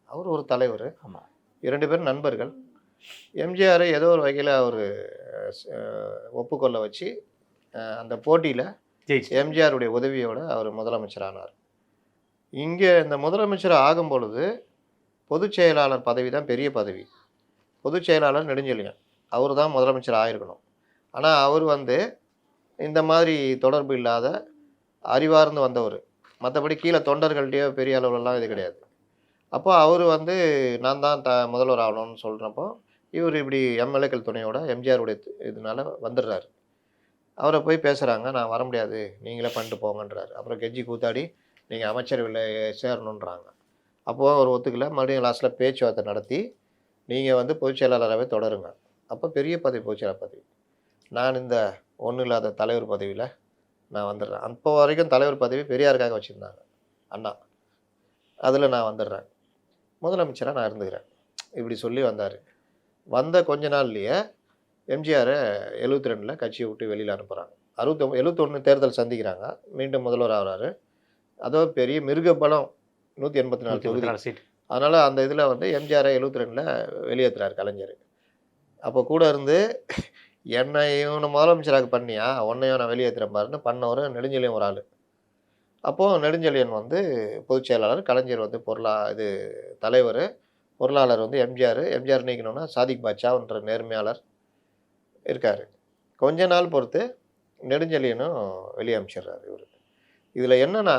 அவர் ஒரு தலைவர். ஆமாம், 2 பேரும் நண்பர்கள். எம்ஜிஆரை ஏதோ ஒரு வகையில் அவர் ஒப்புக்கொள்ள வச்சு அந்த போட்டியில் எம்ஜிஆருடைய உதவியோடு அவர் முதலமைச்சர் ஆனார். இங்கே இந்த முதலமைச்சர் ஆகும் பொழுது பொதுச் செயலாளர் பதவி தான் பெரிய பதவி. பொதுச் செயலாளர் நெடுஞ்செழியன், அவர் தான் முதலமைச்சர் ஆகிருக்கணும். ஆனால் அவர் வந்து இந்த மாதிரி தொடர்பு இல்லாத அறிவார்ந்து வந்தவர். மற்றபடி கீழே தொண்டர்கள்டையோ பெரிய அளவுலலாம் இது கிடையாது. அப்போ அவர் வந்து நான் தான் முதல்வர் ஆகணும்னு சொல்கிறப்போ இவர் இப்படி எம்எல்ஏக்கள் துணையோட எம்ஜிஆருடைய இதனால வந்துடுறாரு. அவரை போய் பேசுகிறாங்க, நான் வர முடியாது, நீங்களே பண்ணிட்டு போங்கன்றார். அப்புறம் கெஞ்சி கூத்தாடி நீங்கள் அமைச்சரவையில் சேரணுன்றாங்க. அப்போது அவர் ஒத்துக்கல. மறுபடியும் லாஸ்ட்டில் பேச்சுவார்த்தை நடத்தி நீங்கள் வந்து பொதுச் செயலாளராகவே தொடருங்க. அப்போ பெரிய பதவி, பொதுச் செயலாளர் பதவி. நான் இந்த ஒன்றும் இல்லாத தலைவர் பதவியில் நான் வந்துடுறேன். அப்போ வரைக்கும் தலைவர் பதவி பெரியாருக்காக வச்சுருந்தாங்க அண்ணா. அதில் நான் வந்துடுறேன், முதலமைச்சராக நான் இருந்துக்கிறேன், இப்படி சொல்லி வந்தார். வந்த கொஞ்ச நாள்லேயே எம்ஜிஆரை 72 கட்சியை விட்டு வெளியில் அனுப்புகிறாங்க. 71 தேர்தல் சந்திக்கிறாங்க, மீண்டும் முதல்வர் ஆகிறாரு. அதோ பெரிய மிருக பலம் 184 தொகுதி. சீட். அதனால் அந்த இதில் வந்து எம்ஜிஆரை 72 வெளியேற்றுறாரு கலைஞர். அப்போ கூட இருந்து என்னை இவனை முதலமைச்சராக பண்ணியா, உன்னையும் நான் வெளியேற்றுறேன் பாருன்னு பண்ணவர் நெடுஞ்செழியன் ஒரு ஆள். அப்போது நெடுஞ்செழியன் வந்து பொதுச் செயலாளர், கலைஞர் வந்து தலைவர், பொருளாளர் வந்து எம்ஜிஆர் நீக்கணும்னா சாதிக் பாட்சான்ற நேர்மையாளர் இருக்கார். கொஞ்ச நாள் பொறுத்து நெடுஞ்செழியனும் வெளியே அமைச்சிடுறாரு இவர். இதில் என்னென்னா,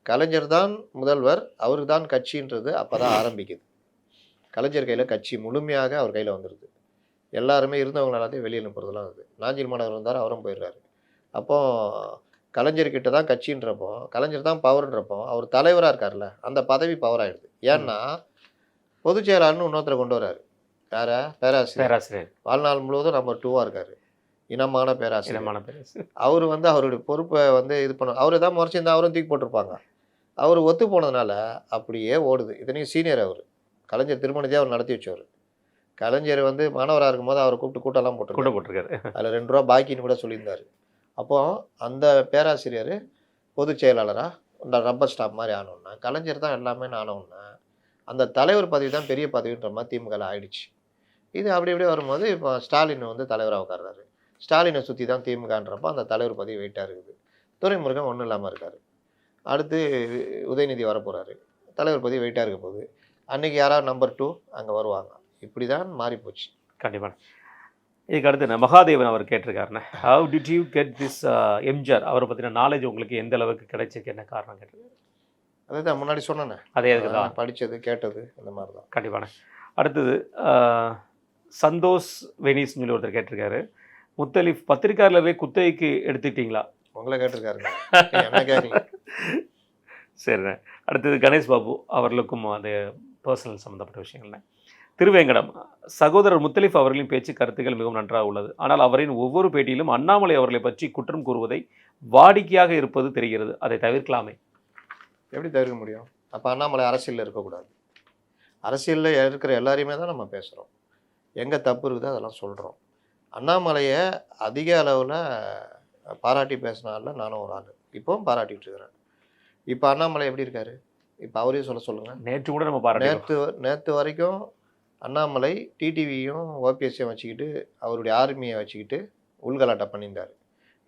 கலைஞர் தான் முதல்வர், அவருக்கு தான் கட்சின்றது அப்போ தான் ஆரம்பிக்குது. கலைஞர் கையில் கட்சி முழுமையாக அவர் கையில் வந்துடுது. எல்லாருமே இருந்தவங்க எல்லாத்தையும் வெளியே அனுப்புறதுலாம் இருக்குது. நாஞ்சில் மாநகர் வந்தார், அவரும் போயிடுறாரு. அப்போது கலைஞர்கிட்ட தான் கட்சின்றப்போ, கலைஞர் தான் பவர்ன்றப்போ, அவர் தலைவராக இருக்கார்ல, அந்த பதவி பவர் ஆகிடுது. ஏன்னா பொதுச் செயலாளர்னு இன்னொருத்தரை கொண்டு வர்றாரு. யாரை? பேராசிரியர். வாழ்நாள் முழுவதும் நம்பர் 2 இருக்கார், இனமான பேராசிரியர். அவர் வந்து அவருடைய பொறுப்பை வந்து இது பண்ண, அவரை தான் முறைச்சிருந்தா அவரும் தூக்கி போட்டிருப்பாங்க. அவர் ஒத்து போனதுனால அப்படியே ஓடுது. இத்தனையும் சீனியர் அவர், கலைஞர் திருமணத்தையே அவர் நடத்தி வச்சவர். கலைஞர் வந்து மாணவராக இருக்கும்போது அவரை கூப்பிட்டு கூட்டெல்லாம் போட்டிருக்காரு. அதில் 2 ரூபா பாக்கின்னு கூட சொல்லியிருந்தார். அப்போது அந்த பேராசிரியர் பொதுச் செயலாளராக ரப்பர் ஸ்டாப் மாதிரி ஆனோன்னா, கலைஞர் தான் எல்லாமே ஆனோன்னா, அந்த தலைவர் பதவி தான் பெரிய பதவின்ற மாதிரி திமுகவில் ஆயிடுச்சு. இது அப்படி இப்படியே வரும்போது இப்போ ஸ்டாலின் வந்து தலைவராக உட்கார்றாரு. ஸ்டாலினை சுற்றி தான் திமுகன்றப்போ அந்த தலைவர் பதவி வெயிட்டாக இருக்குது. துரைமுருகன் ஒன்றும் இல்லாமல் இருக்கார். அடுத்து உதயநிதி வரப்போகிறாரு, தலைவர் பதவி வெயிட்டாக இருக்க போகுது. அன்றைக்கி யாராவது நம்பர் 2 அங்கே வருவாங்க. இப்படி தான் மாறிப்போச்சு. கண்டிப்பாக. இதுக்கு அடுத்து மகாதேவன் அவர் கேட்டிருக்காருண்ணே, how did you get this MGR, அவரை பற்றின நாலேஜ் உங்களுக்கு எந்த அளவுக்கு கிடைச்சிருக்கு, என்ன காரணம் கேட்டிருக்காரு? அதுதான் முன்னாடி சொன்னேன், அதே அதுக்கு தான் படித்தது கேட்டது அந்த மாதிரி தான். கண்டிப்பாண்ணே. அடுத்தது சந்தோஷ் வெனிஸ்னு சொல்லி ஒருத்தர் கேட்டிருக்காரு, முத்தலிஃப் பத்திரிக்கையாளரே குத்தகைக்கு எடுத்துக்கிட்டீங்களா? உங்களை கேட்டிருக்காருங்க, என்ன கேட்கல. சரிண்ணே. அடுத்தது கணேஷ் பாபு அவர்களுக்கும் அந்த பர்சனல் சம்மந்தப்பட்ட விஷயங்கள்ண்ணே. திருவேங்கடம், சகோதரர் முத்தலிஃப் அவர்களின் பேச்சு கருத்துக்கள் மிகவும் நன்றாக உள்ளது. ஆனால் அவரின் ஒவ்வொரு பேட்டியிலும் அண்ணாமலை அவர்களை பற்றி குற்றம் கூறுவதை வாடிக்கையாக இருப்பது தெரிகிறது. அதை தவிர்க்கலாமே. எப்படி தவிர்க்க முடியும்? அப்போ அண்ணாமலை அரசியலில் இருக்கக்கூடாது. அரசியலில் இருக்கிற எல்லாரையுமே தான் நம்ம பேசுகிறோம். எங்கே தப்பு இருக்குதோ அதெல்லாம் சொல்கிறோம். அண்ணாமலையை அதிக அளவில் பாராட்டி பேசினால நானும் ஒரு ஆள், இப்போவும் பாராட்டிகிட்டு இருக்கிறேன். இப்போ அண்ணாமலை எப்படி இருக்கார்? இப்போ அவரையும் சொல்லுங்கள். நேற்று கூட நம்ம பாராட்டி, நேற்று வரைக்கும் அண்ணாமலை டிடிவியும் ஓபிஎஸ்ஸையும் வச்சுக்கிட்டு அவருடைய ஆர்மியை வச்சுக்கிட்டு உள்கலாட்டம் பண்ணியிருந்தார்.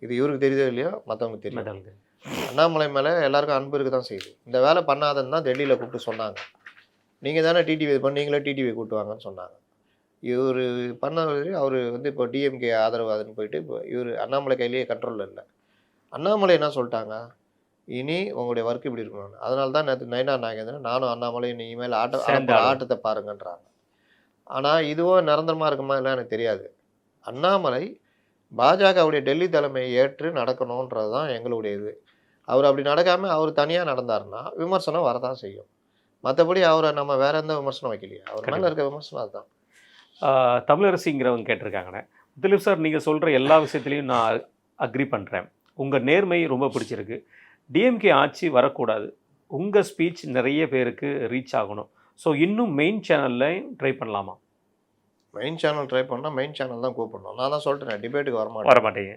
இது இவருக்கு தெரியுதோ இல்லையோ, மற்றவங்களுக்கு தெரியும். அண்ணாமலை மேலே எல்லாருக்கும் அன்பு இருக்க தான் செய்யுது. இந்த வேலை பண்ணாதன்னு தான் டெல்லியில் கூப்பிட்டு சொன்னாங்க. நீங்கள் தானே டிடிவி இது பண்ணீங்களே, டிடிவி கூப்பிட்டுவாங்கன்னு சொன்னாங்க. இவர் பண்ணவர் அவர் வந்து இப்போ டிஎம்கே ஆதரவாதுன்னு போயிட்டு இப்போ இவர் அண்ணாமலை கையிலேயே கண்ட்ரோலில் இல்லை. அண்ணாமலை என்ன சொல்லிட்டாங்க, இனி உங்களுடைய ஒர்க் இப்படி இருக்கணும். அதனால தான் நேற்று நயினார் நாகேந்திரன் நானும் அண்ணாமலை இனிமேல் ஆட்டத்தை பாருங்கன்றாங்க. ஆனால் இதுவும் நிரந்தரமாக இருக்குமா இல்லை எனக்கு தெரியாது. அண்ணாமலை பாஜகவுடைய டெல்லி தலைமையை ஏற்று நடக்கணுன்றது தான் எங்களுடைய இது. அவர் அப்படி நடக்காமல் அவர் தனியாக நடந்தாருன்னா விமர்சனம் வரதான் செய்யும். மற்றபடி அவரை நம்ம வேற எந்த விமர்சனம் வைக்கலையே, அவர் மேலே இருக்க விமர்சனம் அதுதான். தமிழரசிங்கிறவங்க கேட்டிருக்காங்கண்ணே, முத்தலிஃப் சார் நீங்கள் சொல்கிற எல்லா விஷயத்துலையும் நான் அக்ரி பண்ணுறேன். உங்கள் நேர்மை ரொம்ப பிடிச்சிருக்கு. டிஎம்கே ஆட்சி வரக்கூடாது, உங்கள் ஸ்பீச் நிறைய பேருக்கு ரீச் ஆகணும். ஸோ இன்னும் மெயின் சேனலில் ட்ரை பண்ணலாமா? மெயின் சேனல் ட்ரை பண்ணால் மெயின் சேனல் தான் கூப்பிடணும். நான் தான் சொல்லிட்டேன், டிபேட்டுக்கு வரமாட்டேங்க.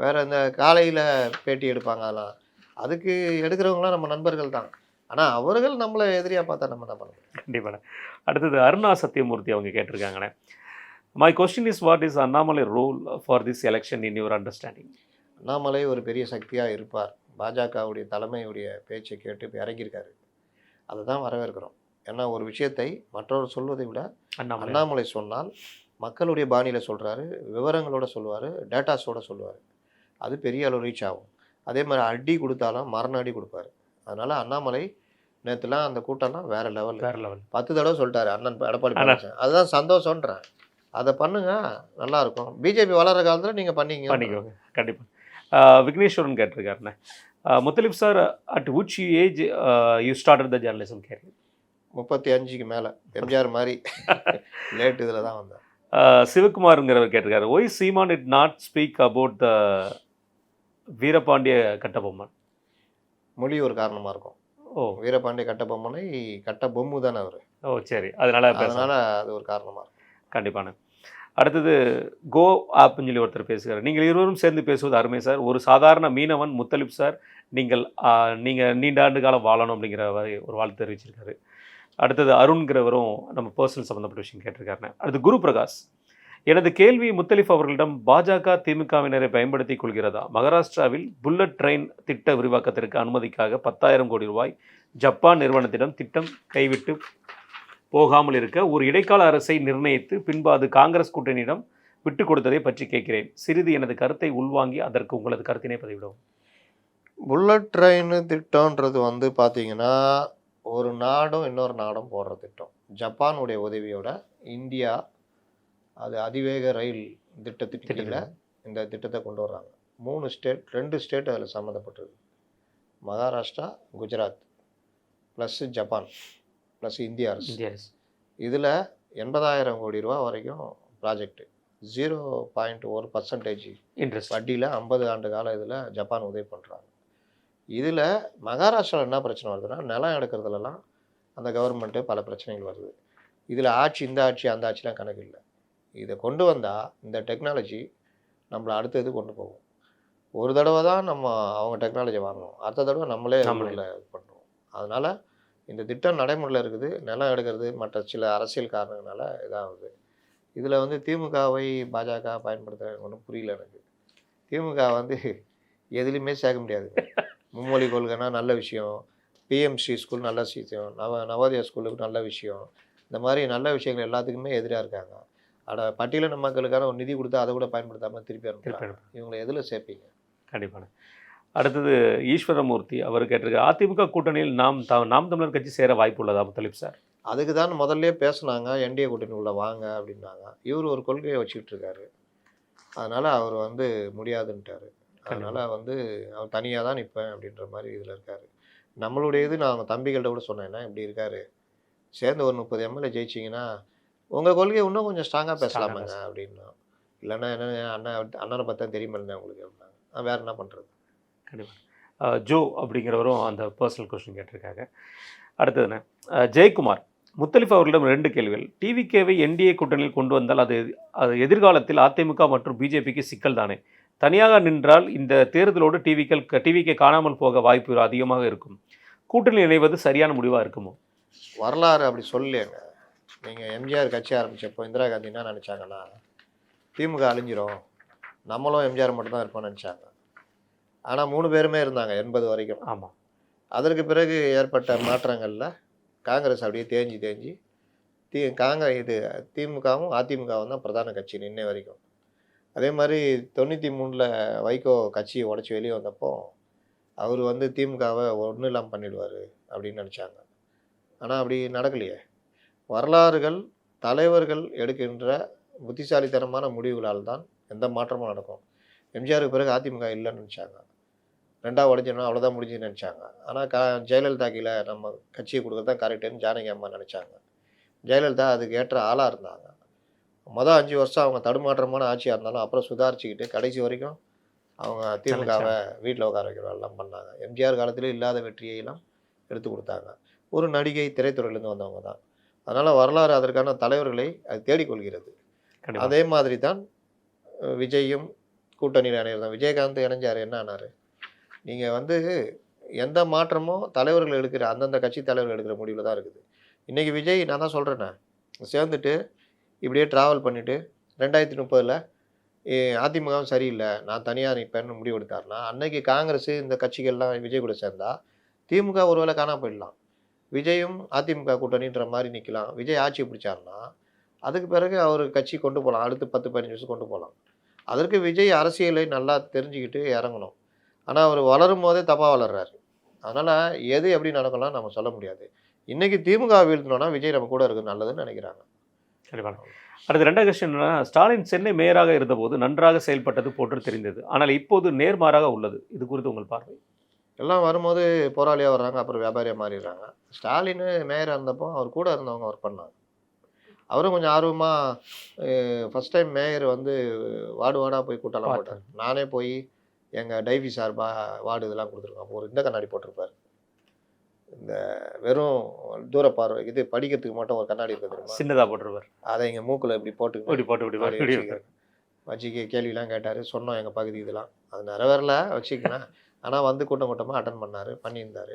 வேறு இந்த காலையில் பேட்டி எடுப்பாங்க, அதெல்லாம் அதுக்கு எடுக்கிறவங்களாம் நம்ம நண்பர்கள் தான். ஆனால் அவர்கள் நம்மளை எதிரியாக பார்த்தா நம்ம தான் பண்ணணும். கண்டிப்பாக. அடுத்தது அருணா சத்யமூர்த்தி அவங்க கேட்டிருக்காங்கண்ணே, my question is what is Annamalai role for this election in your understanding? Annamalai ஒரு பெரிய சக்தியாக இருப்பார். பாஜகவுடைய தலைமையுடைய பேச்சை கேட்டு இப்போ இறங்கியிருக்காரு. அதை தான் வரவேற்கிறோம். ஏன்னா ஒரு விஷயத்தை மற்றவர் சொல்வதை விட அண்ணாமலை சொன்னால் மக்களுடைய பாணியில் சொல்கிறாரு, விவரங்களோட சொல்லுவார், டேட்டாஸோடு சொல்லுவார். அது பெரிய அளவு ரீச் ஆகும். அதே மாதிரி அடி கொடுத்தாலும் மரண அடி கொடுப்பாரு. அதனால் அண்ணாமலை நேற்றுலாம் அந்த கூட்டம்லாம் வேறு லெவல் 10 தடவை சொல்லிட்டாரு அண்ணன் எடப்பாடி பழனிசாமி. அதுதான் சந்தோஷன்றேன். அதை பண்ணுங்க, நல்லாயிருக்கும். பிஜேபி வளர்கிற காலத்தில் நீங்கள் பண்ணிக்கோங்க. கண்டிப்பாக. விக்னேஸ்வரன் கேட்டிருக்காருண்ணே, Muthalif sir at which age you started the journalism career? 35க்கு மேலே, எம்ஜிஆர் மாதிரி லேட் இதில் தான் வந்தேன். சிவகுமாருங்கிறவர் கேட்டிருக்காரு, why Seeman it not speak about the Veerapandiya Kattabomman? மொழி ஒரு காரணமாக இருக்கும். ஓ வீரபாண்டிய கட்டபொம்மனை கட்ட பொம்மு தானே அவர், ஓ சரி, அதனால அதனால் அது ஒரு காரணமாக இருக்கும். கண்டிப்பான. அடுத்தது கோ ஆப்னு சொல்லி ஒருத்தர் பேசுகிறார், நீங்கள் இருவரும் சேர்ந்து பேசுவது அருமை சார். ஒரு சாதாரண மீனவன் முத்தலிப் சார், நீங்கள் நீண்ட ஆண்டு காலம் வாழணும் அப்படிங்கிற ஒரு வாழ்த்து தெரிவிச்சிருக்காரு. அடுத்தது அருண்கிறவரும் நம்ம பர்சனல் சம்மந்தப்பட்ட விஷயம் கேட்டிருக்காருன்னு. அடுத்து குரு பிரகாஷ், எனது கேள்வி முத்தலிஃப் அவர்களிடம் பாஜக திமுகவினரை பயன்படுத்தி கொள்கிறதா? மகாராஷ்டிராவில் புல்லட் ட்ரெயின் திட்ட விரிவாக்கத்திற்கு அனுமதிக்காக 10,000 கோடி ரூபாய் ஜப்பான் நிறுவனத்திடம் திட்டம் கைவிட்டு போகாமல் இருக்க ஒரு இடைக்கால அரசை நிர்ணயித்து பின்பு அது காங்கிரஸ் கூட்டணியிடம் விட்டு கொடுத்ததை பற்றி கேட்கிறேன். சிறிது எனது கருத்தை உள்வாங்கி அதற்கு உங்களது கருத்தினை பதிவிடவும். புல்லட் ட்ரெயின் திட்டம்ன்றது வந்து பார்த்தீங்கன்னா ஒரு நாடும் இன்னொரு நாடும் போடுற திட்டம். ஜப்பானுடைய உதவியோட இந்தியா அது அதிவேக ரயில் திட்டத்துக்கு கீழே இந்த திட்டத்தை கொண்டு வர்றாங்க. 3 ஸ்டேட், 2 ஸ்டேட் அதில் சம்மந்தப்பட்டிருக்கு. Maharashtra, Gujarat plus Japan plus இந்திய அரசு. இதில் 80,000 கோடி ரூபா வரைக்கும் ப்ராஜெக்ட், 0.1% இன்ட்ரெஸ்ட் வட்டியில் 50 ஆண்டு கால இதில் ஜப்பான் உதவி பண்ணுறாங்க. இதில் மகாராஷ்டிராவில் என்ன பிரச்சனை வருதுன்னா, நிலம் எடுக்கிறதுலலாம் அந்த கவர்மெண்ட்டு பல பிரச்சனைகள் வருது. இதில் ஆட்சி, இந்த ஆட்சி அந்த ஆட்சிலாம் கணக்கு இல்லை. இதை கொண்டு வந்தால் இந்த டெக்னாலஜி நம்மளை அடுத்தது கொண்டு போகும். ஒரு தடவை தான் நம்ம அவங்க டெக்னாலஜி வாங்கணும், அடுத்த தடவை நம்மளே இது பண்ணுவோம். அதனால் இந்த திட்டம் நடைமுறையில் இருக்குது. நிலம் எடுக்கிறது மற்ற சில அரசியல் காரணங்களால இதாகுது. இதில் வந்து திமுகவை பாஜக பயன்படுத்துகிற ஒன்றும் புரியல எனக்கு. திமுக வந்து எதுலேயுமே சேர்க்க முடியாது. மும்மொழி கொள்கைனா நல்ல விஷயம், பிஎம்சி ஸ்கூல் நல்ல விஷயம், நவோதயா ஸ்கூலுக்கு நல்ல விஷயம், இந்த மாதிரி நல்ல விஷயங்கள் எல்லாத்துக்குமே எதிராக இருக்காங்க. பட்டியலின மக்களுக்கான ஒரு நிதி கொடுத்தா அதை கூட பயன்படுத்தாமல் திருப்பி அனுப்புறாங்க. இவங்களை எதில் சேர்ப்பீங்க? கண்டிப்பாக. அடுத்தது ஈஸ்வரமூர்த்தி அவர் கேட்டிருக்க, அதிமுக கூட்டணியில் நாம் தமிழர் கட்சி சேர வாய்ப்பு உள்ளதா முத்தலிப் சார்? அதுக்கு தான் முதல்ல பேசுனாங்க, என்டிஏ கூட்டணி உள்ள வாங்க அப்படின்னாங்க. இவர் ஒரு கொள்கையை வச்சுக்கிட்டு இருக்காரு, அதனால் அவர் வந்து முடியாதுன்ட்டார். அதனால் வந்து அவர் தனியாக தான் நிற்பேன் அப்படின்ற மாதிரி இதில் இருக்கார். நம்மளுடைய இது நான் தம்பிகள்கிட்ட கூட சொன்னேன்னா இப்படி இருக்கார், சேர்ந்து ஒரு 30 எம்எல்ஏ ஜெயிச்சிங்கன்னா உங்கள் கொள்கையை இன்னும் கொஞ்சம் ஸ்ட்ராங்காக பேசலாமாங்க அப்படின்னா. இல்லைன்னா என்ன அண்ணனை பார்த்தா தெரியுமில்ல உங்களுக்கு அப்படின்னாங்க. வேறு என்ன பண்ணுறது? கண்டிப்பாக. ஜோ அப்படிங்கிறவரும் அந்த பர்சனல் கொஸ்டின் கேட்டிருக்காங்க. அடுத்ததுண்ணே ஜெயக்குமார், முத்தலிஃப் அவர்களிடம் 2 கேள்விகள். டிவிகேவை என்டிஏ கூட்டணியில் கொண்டு வந்தால் அது எதிர்காலத்தில் அதிமுக மற்றும் பிஜேபிக்கு சிக்கல் தானே? தனியாக நின்றால் இந்த தேர்தலோடு டிவிகே காணாமல் போக வாய்ப்பு அதிகமாக இருக்கும். கூட்டணியில் இணைவது சரியான முடிவாக இருக்குமோ? வரலாறு அப்படி சொல்லேங்க. நீங்கள் எம்ஜிஆர் கட்சி ஆரம்பித்தப்போ இந்திரா காந்தி என்ன நினச்சாங்கன்னா, திமுக அழிஞ்சிரும், நம்மளும் எம்ஜிஆர் மட்டும்தான் இருப்போம்னு நினச்சாங்க. ஆனால் 3 பேருமே இருந்தாங்க 80 வரைக்கும். ஆமாம். அதற்கு பிறகு ஏற்பட்ட மாற்றங்களில் காங்கிரஸ் அப்படியே தேஞ்சு திமுகவும் அதிமுகவும் தான் பிரதான கட்சி இன்னை வரைக்கும். அதே மாதிரி 93 வைகோ கட்சியை உடச்சி வெளியே வந்தப்போ அவர் வந்து திமுகவை ஒன்றும் இல்லாமல் பண்ணிடுவார் அப்படின்னு நினச்சாங்க. ஆனால் அப்படி நடக்கலையே. வரலாறுகள் தலைவர்கள் எடுக்கின்ற புத்திசாலித்தனமான முடிவுகளால் தான் எந்த மாற்றமும் நடக்கும். எம்ஜிஆருக்கு பிறகு அதிமுக இல்லைன்னு நினச்சாங்க, 2ஆக உடைஞ்சோன்னா அவ்வளோதான் முடிஞ்சுன்னு நினச்சாங்க. ஆனால் ஜெயலலிதா கீழே நம்ம கட்சியை கொடுக்குறது தான் கரெக்டுன்னு ஜானகி அம்மா நினச்சாங்க. ஜெயலலிதா அதுக்கு ஏற்ற ஆளாக இருந்தாங்க. மொதல் 5 வருஷம் அவங்க தடுமாற்றமான ஆட்சியாக இருந்தாலும் அப்புறம் சுதாரிச்சுக்கிட்டு கடைசி வரைக்கும் அவங்க திமுகவை வீட்டில் உட்கார வைக்கிறவெல்லாம் பண்ணாங்க. எம்ஜிஆர் காலத்திலே இல்லாத வெற்றியெல்லாம் எடுத்து கொடுத்தாங்க. ஒரு நடிகை திரைத்துறையிலேருந்து வந்தவங்க தான். அதனால் வரலாறு அதற்கான தலைவர்களை அது தேடிக்கொள்கிறது. அதே மாதிரி தான் விஜயும் கூட்டணியில் இணையிறது. விஜயகாந்த் இணைஞ்சார், என்ன ஆனார்? நீங்கள் வந்து எந்த மாற்றமும் தலைவர்கள் எடுக்கிற அந்தந்த கட்சி தலைவர்கள் எடுக்கிற முடிவில் தான் இருக்குது. இன்றைக்கி விஜய் நான் தான் சொல்கிறேன்னே சேர்ந்துட்டு இப்படியே ட்ராவல் பண்ணிவிட்டு 2030 அதிமுகவும் சரியில்லை, நான் தனியாக நிற்பேன்னு முடிவு எடுத்தார்னா, அன்னைக்கு காங்கிரஸ் இந்த கட்சிகள்லாம் விஜய் கூட சேர்ந்தால் திமுக ஒருவேளை காணாமல் போயிடலாம். விஜயும் அதிமுக கூட்டணின்ற மாதிரி நிற்கலாம். விஜய் ஆட்சி பிடிச்சார்னா அதுக்கு பிறகு அவர் கட்சி கொண்டு போகலாம், அடுத்து 10-15 வருஷம் கொண்டு போகலாம். அதற்கு விஜய் அரசியலை நல்லா தெரிஞ்சுக்கிட்டு இறங்கணும். ஆனால் அவர் வளரும் போதே தப்பாக வளர்றாரு. அதனால் எது எப்படி நடக்கலாம் நம்ம சொல்ல முடியாது. இன்றைக்கி திமுக வீழ்த்தினோன்னா விஜய் நம்ம கூட இருக்குது நல்லதுன்னு நினைக்கிறாங்க. அடுத்து 2வது கொஸ்டின் என்னன்னா, ஸ்டாலின் சென்னை மேயராக இருந்தபோது நன்றாக செயல்பட்டது போன்று தெரிந்தது, ஆனால் இப்போது நேர்மாறாக உள்ளது. இது குறித்து உங்கள் பார்வை? எல்லாம் வரும்போது போராளியாக வர்றாங்க, அப்புறம் வியாபாரியாக மாறிடுறாங்க. ஸ்டாலின் மேயராக இருந்தப்போ அவர் கூட இருந்தவங்க ஒர்க் பண்ணாங்க. அவரும் கொஞ்சம் ஆர்வமாக ஃபஸ்ட் டைம் மேயர் வந்து வார்டாக போய் கூட்டம்லாம் போட்டார். நானே போய் எங்கள் டைவி சார்பாக வார்டு இதெல்லாம் கொடுத்துருக்கோம். அப்போ ஒரு இந்த கண்ணாடி போட்டிருப்பார், இந்த வெறும் தூர பார்வை இது படிக்கிறதுக்கு மட்டும் ஒரு கண்ணாடி இருக்குது தெரியுமா, சின்னதாக போட்டிருப்பார். அதை எங்கள் மூக்கில் இப்படி இப்படி போட்டு வச்சுக்க கேள்விலாம் கேட்டார். சொன்னோம் எங்கள் பகுதி இதெல்லாம், அது நிறைவேறல வச்சுக்கலாம். ஆனால் வந்து கூட்டமாக அட்டன் பண்ணியிருந்தார்.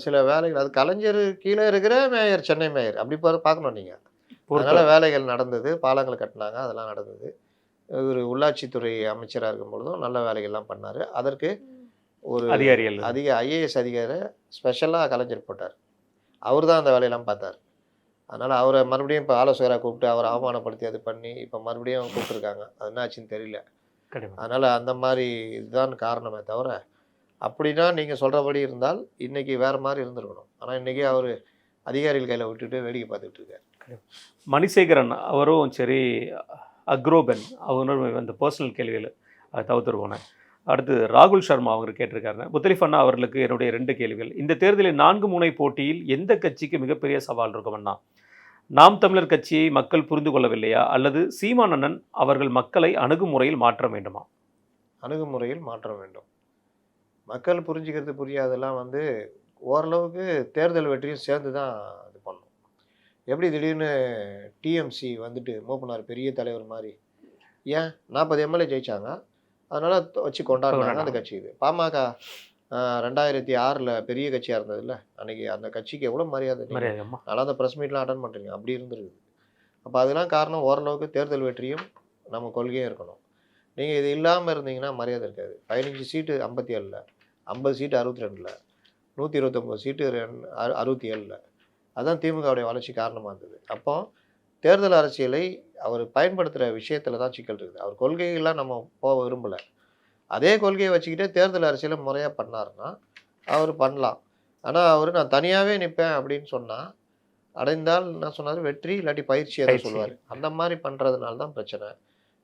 சில வேலைகள் அது கலைஞர் கீழே இருக்கிற மேயர், சென்னை மேயர் அப்படி பார்க்கணும் நீங்கள். அதனால் வேலைகள் நடந்தது, பாலங்கள் கட்டினாங்க, அதெல்லாம் நடந்தது. ஒரு உள்ளாட்சித்துறை அமைச்சராக இருக்கும் பொழுதும் நல்ல வேலைகள்லாம் பண்ணார். அதற்கு ஒரு ஐஏஎஸ் அதிகாரி ஸ்பெஷலாக கலைஞர் போட்டார். அவர் தான் அந்த வேலையெல்லாம் பார்த்தார். அதனால் அவரை மறுபடியும் இப்போ ஆலோசகராக கூப்பிட்டு அவரை அவமானப்படுத்தி அது பண்ணி இப்போ மறுபடியும் கூப்பிட்டுருக்காங்க. அது என்ன ஆச்சுன்னு தெரியல. அதனால் அந்த மாதிரி இதுதான் காரணமே தவிர, அப்படின்னா நீங்கள் சொல்கிறபடி இருந்தால் இன்றைக்கி வேறு மாதிரி இருந்திருக்கணும். ஆனால் இன்றைக்கி அவர் அதிகாரிகள் கையில் விட்டுட்டு வேடிக்கை பார்த்துட்டு இருக்கார். மணிசேகரன் அவரும் சரி, அக்ரோபன் அவரும் அந்த பர்சனல் கேள்விகள் அதை தவிர்த்து போனேன். அடுத்து ராகுல் சர்மா அவங்க கேட்டிருக்காரு, முத்தலிஃப் அண்ணா அவர்களுக்கு என்னுடைய 2 கேள்விகள். இந்த தேர்தலில் 4 முனை போட்டியில் எந்த கட்சிக்கு மிகப்பெரிய சவால் இருக்கும் அண்ணா? நாம் தமிழர் கட்சியை மக்கள் புரிந்து கொள்ளவில்லையா, அல்லது சீமான் அண்ணன் அவர்கள் மக்களை அணுகுமுறையில் மாற்ற வேண்டுமா? அணுகுமுறையில் மாற்ற வேண்டும். மக்கள் புரிஞ்சுக்கிறது புரியாதெல்லாம் வந்து ஓரளவுக்கு தேர்தல் வெற்றியும் சேர்ந்து தான் இது பண்ணும். எப்படி திடீர்னு டிஎம்சி வந்துட்டு மூப்பனார் பெரிய தலைவர் மாதிரி ஏன் 40 எம்எல்ஏ ஜெயிச்சாங்க, அதனால் வச்சு கொண்டாடுறாங்க அந்த கட்சி. இது பாமக 2006 பெரிய கட்சியாக இருந்ததுல்ல, அன்றைக்கி அந்த கட்சிக்கு எவ்வளோ மரியாதை. நல்லா அந்த ப்ரெஸ் மீட்லாம் அட்டன் பண்ணுறீங்க, அப்படி இருந்துருக்குது. அப்போ அதெல்லாம் காரணம் ஓரளவுக்கு தேர்தல் வெற்றியும் நம்ம கொள்கையும் இருக்கணும். நீங்கள் இது இல்லாமல் இருந்தீங்கன்னா மரியாதை இருக்காது. 15 சீட்டு 57ல், 50 சீட்டு 62ல், 129 சீட்டு 67ல். அதுதான் திமுகவுடைய வளர்ச்சி காரணமாக இருந்தது. அப்போ தேர்தல் அரசியலை அவர் பயன்படுத்துகிற விஷயத்தில் தான் சிக்கல் இருக்குது. அவர் கொள்கைகள்லாம் நம்ம போக விரும்பலை. அதே கொள்கையை வச்சுக்கிட்டே தேர்தல் அரசியலை முறையாக பண்ணாருன்னா அவர் பண்ணலாம். ஆனால் அவர் நான் தனியாகவே நிற்பேன் அப்படின்னு சொன்னால் அடைந்தால் என்ன சொன்னார், வெற்றி இல்லாட்டி பயிற்சி அதை சொல்லுவார். அந்த மாதிரி பண்ணுறதுனால தான் பிரச்சனை.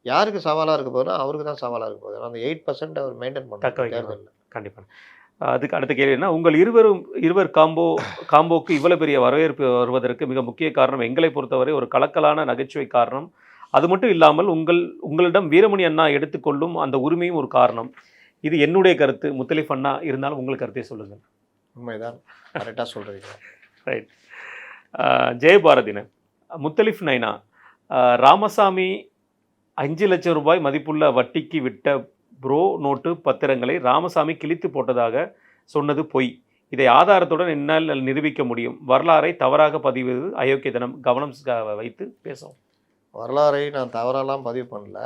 யாருக்கு சவாலாக இருக்க போதுன்னா அவருக்கு தான் சவாலாக இருக்க போகுது. அந்த 8% அவர் மெயின்டைன் பண்ணுறாங்க தேர்தலில். கண்டிப்பாக. அதுக்கு அடுத்த கேள்வி என்ன, உங்கள் இருவர் காம்போக்கு இவ்வளோ பெரிய வரவேற்பு வருவதற்கு மிக முக்கிய காரணம் எங்களை பொறுத்தவரை ஒரு கலக்கலான நகைச்சுவை காரணம். அது மட்டும் இல்லாமல் உங்களிடம் வீரமணி அண்ணா எடுத்துக்கொள்ளும் அந்த உரிமையும் ஒரு காரணம். இது என்னுடைய கருத்து. முத்தலிஃப் அண்ணா இருந்தாலும் உங்கள் கருத்தை சொல்லுங்கள். உண்மைதான், கரெக்டாக சொல்கிறீங்க. ரைட். ஜெயபாரதினன், முத்தலிஃப் நைனா, ராமசாமி 5 லட்சம் ரூபாய் மதிப்புள்ள வட்டிக்கு விட்ட ப்ரோ நோட்டு பத்திரங்களை ராமசாமி கிழித்து போட்டதாக சொன்னது பொய். இதை ஆதாரத்துடன் என்னால் நிரூபிக்க முடியும். வரலாறை தவறாக பதிவது அயோக்கியத்தனம். கவனம் வைத்து பேசும். வரலாறை நான் தவறாலாம் பதிவு பண்ணல.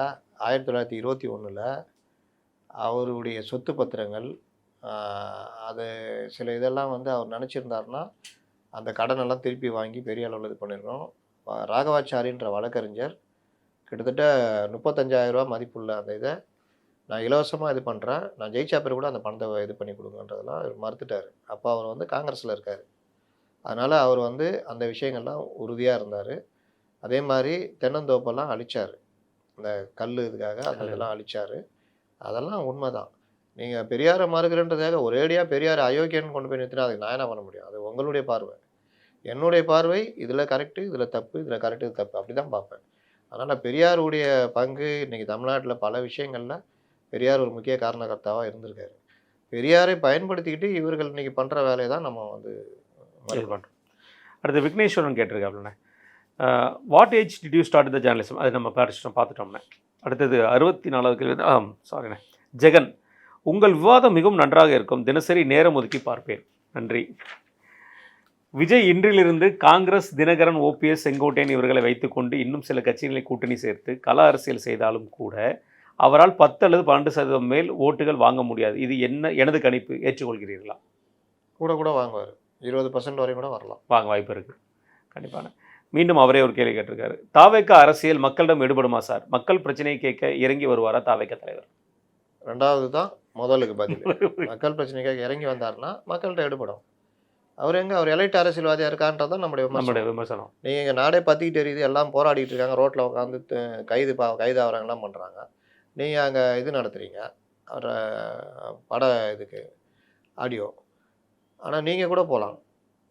1921 அவருடைய சொத்து பத்திரங்கள் அது சில இதெல்லாம் வந்து அவர் நினச்சிருந்தாருன்னா அந்த கடனெல்லாம் திருப்பி வாங்கி பெரிய அளவில் இது பண்ணியிருக்கோம். ராகவாச்சாரின்ற வழக்கறிஞர் கிட்டத்தட்ட 35,000 ரூபா மதிப்புள்ள அந்த இதை நான் இலவசமாக இது பண்ணுறேன், நான் ஜெயிச்சா பேர் கூட அந்த பணத்தை இது பண்ணி கொடுங்கன்றதெல்லாம் அவர் மறுத்துட்டார். அப்போ அவர் வந்து காங்கிரஸில் இருக்கார். அதனால் அவர் வந்து அந்த விஷயங்கள்லாம் உறுதியாக இருந்தார். அதே மாதிரி தென்னந்தோப்பெல்லாம் அழித்தார், இந்த கல் இதுக்காக அந்த இதெல்லாம் அழித்தார். அதெல்லாம் உண்மை தான். நீங்கள் பெரியாரை மறுக்கிறன்றதாக ஒரேடியாக பெரியார் அயோக்கியன்னு கொண்டு போய் நிறுத்தினா அதுக்கு நான் என்ன பண்ண முடியும்? அது உங்களுடைய பார்வை. என்னுடைய பார்வை இதில் கரெக்டு, இதில் தப்பு, இதில் கரெக்டு, இது தப்பு, அப்படி தான் பார்ப்பேன். அதனால் பெரியாருடைய பங்கு இன்றைக்கி தமிழ்நாட்டில் பல விஷயங்களில் பெரியார் ஒரு முக்கிய காரணகர்த்தாவாக இருந்திருக்காரு. பெரியாரை பயன்படுத்திக்கிட்டு இவர்கள் இன்றைக்கி பண்ணுற வேலையை தான் நம்ம வந்து பண்ணுறோம். அடுத்து விக்னேஸ்வரன் கேட்டிருக்காப்லண்ணே, what age did you start the journalism? அது நம்ம பார்த்துட்டோம்ண்ணே. அடுத்தது 64வது கேள்வி. சாரிண்ணே. ஜெகன், உங்கள் விவாதம் மிகவும் நன்றாக இருக்கும், தினசரி நேரம் ஒதுக்கி பார்ப்பேன். நன்றி. விஜய் இன்றிலிருந்து காங்கிரஸ், தினகரன், ஓபிஎஸ், செங்கோட்டையன் இவர்களை வைத்துக்கொண்டு இன்னும் சில கட்சிகளை கூட்டணி சேர்த்து கள அரசியல் செய்தாலும் கூட அவரால் 10 அல்லது 12% மேல் ஓட்டுகள் வாங்க முடியாது. இது எனது கணிப்பு. ஏற்றுக்கொள்கிறீர்களா? கூட வாங்குவார். 20% வரையும் கூட வரலாம், வாங்க வாய்ப்பு இருக்குது. கண்டிப்பான. மீண்டும் அவரே ஒரு கேள்வி கேட்டிருக்காரு, தாவேக அரசியல் மக்களிடம் ஈடுபடுமா சார்? மக்கள் பிரச்சனையை கேட்க இறங்கி வருவாரா தாவேக தலைவர்? 2வது தான் முதலுக்கு பதில். மக்கள் பிரச்சனைக்காக இறங்கி வந்தார்னா மக்கள்கிட்ட ஈடுபடும். அவர் எலைட் அரசியல்வாதியாக இருக்கான்றதான் நம்முடைய விமர்சனம். நீங்கள் இங்கே நாடே பற்றிக்கிட்டு எரியுது, எல்லாம் போராடிட்டு இருக்காங்க, ரோட்டில் உட்காந்து கைதாகிறாங்கலாம் பண்ணுறாங்க. நீங்கள் அங்கே இது நடத்துகிறீங்க, பட இதுக்கு ஆடியோ. ஆனால் நீங்கள் கூட போகலாம்.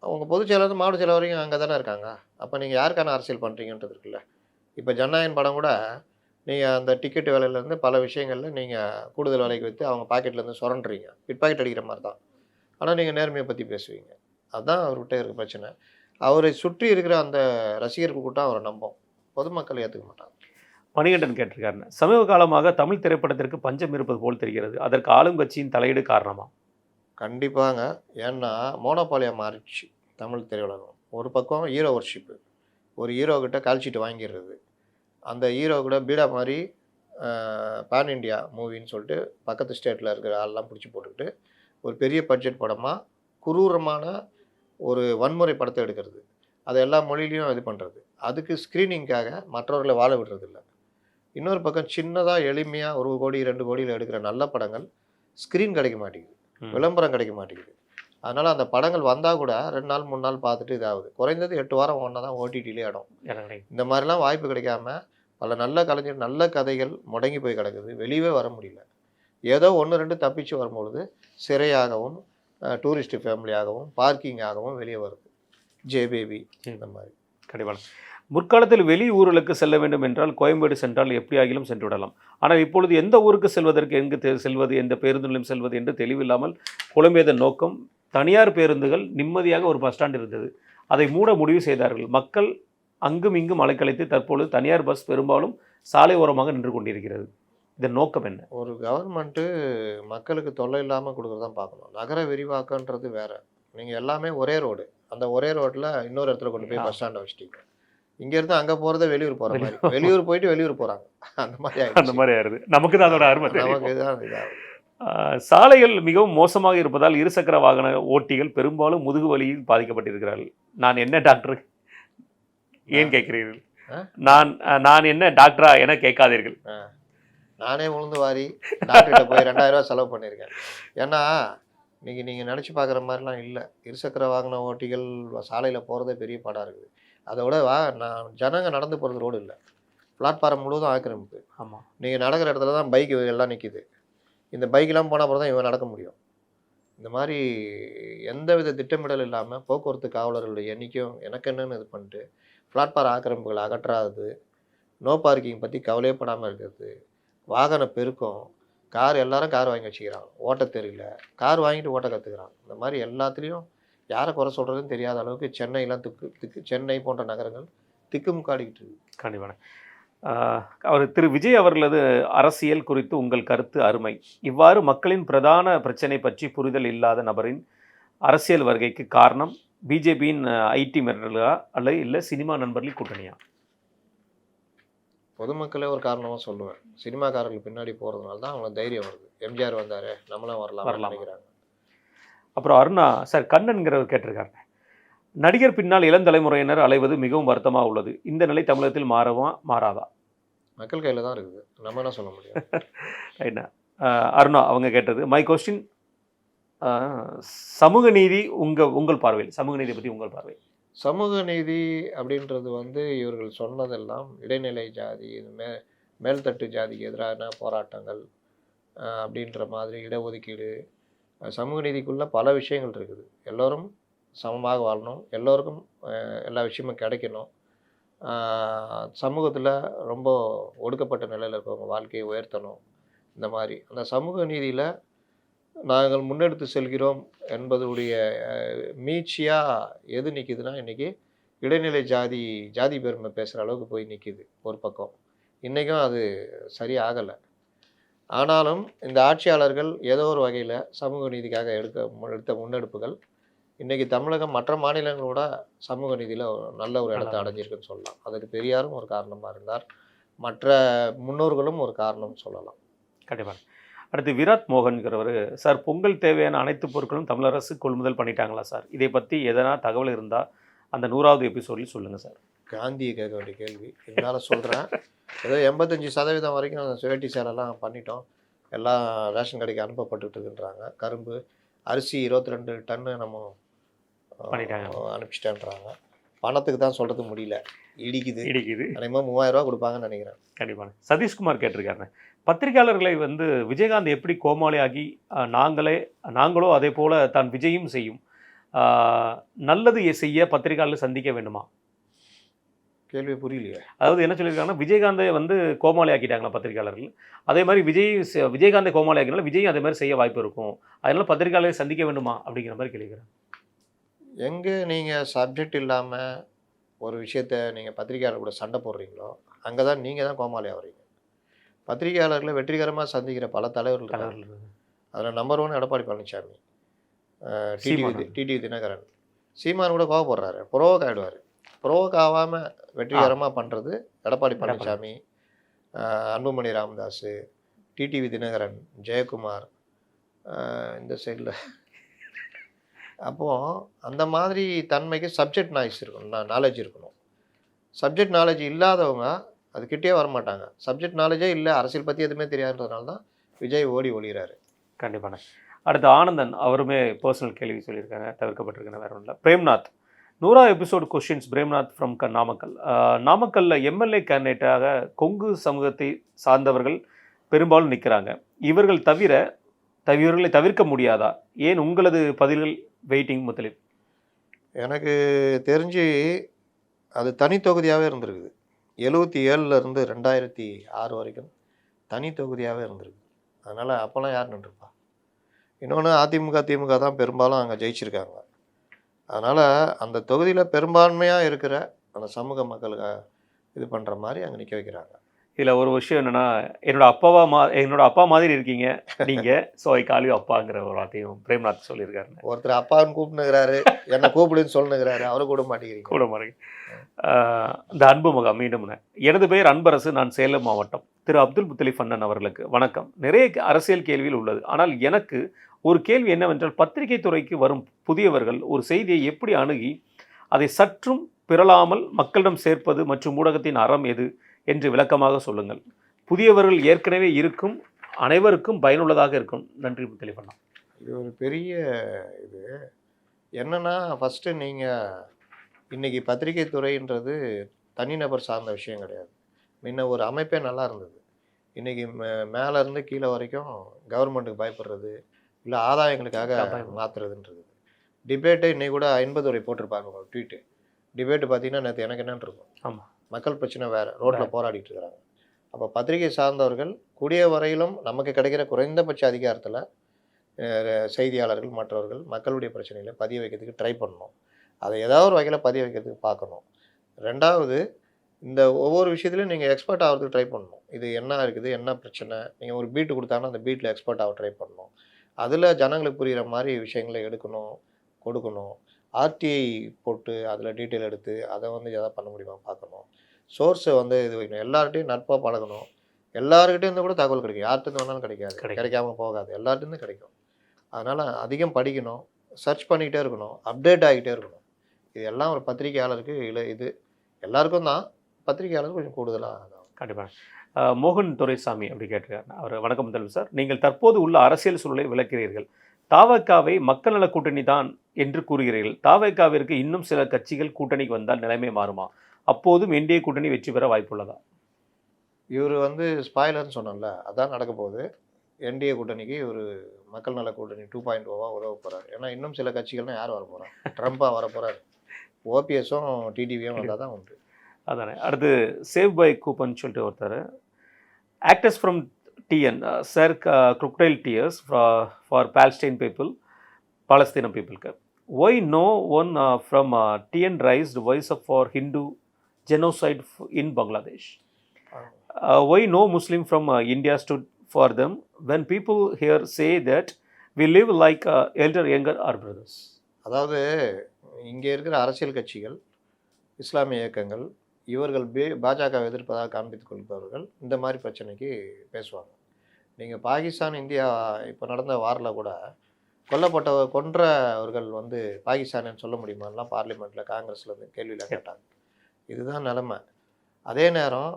அவங்க பொதுச் செயலாளர் மாவட்ட செயலர் வரைக்கும் அங்கே தானே இருக்காங்க. அப்போ நீங்கள் யாருக்கான அரசியல் பண்ணுறீங்கன்றது இருக்குல்ல. இப்போ ஜனநாயகன் படம் கூட நீங்கள் அந்த டிக்கெட் விலையிலேருந்து பல விஷயங்களில் நீங்கள் கூடுதல் விலைக்கு விற்று அவங்க பாக்கெட்லேருந்து சுரண்டுறீங்க. பிட் பாக்கெட் அடிக்கிற மாதிரி தான். ஆனால் நீங்கள் நேர்மையை பற்றி பேசுவீங்க. அதுதான் அவர்கிட்ட இருக்க பிரச்சனை. அவரை சுற்றி இருக்கிற அந்த ரசிகர்கள் கூட்டம் அவரை நம்பும். பொதுமக்கள் ஏற்றுக்க மாட்டாங்க. மணிகண்டன் கேட்டிருக்காருன்னு, சமீப காலமாக தமிழ் திரைப்படத்திற்கு பஞ்சம் இருப்பது போல் தெரிகிறது. அதற்கு ஆளும் கட்சியின் தலையீடு காரணமா? கண்டிப்பாங்க. ஏன்னா மோனோபாலியாக மாறிடுச்சு தமிழ் திரையுலகம். ஒரு பக்கம் ஹீரோ வர்ஷிப்பு. ஒரு ஹீரோ கிட்ட கால்ஷீட் வாங்கிடுறது. அந்த ஹீரோ கூட பீடா மாதிரி பேன் இண்டியா மூவின்னு சொல்லிட்டு பக்கத்து ஸ்டேட்டில் இருக்கிற ஆள்லாம் பிடிச்சி போட்டுக்கிட்டு ஒரு பெரிய பட்ஜெட் படமாக குரூரமான ஒரு வன்முறை படத்தை எடுக்கிறது. அதை எல்லா மொழியிலையும் இது பண்ணுறது. அதுக்கு ஸ்க்ரீனிங்காக மற்றவர்களை வாழ விடுறதில்ல. இன்னொரு பக்கம் சின்னதாக எளிமையாக 1 கோடி 2 கோடியில் எடுக்கிற நல்ல படங்கள் ஸ்க்ரீன் கிடைக்க மாட்டேங்குது, விளம்பரம் கிடைக்க மாட்டேங்குது. அதனால் அந்த படங்கள் வந்தால் கூட 2 நாள் 3 நாள் பார்த்துட்டு இதாகுது. குறைந்தது 8 வாரம் ஒன்றா தான் ஓடிடியிலே இடம். இந்த மாதிரிலாம் வாய்ப்பு கிடைக்காம பல நல்ல கலைஞர் நல்ல கதைகள் முடங்கி போய் கிடக்குது. வெளியவே வர முடியல. ஏதோ 1 2 தப்பிச்சு வரும்பொழுது சிறையாகவும் டூரிஸ்ட் ஃபேமிலியாகவும் பார்க்கிங்காகவும் வெளியே வருது. ஜேபேபி இந்த மாதிரி. கண்டிப்பாக. முற்காலத்தில் வெளி ஊர்களுக்கு செல்ல வேண்டும் என்றால் கோயம்பேடு சென்றால் எப்படியாகிலும் சென்று விடலாம். ஆனால் இப்பொழுது எந்த ஊருக்கு செல்வதற்கு எங்கு செல்வது, எந்த பேருந்து நிலையம் செல்வது என்று தெளிவில்லாமல் குழம்பியதன் நோக்கம் தனியார் பேருந்துகள் நிம்மதியாக ஒரு பஸ் ஸ்டாண்ட் இருந்தது. அதை மூட முடிவு செய்தார்கள். மக்கள் அங்கும் இங்கும் அலைக்கழித்து தற்பொழுது தனியார் பஸ் பெரும்பாலும் சாலை ஓரமாக நின்று கொண்டிருக்கிறது. இதன் நோக்கம் என்ன? ஒரு கவர்மெண்ட்டு மக்களுக்கு தொல்லை இல்லாமல் கொடுக்குறதான் பார்க்கணும். நகர விரிவாக்கன்றது வேறு. நீங்கள் எல்லாமே ஒரே ரோடு. அந்த ஒரே ரோட்டில் இன்னொரு இடத்துல கொண்டு போய் பஸ் ஸ்டாண்டை வச்சிட்டீங்க. இங்கேருந்து அங்கே போகிறத வெளியூர் போகிற மாதிரி. வெளியூர் போயிட்டு வெளியூர் போகிறாங்க. அந்த மாதிரி ஆயிடுது. நமக்கு தான் அதோட அருமை. நமக்கு தான் இதாகுது. சாலைகள் மிகவும் மோசமாக இருப்பதால் இருசக்கர வாகன ஓட்டிகள் பெரும்பாலும் முதுகு வலியில் பாதிக்கப்பட்டிருக்கிறார்கள். நான் என்ன டாக்டர் ஏன் கேட்கிறீர்கள்? நான் என்ன டாக்டரா என கேட்காதீர்கள். நானே உளுந்து வாரி டாக்டர்கிட்ட போய் 2000 ரூபா செலவு பண்ணியிருக்கேன். ஏன்னா நீங்கள் நினச்சி பார்க்குற மாதிரிலாம் இல்லை. இருசக்கர வாகன ஓட்டிகள் சாலையில் போகிறதே பெரிய பாடாக இருக்குது. அதோட ஜனங்க நடந்து போகிறது ரோடு இல்லை. பிளாட்ஃபாரம் முழுவதும் ஆக்கிரமிப்பு. ஆமாம். நீங்கள் நடக்கிற இடத்துல தான் பைக் எல்லாம் நிற்கிது. இந்த பைக்கெலாம் போனால் அப்புறம் தான் இவன் நடக்க முடியும். இந்த மாதிரி எந்தவித திட்டமிடல் இல்லாமல் போக்குவரத்து காவலர்களுடைய எண்ணிக்கையும் எனக்கு என்னன்னு இது பண்ணிட்டு பிளாட்ஃபாரம் ஆக்கிரமிப்புகளை அகற்றாதது, நோ பார்க்கிங் பற்றி கவலையப்படாமல் இருக்கிறது, வாகன பெருக்கம், எல்லாரும் கார் வாங்கி வச்சுக்கிறாங்க, ஓட்ட தெரியல, கார் வாங்கிட்டு ஓட்ட கற்றுக்கிறாங்க. இந்த மாதிரி எல்லாத்துலேயும் யாரை குறை சொல்கிறதுன்னு தெரியாத அளவுக்கு சென்னையெல்லாம் சென்னை போன்ற நகரங்கள் திக்குமுக்காடிக்கிட்டு இருக்கு. கண்டிப்பான. அவர் திரு விஜய் அவர்களது அரசியல் குறித்து உங்கள் கருத்து அருமை. இவ்வாறு மக்களின் பிரதான பிரச்சனை பற்றி புரிதல் இல்லாத நபரின் அரசியல் வருகைக்கு காரணம் பிஜேபியின் ஐடி மிரட்டலா அல்லது இல்லை சினிமா நண்பர்களின் கூட்டணியா? பொதுமக்களே ஒரு காரணமாக சொல்லுவேன். சினிமாக்காரர்கள் பின்னாடி போகிறதுனால தான் அவங்களுக்கு தைரியம் வருது. எம்ஜிஆர் வந்தார், நம்மளும் வரலாம் நினைக்கிறாங்க. அப்புறம் அருணா சார் கண்ணன்கிறவர் கேட்டிருக்காரு, நடிகர் பின்னால் இளந்தலைமுறையினர் அலைவது மிகவும் வருத்தமாக உள்ளது. இந்த நிலை தமிழகத்தில் மாறாதா? மக்கள் கையில் தான் இருக்குது. நம்ம என்ன சொல்ல முடியும்? ரைட்டா. அருணா அவங்க கேட்டது மை கொஸ்டின், சமூக நீதி உங்கள் பார்வையில் சமூக நீதி பற்றி உங்கள் பார்வை? சமூக நீதி அப்படின்றது இவர்கள் சொன்னதெல்லாம் இடைநிலை ஜாதி, மேல்தட்டு ஜாதிக்கு எதிரான போராட்டங்கள் அப்படின்ற மாதிரி இடஒதுக்கீடு. சமூக நீதிக்குள்ளே பல விஷயங்கள் இருக்குது. எல்லோரும் சமமாக வாழணும், எல்லோருக்கும் எல்லா விஷயமும் கிடைக்கணும், சமூகத்தில் ரொம்ப ஒடுக்கப்பட்ட நிலையில் இருக்கவங்க வாழ்க்கையை உயர்த்தணும். இந்த மாதிரி அந்த சமூக நீதியில் நாங்கள் முன்னெடுத்து செல்கிறோம் என்பதுடைய மீட்சியாக எது நிற்கிதுன்னா, இன்றைக்கி இடைநிலை ஜாதி பெருமை பேசுகிற அளவுக்கு போய் நிற்கிது ஒரு பக்கம். இன்றைக்கும் அது சரியாகலை. ஆனாலும் இந்த ஆட்சியாளர்கள் ஏதோ ஒரு வகையில் சமூக நீதிக்காக எடுத்த முன்னெடுப்புகள் இன்றைக்கி தமிழகம் மற்ற மாநிலங்களோட சமூக நீதியில் நல்ல ஒரு இடத்தை அடைஞ்சிருக்குன்னு சொல்லலாம். அதுக்கு பெரியாரும் ஒரு காரணமாக இருந்தார், மற்ற முன்னோர்களும் ஒரு காரணம் சொல்லலாம். கண்டிப்பாக. அடுத்து விராட் மோகன்கிறவர், சார் பொங்கல் தேவையான அனைத்து பொருட்களும் தமிழ் அரசு கொள்முதல் பண்ணிட்டாங்களா சார்? இதை பற்றி எதனா தகவல் இருந்தால் அந்த 100வது எபிசோடில் சொல்லுங்கள் சார். காந்தியை கேட்க வேண்டிய கேள்வி. இதனால் சொல்கிறேன், ஏதோ 85% வரைக்கும் அந்த வேட்டி சேலைலாம் பண்ணிட்டோம், எல்லாம் ரேஷன் கடைக்கு அனுப்பப்பட்டுட்டு இருக்குன்றாங்க. கரும்பு அரிசி 22 டன்னு நம்ம அனுப்பிச்சிட்டேன்றாங்க. பணத்துக்கு தான் சொல்கிறது முடியல, இடிக்குது. அதேமாதிரி 3000 ரூபா கொடுப்பாங்கன்னு நினைக்கிறேன். கண்டிப்பாக. சதீஷ்குமார் கேட்டிருக்காரு, பத்திரிகையாளர்களை விஜயகாந்த் எப்படி கோமாளியாகி நாங்களோ அதே போல் தான் விஜயும் செய்யும் நல்லது செய்ய பத்திரிகையாளர் சந்திக்க வேண்டுமா? கேள்வி புரியலையே. அதாவது என்ன சொல்லியிருக்காங்கன்னா, விஜயகாந்தை வந்து கோமாளி ஆக்கிட்டாங்களா பத்திரிகையாளர்கள். அதே மாதிரி விஜயகாந்தை கோமாளி ஆக்கினால விஜயும் அதே மாதிரி செய்ய வாய்ப்பு இருக்கும். அதனால பத்திரிகையாளரை சந்திக்க வேண்டுமா அப்படிங்கிற மாதிரி கேள்விக்கிறேன். எங்கே நீங்கள் சப்ஜெக்ட் இல்லாமல் ஒரு விஷயத்த நீங்கள் பத்திரிகையாளர் கூட சண்டை போடுறீங்களோ, அங்கே தான் நீங்கள் தான் கோமாளி ஆகுறீங்க. பத்திரிகையாளர்களை வெற்றிகரமாக சந்திக்கிற பல தலைவர்கள் இருக்காங்க. அதில் நம்பர் 1 எடப்பாடி பழனிசாமி, டிடிவி தினகரன். சீமான் கூட கோவப்படுறாரு, புரோவோக் ஆகிடுவார். புரோவோக் ஆகாமல் வெற்றிகரமாக பண்ணுறது எடப்பாடி பழனிசாமி, அன்புமணி ராமதாஸ், டிடிவி தினகரன், ஜெயக்குமார், இந்த சைடில். அப்போது அந்த மாதிரி தன்மைக்கு சப்ஜெக்ட் நாலேஜ் இருக்கணும். சப்ஜெக்ட் நாலேஜ் இல்லாதவங்க அதுக்கிட்டே வரமாட்டாங்க. சப்ஜெக்ட் நாலேஜே இல்லை, அரசியல் பற்றி எதுவுமே தெரியாதுன்றதுனால தான் விஜய் ஓடி ஒளிகிறாரு. கண்டிப்பான. அடுத்து ஆனந்தன் அவருமே பர்சனல் கேள்வி சொல்லியிருக்காங்க, தவிர்க்கப்பட்டிருக்காங்க, வேற ஒன்றும் இல்லை. Premnath 100 episode questions. Premnath from Namakkal. நாமக்கல்லில் எம்எல்ஏ கேண்டிடேட்டாக கொங்கு சமூகத்தை சார்ந்தவர்கள் பெரும்பாலும் நிற்கிறாங்க. இவர்களை தவிர்க்க முடியாதா? ஏன்? உங்களது பதில்கள் வெயிட்டிங். முதலில் எனக்கு தெரிஞ்சு அது தனி தொகுதியாகவே இருந்திருக்குது. 77லேருந்து 2006 வரைக்கும் தனி தொகுதியாகவே இருந்திருக்கு. அதனால் அப்போல்லாம் யார் நின்றுப்பா? இன்னொன்று திமுக தான் பெரும்பாலும் அங்கே ஜெயிச்சிருக்காங்க. அதனால் அந்த தொகுதியில் பெரும்பான்மையாக இருக்கிற அந்த சமூக மக்களுக்கு இது பண்ணுற மாதிரி அங்கே நிற்க வைக்கிறாங்க. இதில் ஒரு விஷயம் என்னென்னா, என்னோட அப்பா மாதிரி இருக்கீங்க நீங்கள், ஸோ ஐ கால் யூ அப்பாங்கிற ஒரு வார்த்தையும் பிரேம்நாத் சொல்லியிருக்காரு. ஒருத்தர் அப்பான்னு கூப்பிட்டுக்கிறாரு, என்ன கூப்பிடுன்னு சொல்லுங்கிறாரு, அவரை கூட மாட்டேங்கிறீங்க. இந்த அன்பு முகம் மீண்டும். எனது பெயர் அன்பரசு, நான் சேலம் மாவட்டம். திரு அப்துல் முத்தலிப் அண்ணன் அவர்களுக்கு வணக்கம். நிறைய அரசியல் கேள்வியில் உள்ளது, ஆனால் எனக்கு ஒரு கேள்வி என்னவென்றால், பத்திரிகை துறைக்கு வரும் புதியவர்கள் ஒரு செய்தியை எப்படி அணுகி அதை சற்றும் பிறளாமல் மக்களிடம் சேர்ப்பது மற்றும் ஊடகத்தின் அறம் எது என்று விளக்கமாக சொல்லுங்கள். புதியவர்கள் ஏற்கனவே இருக்கும் அனைவருக்கும் பயனுள்ளதாக இருக்கும். நன்றி முத்தலிப் அண்ணா. இது ஒரு பெரிய இது என்னன்னா, ஃபஸ்ட்டு நீங்கள் இன்றைக்கி பத்திரிகை துறைன்றது தனிநபர் சார்ந்த விஷயம் கிடையாது. முன்ன ஒரு அமைப்பே நல்லா இருந்தது. இன்றைக்கி மேலேருந்து கீழே வரைக்கும் கவர்மெண்ட்டுக்கு பயப்படுறது, இல்லை ஆதாயங்களுக்காக மாற்றுறதுன்றது. டிபேட்டை இன்றைக்கி கூட 50 வரை போட்டிருப்பாங்க ஒரு ட்வீட்டு. டிபேட்டு பார்த்தீங்கன்னா நேற்று எனக்கு என்னன்னு இருக்கும். ஆமாம், மக்கள் பிரச்சனை வேறு, ரோட்டில் போராடிட்டு இருக்கிறாங்க. அப்போ பத்திரிகை சார்ந்தவர்கள் கூடிய வரையிலும் நமக்கு கிடைக்கிற குறைந்தபட்ச அதிகாரத்தில் செய்தியாளர்கள் மற்றவர்கள் மக்களுடைய பிரச்சனைகளை பதிய வைக்கிறதுக்கு ட்ரை பண்ணணும். அதை ஏதாவது ஒரு வகையில் பதிய வைக்கிறதுக்கு பார்க்கணும். ரெண்டாவது, இந்த ஒவ்வொரு விஷயத்துலையும் நீங்கள் எக்ஸ்பர்ட் ஆகிறதுக்கு ட்ரை பண்ணணும். இது என்ன இருக்குது, என்ன பிரச்சனை, நீங்கள் ஒரு பீட்டு கொடுத்தாங்கன்னா அந்த பீட்டில் எக்ஸ்பர்ட் ஆக ட்ரை பண்ணணும். அதில் ஜனங்களுக்கு புரிகிற மாதிரி விஷயங்களை எடுக்கணும், கொடுக்கணும். ஆர்டிஐ போட்டு அதில் டீட்டெயில் எடுத்து அதை எதாவது பண்ண முடியுமா பார்க்கணும். சோர்ஸை இது வைக்கணும். எல்லார்ட்டையும் நட்பாக பழகணும். எல்லாருக்கிட்டேருந்து கூட தகவல் கிடைக்கும். யார்கிட்ட வேணாலும் கிடைக்காது, கிடைக்காம போகாது, எல்லார்ட்டேருந்து கிடைக்கும். அதனால் அதிகம் படிக்கணும், சர்ச் பண்ணிக்கிட்டே இருக்கணும், அப்டேட் ஆகிட்டே இருக்கணும். இது எல்லாம் ஒரு பத்திரிகையாளருக்கு இது எல்லாருக்கும் தான், பத்திரிகையாளருக்கு கொஞ்சம் கூடுதலாக தான். கண்டிப்பாக. மோகன் துரைசாமி அப்படி கேட்டிருக்காரு. அவர் வணக்கம் முதல்வர் சார், நீங்கள் தற்போது உள்ள அரசியல் சூழலை விளக்கிறீர்கள். தாவகாவை மக்கள் நல கூட்டணி தான் என்று கூறுகிறீர்கள். தாவகாவிற்கு இன்னும் சில கட்சிகள் கூட்டணிக்கு வந்தால் நிலைமை மாறுமா? அப்போதும் என்டிஏ கூட்டணி வெற்றி பெற வாய்ப்புள்ளதா? இவர் ஸ்பாய்லர்னு சொன்னோம்ல, அதான் நடக்க போகுது. என்டிஏ கூட்டணிக்கு ஒரு மக்கள் நல கூட்டணி 2.0 உதவ போகிறார். ஏன்னா இன்னும் சில கட்சிகள்லாம் யார் வர போகிறார்? ட்ரம்ப்பாக வர போகிறார். ஓபிஎஸும் டிடிவியும் வந்தால் தான் உண்டு. அதானே. அடுத்து சேவ் பை கூப்பன் சொல்லிட்டு ஒருத்தர், actors from TN sir crocodile tears for Palestine people, Palestinian people. Why no one from TN raised voice for Hindu genocide in Bangladesh? Why no Muslim from India stood for them when people here say that we live like elder, younger our brothers? அதாவது இங்கே இருக்கிற அரசியல் கட்சிகள், இஸ்லாமிய இயக்கங்கள், இவர்கள் பாஜக எதிர்ப்பதாக காண்பித்துக் கொள்பவர்கள் இந்த மாதிரி பிரச்சனைக்கு பேசுவாங்க. நீங்கள் பாகிஸ்தான் இந்தியா இப்போ நடந்த வாரில் கூட கொன்றவர்கள் பாகிஸ்தானின்னு சொல்ல முடியுமாலாம் பார்லிமெண்ட்டில் காங்கிரஸில் கேள்வியில் கேட்டாங்க. இதுதான் நிலைமை. அதே நேரம்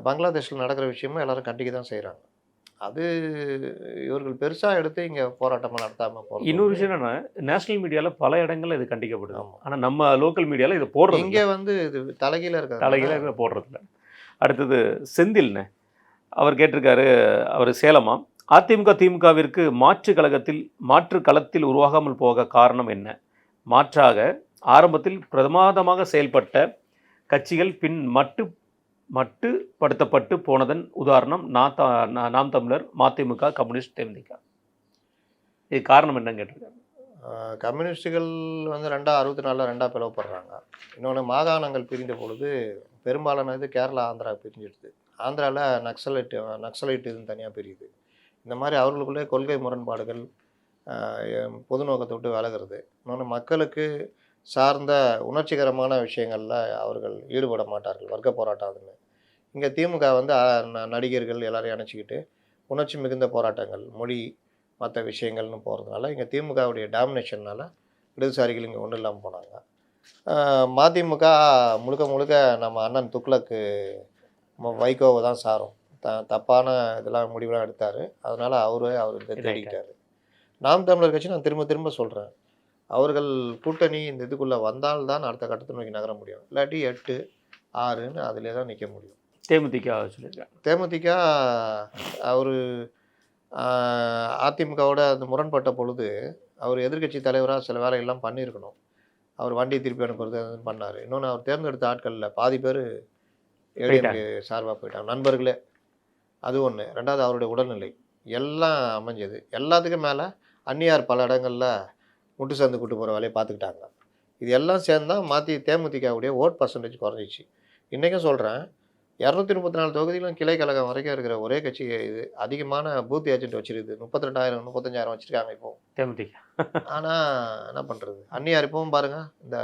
பங்களாதேஷில் நடக்கிற விஷயமும் எல்லோரும் கண்டிக்க தான் செய்கிறாங்க. அது இவர்கள் பெருசாக எடுத்து இங்கே போராட்டமாக நடத்தாமல் போகிறோம். இன்னொரு விஷயம் என்னென்னா, நேஷனல் மீடியாவில் பல இடங்களில் இது கண்டிக்கப்படுது. ஆனால் நம்ம லோக்கல் மீடியாவில் இது போடுறது, இங்கே இது தலைகீழ இருக்கிற போடுறதில்ல. அடுத்தது செந்தில்னு அவர் கேட்டிருக்காரு. அவர் சேலமா, அதிமுக திமுகவிற்கு மாற்று களத்தில் உருவாகாமல் போக காரணம் என்ன? மாற்றாக ஆரம்பத்தில் பிரமாதமாக செயல்பட்ட கட்சிகள் பின் மட்டுப்படுத்தப்பட்டு போனதன் உதாரணம் நாம் தமிழர், மதிமுக, கம்யூனிஸ்ட், தேமுதிக. இது காரணம் என்னன்னு கேட்டிருக்காங்க. கம்யூனிஸ்டுகள் வந்து 64 ரெண்டாக பிளவுபடுறாங்க. இன்னொன்று மாகாணங்கள் பிரிந்த பொழுது பெரும்பாலானது கேரளா, ஆந்திரா பிரிஞ்சிடுது. ஆந்திராவில் நக்சலைட் இதுன்னு தனியாக பிரியுது. இந்த மாதிரி அவர்களுக்குள்ளே கொள்கை முரண்பாடுகள், பொது நோக்கத்தை விட்டு விலகிறது. இன்னொன்று மக்களுக்கு சார்ந்த உணர்ச்சிகரமான விஷயங்களில் அவர்கள் ஈடுபட மாட்டார்கள். வர்க்க போராட்டம் அதுன்னு. இங்கே திமுக வந்து நடிகர்கள் எல்லாரையும் அணைச்சிக்கிட்டு உணர்ச்சி மிகுந்த போராட்டங்கள், மொழி, மற்ற விஷயங்கள்னு போகிறதுனால இங்கே திமுகவுடைய டாமினேஷனால் இடதுசாரிகள் இங்கே ஒன்றும் இல்லாமல் போனாங்க. மதிமுக முழுக்க முழுக்க நம்ம அண்ணன் துக்ளக்கு வைகோவை தான் சாரும். தப்பான இதெல்லாம் முடிவெல்லாம் எடுத்தார். அதனால் அவர் தேடிக்கிட்டார். நாம் தமிழர் கட்சி நான் திரும்ப திரும்ப சொல்கிறேன், அவர்கள் கூட்டணி இந்த இதுக்குள்ளே வந்தால்தான் அடுத்த கட்டத்தை நோக்கி நகர முடியும். இல்லாட்டி 8, 6ன்னு அதிலே தான் நிற்க முடியும். தேமுதிக சொல்லியிருக்காங்க. தேமுதிக அவர் அதிமுகவோட அந்த முரண்பட்ட பொழுது அவர் எதிர்க்கட்சி தலைவராக சில வேலைகள்லாம் பண்ணியிருக்கணும். அவர் வண்டியை திருப்பி அனுப்புறது பண்ணார். இன்னொன்று அவர் தேர்ந்தெடுத்த ஆட்களில் பாதி பேர் ஏடிஎம்கே சார்பாக போயிட்டாங்க, நண்பர்களே. அது ஒன்று. ரெண்டாவது அவருடைய உடல்நிலை எல்லாம் அமைஞ்சது. எல்லாத்துக்கும் மேலே அந்நியார் பல இடங்களில் முட்டு சேர்ந்து கூட்டு போகிற வேலையை பார்த்துக்கிட்டாங்க. இது எல்லாம் சேர்ந்தால் தேமுதிகவுடைய ஓட் பர்சன்டேஜ் குறைஞ்சிச்சு. இன்றைக்கும் சொல்கிறேன், 234 தொகுதியிலும் கிளை கழகம் வரைக்கும் இருக்கிற ஒரே கட்சி இது. அதிகமான பூத் ஏஜென்ட் வச்சிருக்குது. 32,000 35,000 வச்சுருக்காங்க இப்போ தேமுதிக. ஆனால் என்ன பண்ணுறது, அந்நியார் இப்பவும் பாருங்கள் இந்த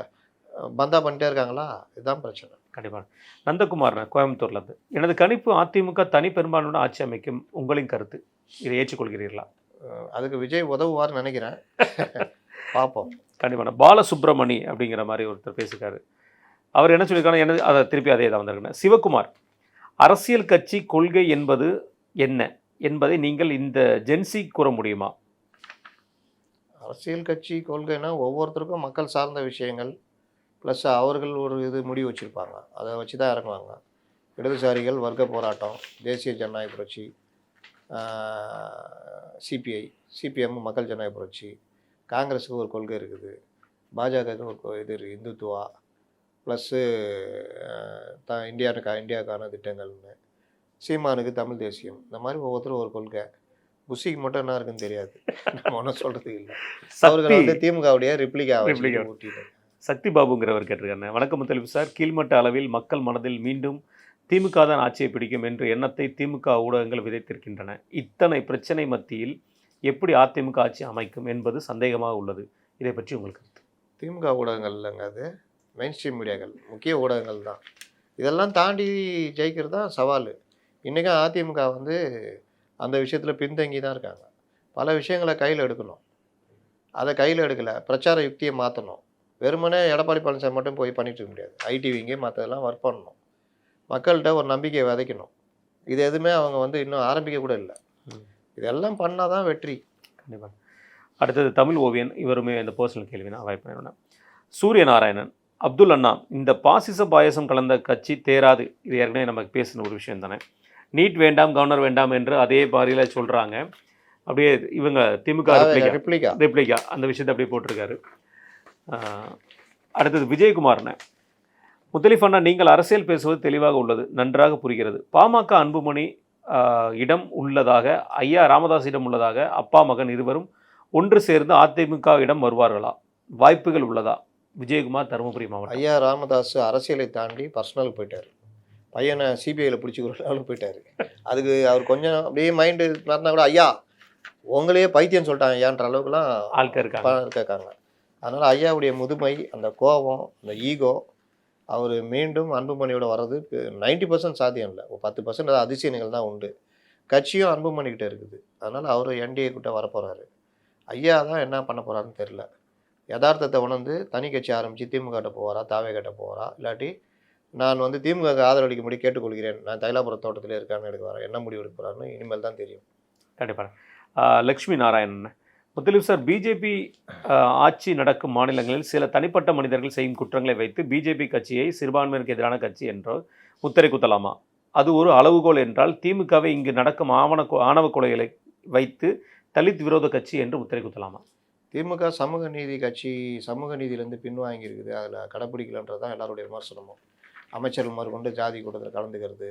பந்தா பண்ணிட்டே இருக்காங்களா, இதுதான் பிரச்சனை. கண்டிப்பாக. நந்தகுமார் கோயம்புத்தூர்லேருந்து, எனது கணிப்பு அதிமுக தனி பெரும்பான்மையுடன் ஆட்சி அமைக்கும். உங்களின் கருத்து, இதை ஏற்றுக்கொள்கிறீர்களா? அதுக்கு விஜய் உதவுவார்னு நினைக்கிறேன். பார்ப்போம். கண்டிப்பாக. பாலசுப்ரமணி அப்படிங்கிற மாதிரி ஒருத்தர் பேசியிருக்காரு. அவர் என்ன சொல்லியிருக்காங்க, எனது அதை திருப்பி அதே தான் வந்திருக்கேன். சிவகுமார், அரசியல் கட்சி கொள்கை என்பது என்ன என்பதை நீங்கள் இந்த ஜென்சி கூற முடியுமா? அரசியல் கட்சி கொள்கைனா ஒவ்வொருத்தருக்கும் மக்கள் சார்ந்த விஷயங்கள் ப்ளஸ் அவர்கள் ஒரு முடிவு வச்சுருப்பாங்க. அதை வச்சு தான் இறங்குவாங்க. இடதுசாரிகள் வர்க்க போராட்டம், தேசிய ஜனநாயக புரட்சி, சிபிஎம் மக்கள் ஜனநாயக புரட்சி, காங்கிரஸுக்கு ஒரு கொள்கை இருக்குது, பாஜகவுக்கு ஒரு இது இருக்குது, இந்துத்துவா ப்ளஸ்ஸு இந்தியாவுக்கான திட்டங்கள்னு, சீமானுக்கு தமிழ் தேசியம். இந்த மாதிரி ஒவ்வொருத்தரும் ஒரு கொள்கை. புஷிக்கு மட்டும் என்ன இருக்குன்னு தெரியாது, நம்ம ஒன்றும் சொல்கிறதுக்கு இல்லை. அவர்கள் வந்து திமுகவுடைய ரிப்ளிகா ஊட்டிட்டு. சக்தி பாபுங்கிறவர் கேட்டிருக்காங்க. வணக்கம் முத்தலிப் சார், கீழ்மட்ட அளவில் மக்கள் மனதில் மீண்டும் திமுக தான் ஆட்சியை பிடிக்கும் என்ற எண்ணத்தை திமுக ஊடகங்கள் விதைத்திருக்கின்றன. இத்தனை பிரச்சனை மத்தியில் எப்படி அதிமுக ஆட்சி அமைக்கும் என்பது சந்தேகமாக உள்ளது. இதை பற்றி உங்களுக்கு? திமுக ஊடகங்கள் இல்லைங்க, அது மெயின் ஸ்ட்ரீம் மீடியாக்கள், முக்கிய ஊடகங்கள் தான். இதெல்லாம் தாண்டி ஜெயிக்கிறது தான் சவால். இன்றைக்கும் அதிமுக வந்து அந்த விஷயத்தில் பின்தங்கி தான் இருக்காங்க. பல விஷயங்களை கையில் எடுக்கணும், அதை கையில் எடுக்கலை. பிரச்சார யுக்தியை மாற்றணும். வெறுமனே எடப்பாடி பழனிசாமி மட்டும் போய் பண்ணிட்டு இருக்க முடியாது. ஐடி விங்கே மற்றதெல்லாம் ஒர்க் பண்ணணும். மக்கள்கிட்ட ஒரு நம்பிக்கையை விதைக்கணும். இது எதுவுமே அவங்க வந்து இன்னும் ஆரம்பிக்க கூட இல்லை. இதெல்லாம் பண்ணால் தான் வெற்றி. கண்டிப்பாக. அடுத்தது தமிழ் ஓவியன், இவருமே இந்த பர்சனல் கேள்வி நான் வாய்ப்பு பண்ணேன். சூரியநாராயணன், அப்துல் அண்ணா, இந்த பாசிச பாயசம் கலந்த கட்சி தேராது. இது ஏற்கனவே நமக்கு பேசின ஒரு விஷயம் தானே. நீட் வேண்டாம், கவர்னர் வேண்டாம் என்று அதே பாரியில் சொல்கிறாங்க. அப்படியே இவங்க திமுக ரிப்ளிகா அந்த விஷயத்தை அப்படியே போட்டிருக்காரு. அடுத்தது விஜயகுமார்னு, முத்தலிஃப் அண்ணா, நீங்கள் அரசியல் பேசுவது தெளிவாக உள்ளது, நன்றாக புரிகிறது. பாமக அன்புமணி இடம் உள்ளதாக, ஐயா ராமதாஸ் இடம் உள்ளதாக, அப்பா மகன் இருவரும் ஒன்று சேர்ந்து அதிமுக இடம் வருவார்களா? வாய்ப்புகள் உள்ளதா? விஜயகுமார், தருமபுரி மாவட்டம். ஐயா ராமதாஸ் அரசியலை தாண்டி பர்சனலுக்கு போயிட்டார். பையனை சிபிஐயில் பிடிச்சிக்கிறவங்களும் போயிட்டார். அதுக்கு அவர் கொஞ்சம் அப்படியே மைண்டு நடந்தா கூட ஐயா உங்களையே பைத்தியம் சொல்லிட்டாங்க ஐயான்ற அளவுக்குலாம் ஆட்கள் இருக்காங்க. அதனால் ஐயாவுடைய முதுமை, அந்த கோபம், அந்த ஈகோ, அவர் மீண்டும் அன்புமணியோட வர்றது 90% சாத்தியம் இல்லை. ஒரு 10% அதிசயங்கள் தான் உண்டு. கட்சியும் அன்புமணிக்கிட்ட இருக்குது. அதனால் அவர் என்டிஏ கிட்ட வரப்போகிறாரு. ஐயா தான் என்ன பண்ண போகிறாருன்னு தெரில. யதார்த்தத்தை உணர்ந்து தனி கட்சி ஆரம்பித்து திமுகட்ட போவாரா, தாவேகட்ட போவாரா, இல்லாட்டி நான் வந்து திமுக ஆதரவளிக்கும்படி கேட்டுக்கொள்கிறேன், நான் தைலாபுரம் தோட்டத்தில் இருக்கான்னு எடுக்க வரேன், என்ன முடிவு எடுக்க போகிறாருன்னு இனிமேல் தான் தெரியும். கண்டிப்பாக. லக்ஷ்மி நாராயணன், முத்தலிஃப் சார், பிஜேபி ஆட்சி நடக்கும் மாநிலங்களில் சில தனிப்பட்ட மனிதர்கள் செய்யும் குற்றங்களை வைத்து பிஜேபி கட்சியை சிறுபான்மையினருக்கு எதிரான கட்சி என்று முத்திரை குத்தலாமா? அது ஒரு அளவுகோல் என்றால் திமுகவை இங்கு நடக்கும் ஆணவ கொலைகளை வைத்து தலித் விரோத கட்சி என்று முத்திரை குத்தலாமா? திமுக சமூக நீதி கட்சி சமூக நீதியிலேருந்து பின்வாங்கி இருக்குது, அதில் கடைப்பிடிக்கலன்றது தான் எல்லாருடைய விமர்சனமும். அமைச்சர்கள் முதற்கொண்டு ஜாதி கூட்டத்தில் கலந்துக்கிறது,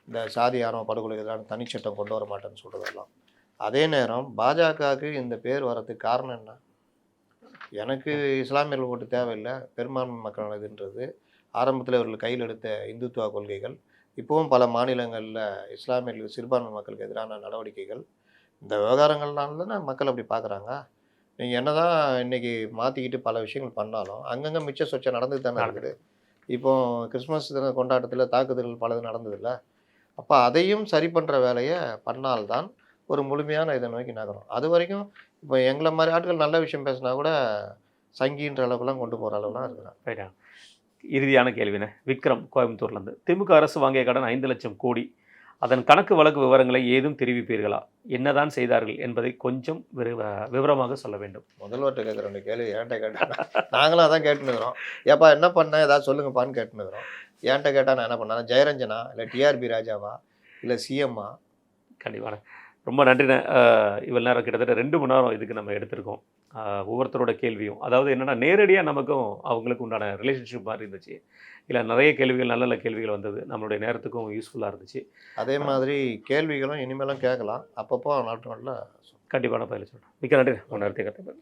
இந்த சாதி ஆணவ படுகொலைக்கு எதிரான தனிச்சட்டம் கொண்டு வர மாட்டேன்னு சொல்கிறதெல்லாம். அதே நேரம் பாஜகவுக்கு இந்த பேர் வரதுக்கு காரணம் என்ன? எனக்கு இஸ்லாமியர்கள் ஓட்டு தேவையில்லை, பெரும்பான்மை மக்கள் இதுன்றது ஆரம்பத்தில் இவர்கள் கையில் எடுத்த இந்துத்துவ கொள்கைகள், இப்போவும் பல மாநிலங்களில் இஸ்லாமியர்களுக்கு சிறுபான்மை மக்களுக்கு எதிரான நடவடிக்கைகள், இந்த விவகாரங்கள்னால தானே மக்கள் அப்படி பார்க்குறாங்க. நீங்கள் என்ன தான் இன்றைக்கி மாற்றிக்கிட்டு பல விஷயங்கள் பண்ணாலும் அங்கங்கே மிச்ச சொச்சம் நடந்துட்டு தானே இருக்குது. இப்போ கிறிஸ்மஸ் தின கொண்டாட்டத்தில் தாக்குதல்கள் பலது நடந்ததில்ல. அப்போ அதையும் சரி பண்ணுற வேலையை பண்ணால்தான் ஒரு முழுமையான இதை நோக்கி நகரும். அது வரைக்கும் இப்போ எங்களை மாதிரி ஆட்கள் நல்ல விஷயம் பேசினா கூட சங்கின்ற அளவுக்குலாம் கொண்டு போகிற அளவுலாம் இருக்கிறாங்க. ரைட்டா. இறுதியான கேள்வினே, விக்ரம் கோயம்புத்தூர்லேருந்து, திமுக அரசு வாங்கிய கடன் 5 லட்சம் கோடி, அதன் கணக்கு வழக்கு விவரங்களை ஏதும் தெரிவிப்பீர்களா? என்னதான் செய்தார்கள் என்பதை கொஞ்சம் விவரமாக சொல்ல வேண்டும். முதல்வர்கிட்ட கேட்குற ரெண்டு கேள்வி ஏன்ட்ட கேட்டாங்க, நாங்களும் அதான் கேட்டுனுக்குறோம். ஏப்பா என்ன பண்ணேன் ஏதாவது சொல்லுங்கப்பான்னு கேட்டுனுக்குறோம். ஏன்ட்ட கேட்டால் நான் என்ன பண்ணேன், ஜெயரஞ்சனா இல்லை டிஆர்பி ராஜாவா இல்லை சிஎம்மா? கண்டிப்பாக ரொம்ப நன்றிண்ணே. இவ்வளோ நேரம் கிட்டத்தட்ட 2 மணி நேரம் இதுக்கு நம்ம எடுத்திருக்கோம். ஒவ்வொருத்தரோட கேள்வியும், அதாவது என்னென்னா நேரடியாக நமக்கும் அவங்களுக்கு உண்டான ரிலேஷன்ஷிப் மாதிரி இருந்துச்சு. இல்லை நிறைய கேள்விகள், நல்ல நல்ல கேள்விகள் வந்தது, நம்மளுடைய நேரத்துக்கும் யூஸ்ஃபுல்லாக இருந்துச்சு. அதே மாதிரி கேள்விகளும் இனிமேலும் கேட்கலாம், அப்பப்போ நாட்டு நாட்டில் கண்டிப்பான பதில் சொல்கிறேன். மிக்க நன்றி உங்கள் நேரத்தை கற்றுப்பேன்.